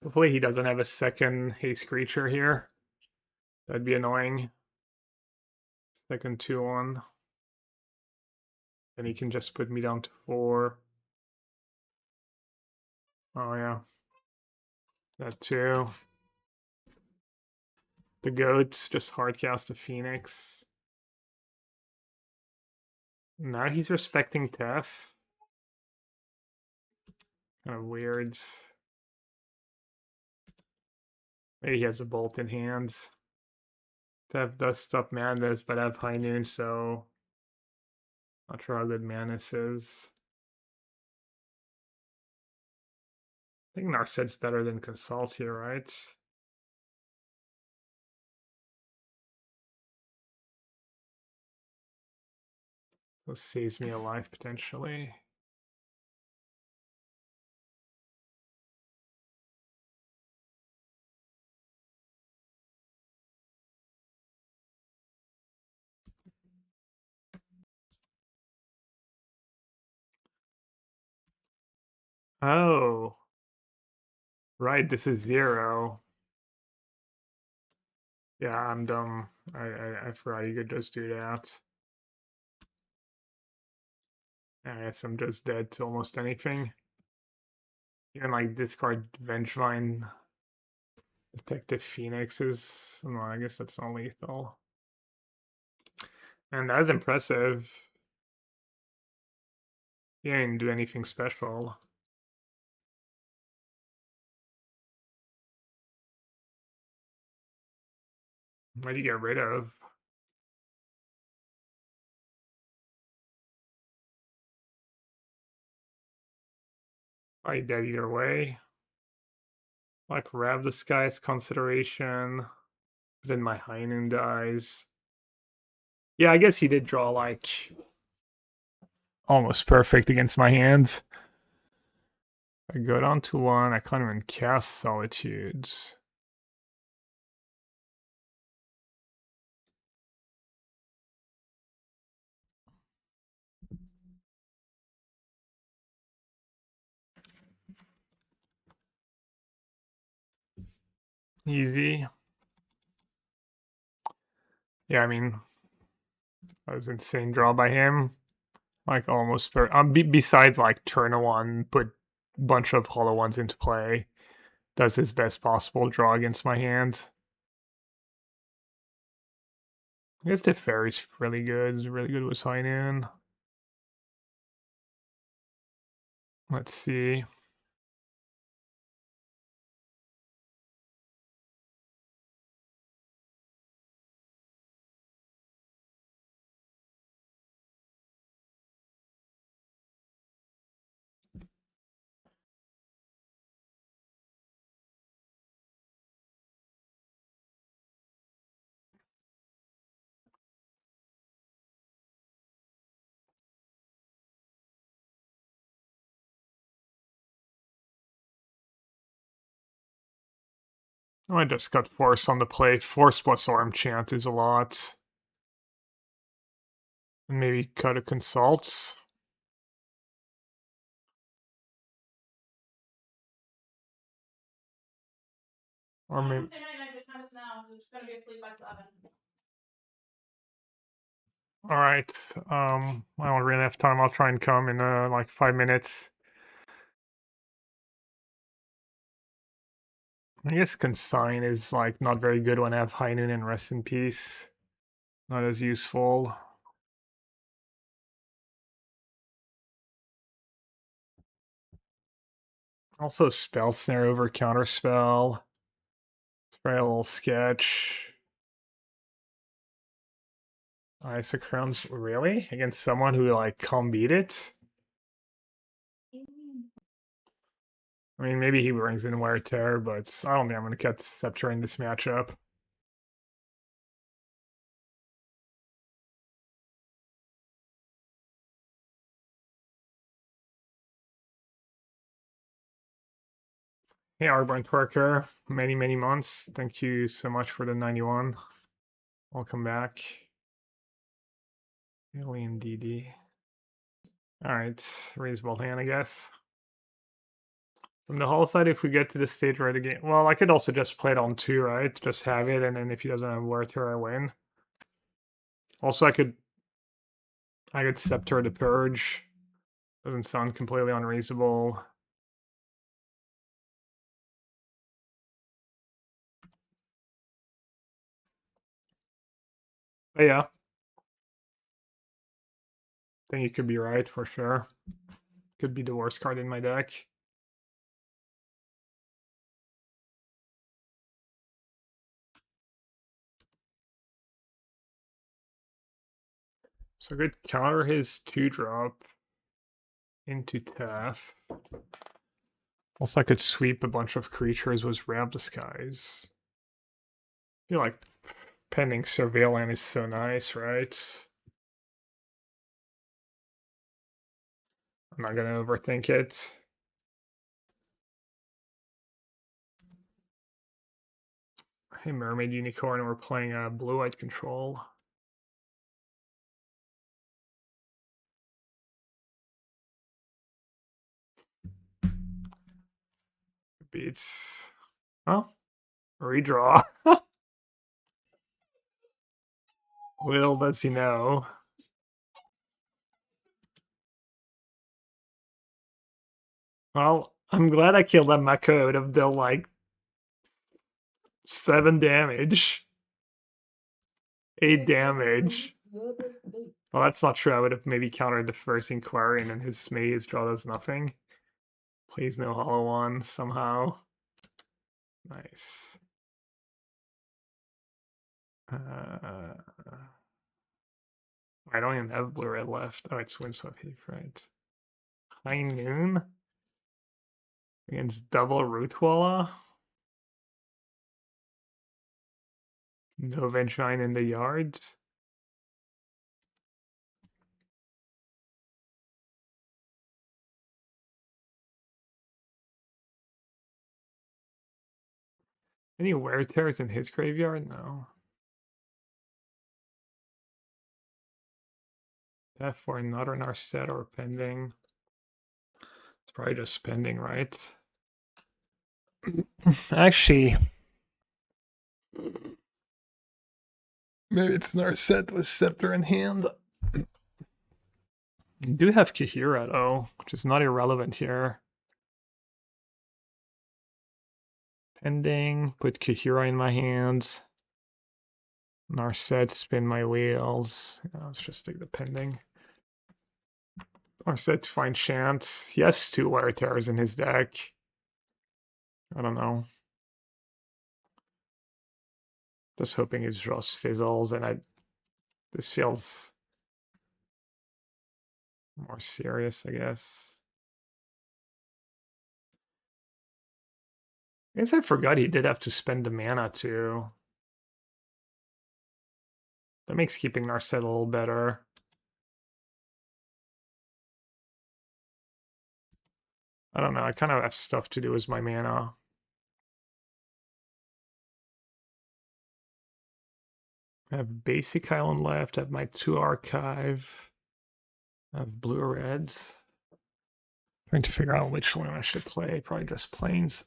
Hopefully he doesn't have a second haste creature here. That'd be annoying. Second 2/1. Then he can just put me down to 4. Oh yeah. That too. The goats just hardcast a Phoenix. Now he's respecting Tef. Kind of weird. Maybe he has a bolt in hand. Tef does stop Madness, but I have High Noon, so not sure how good Madness is. I think Narset's better than Consult here, right? So saves me a life potentially. Oh. Right, this is 0. Yeah, I'm dumb. I forgot you could just do that. I guess I'm just dead to almost anything. Even like discard Vengevine, Detective Phoenix is. No, I guess that's not lethal. And that was impressive. He didn't do anything special. What do you get rid of? Probably dead either way. Like Rev the Sky's consideration. But then my High Noon dies. Yeah, I guess he did draw like almost perfect against my hands. I go down to 1. I can't even cast Solitudes. Easy. Yeah, I mean, that was insane draw by him. Like almost besides like turn 1, put bunch of hollow ones into play. Does his best possible draw against my hand. I guess the fairy's really good. It's really good with sign in. Let's see. Oh, I just got force on the play. Force plus arm chant is a lot. And maybe cut a consult. Or maybe. All right. I don't really have time. I'll try and come in like 5 minutes. I guess consign is like not very good when I have high noon and rest in peace. Not as useful. Also spell snare over counter spell. It's probably a little sketch. Isochrons, really? Against someone who like can't beat it? I mean, maybe he brings in Wear Tear, but I don't think I'm going to cut the Scepter in this matchup. Hey, Arborn Twerker, many months. Thank you so much for the 91. Welcome back. Alien DD. Alright, reasonable hand, I guess. From the Hull side, if we get to this stage right again, well, I could also just play it on 2, right? Just have it, and then if he doesn't have Wear Tear, I win. Also, I could Scepter the Purge. Doesn't sound completely unreasonable. But yeah. I think you could be right, for sure. Could be the worst card in my deck. So I could counter his 2-drop into Taff. Also, I could sweep a bunch of creatures with Ramp Disguise. I feel like pending Surveillance is so nice, right? I'm not gonna overthink it. Hey, Mermaid Unicorn, we're playing Blue-White Control. Beats. Oh, redraw. Little does he know. Well, I'm glad I killed that Mako. It would have dealt like 7 damage. 8 damage. Well, that's not true. I would have maybe countered the first inquiry and then his maze draw does nothing. Please no hollow one somehow. Nice. I don't even have blue red left. Oh, it's Windswept Heath, right? High noon against double Rootwalla. No Vengine in the yards. Any Wear Tears in his graveyard? No. That for another Narset or pending. It's probably just pending, right? Actually, maybe it's Narset with Scepter in hand. You do have Kahira though, which is not irrelevant here. Pending, put Kahira in my hands. Narset, spin my wheels. Let's just take the pending. Narset, find Chant. He has 2 Wire Terrors in his deck. I don't know. Just hoping his draws fizzles, and this feels more serious, I guess. I guess I forgot he did have to spend the mana too. That makes keeping Narset a little better. I don't know, I kind of have stuff to do with my mana. I have basic island left, I have my 2 archive. I have blue or reds. Trying to figure out which one I should play, probably just plains.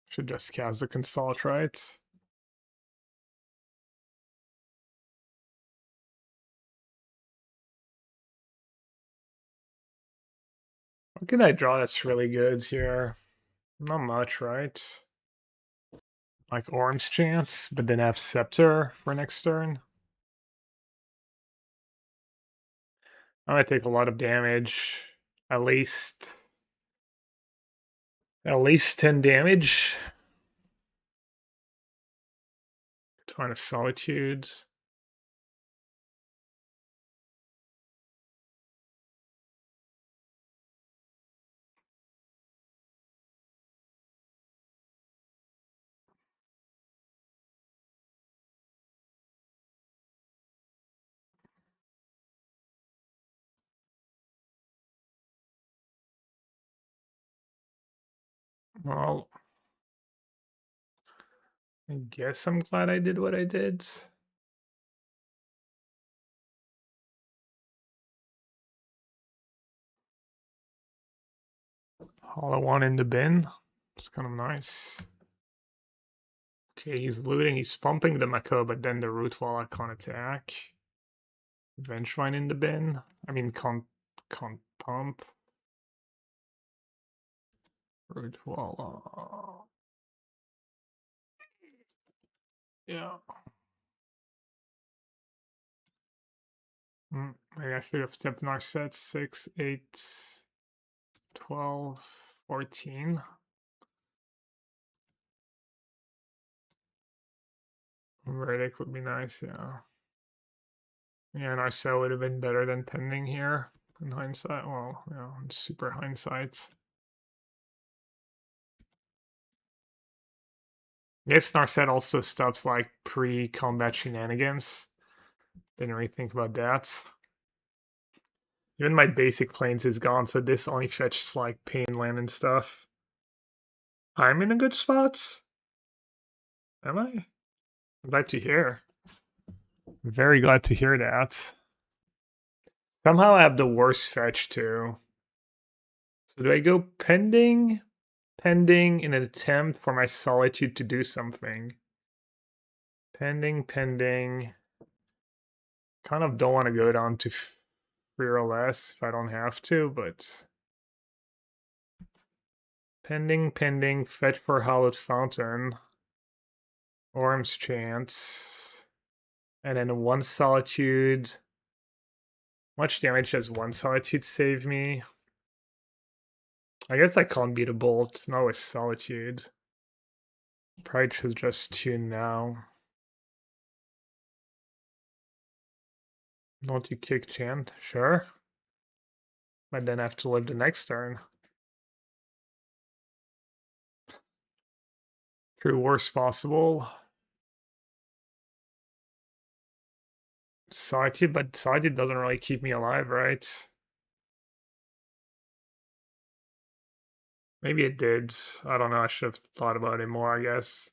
Should just cast the consult, right? What can I draw that's really good here? Not much, right? Like Orange Chance, but then have Scepter for next turn. I might take a lot of damage. At least 10 damage. Ton of Solitude. Well, I guess I'm glad I did what I did. Hollow one in the bin. It's kind of nice. Okay, he's looting, he's pumping the Mako, but then the root wall I can't attack. Vengevine in the bin. I mean, can't pump. Root wall. Yeah. Maybe I should have stepped Narset 6, 8, 12, 14. Verdict would be nice, yeah. Yeah, Narset would have been better than pending here in hindsight. Well, yeah, in super hindsight. I guess Narset also stops like pre-combat shenanigans. Didn't really think about that. Even my basic planes is gone, so this only fetches like pain land and stuff. I'm in a good spot. Am I? I'm glad to hear. Very glad to hear that. Somehow I have the worst fetch too. So do I go pending? Pending in an attempt for my solitude to do something. Pending. Kind of don't want to go down to 3 or less if I don't have to, but pending, fetch for Hallowed Fountain. Orm's Chance. And then 1 solitude. Much damage does 1 solitude save me? I guess I can't beat a bolt, not with solitude. Probably should just tune now. Don't you kick Chant? Sure. But then I have to live the next turn. True worst possible. Solitude, but solitude doesn't really keep me alive, right? Maybe it did. I don't know. I should have thought about it more, I guess.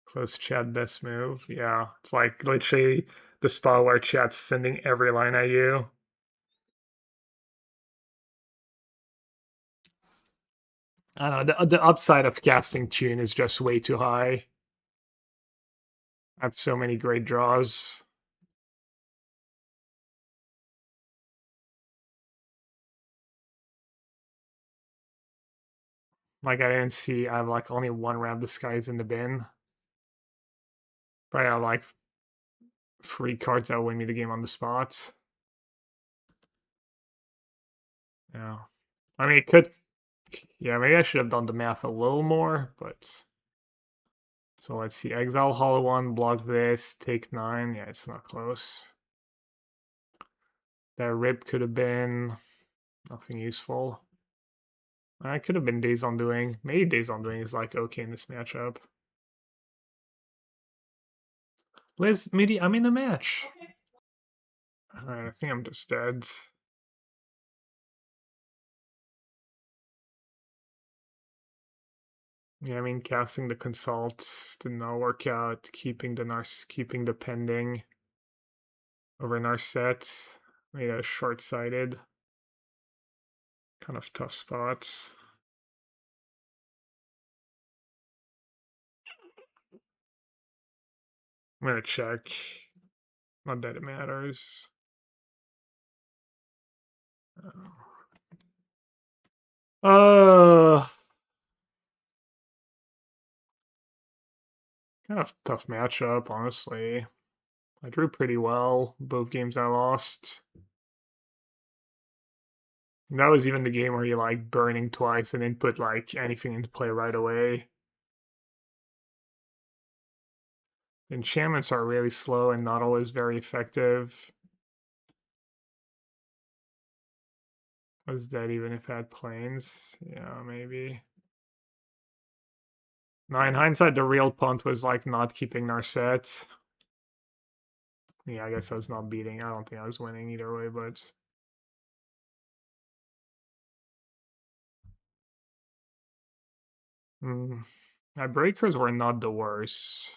Close chat, best move. Yeah, it's like literally the spot where chat's sending every line at you. I don't know. The upside of casting Tune is just way too high. I have so many great draws. Like I didn't see. I have like only one Wrap Disguise in the bin. But I have like 3 cards that win me the game on the spot. Yeah. I mean, it could. Yeah, maybe I should have done the math a little more, but. So let's see. Exile Hollow 1, block this, take 9. Yeah, it's not close. That rip could have been nothing useful. I could have been Days Undoing. Maybe Days Undoing is like okay in this matchup. Liz, Midi, I'm in the match. Alright, I think I'm just dead. Yeah, I mean casting the Consult did not work out. Keeping the pending over Narset. Made a short-sighted. Kind of tough spot. I'm gonna check. Not that it matters. Kind of tough matchup, honestly. I drew pretty well. Both games I lost. And that was even the game where you like burning twice and then put like anything into play right away. Enchantments are really slow and not always very effective. Was that even if it had planes? Yeah, maybe. No, in hindsight, the real punt was like not keeping Narset. Yeah, I guess I was not beating. I don't think I was winning either way, but. My breakers were not the worst.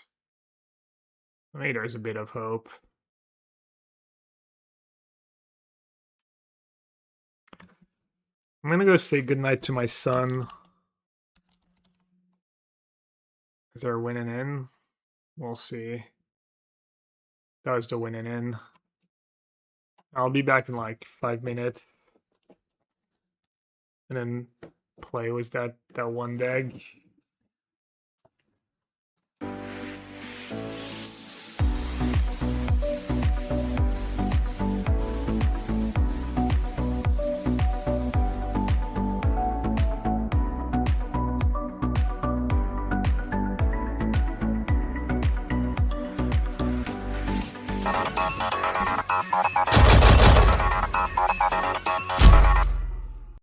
Maybe there's a bit of hope. I'm gonna go say goodnight to my son. Is there a winning in? We'll see. That was the winning in. I'll be back in like 5 minutes. And then play was that one deck.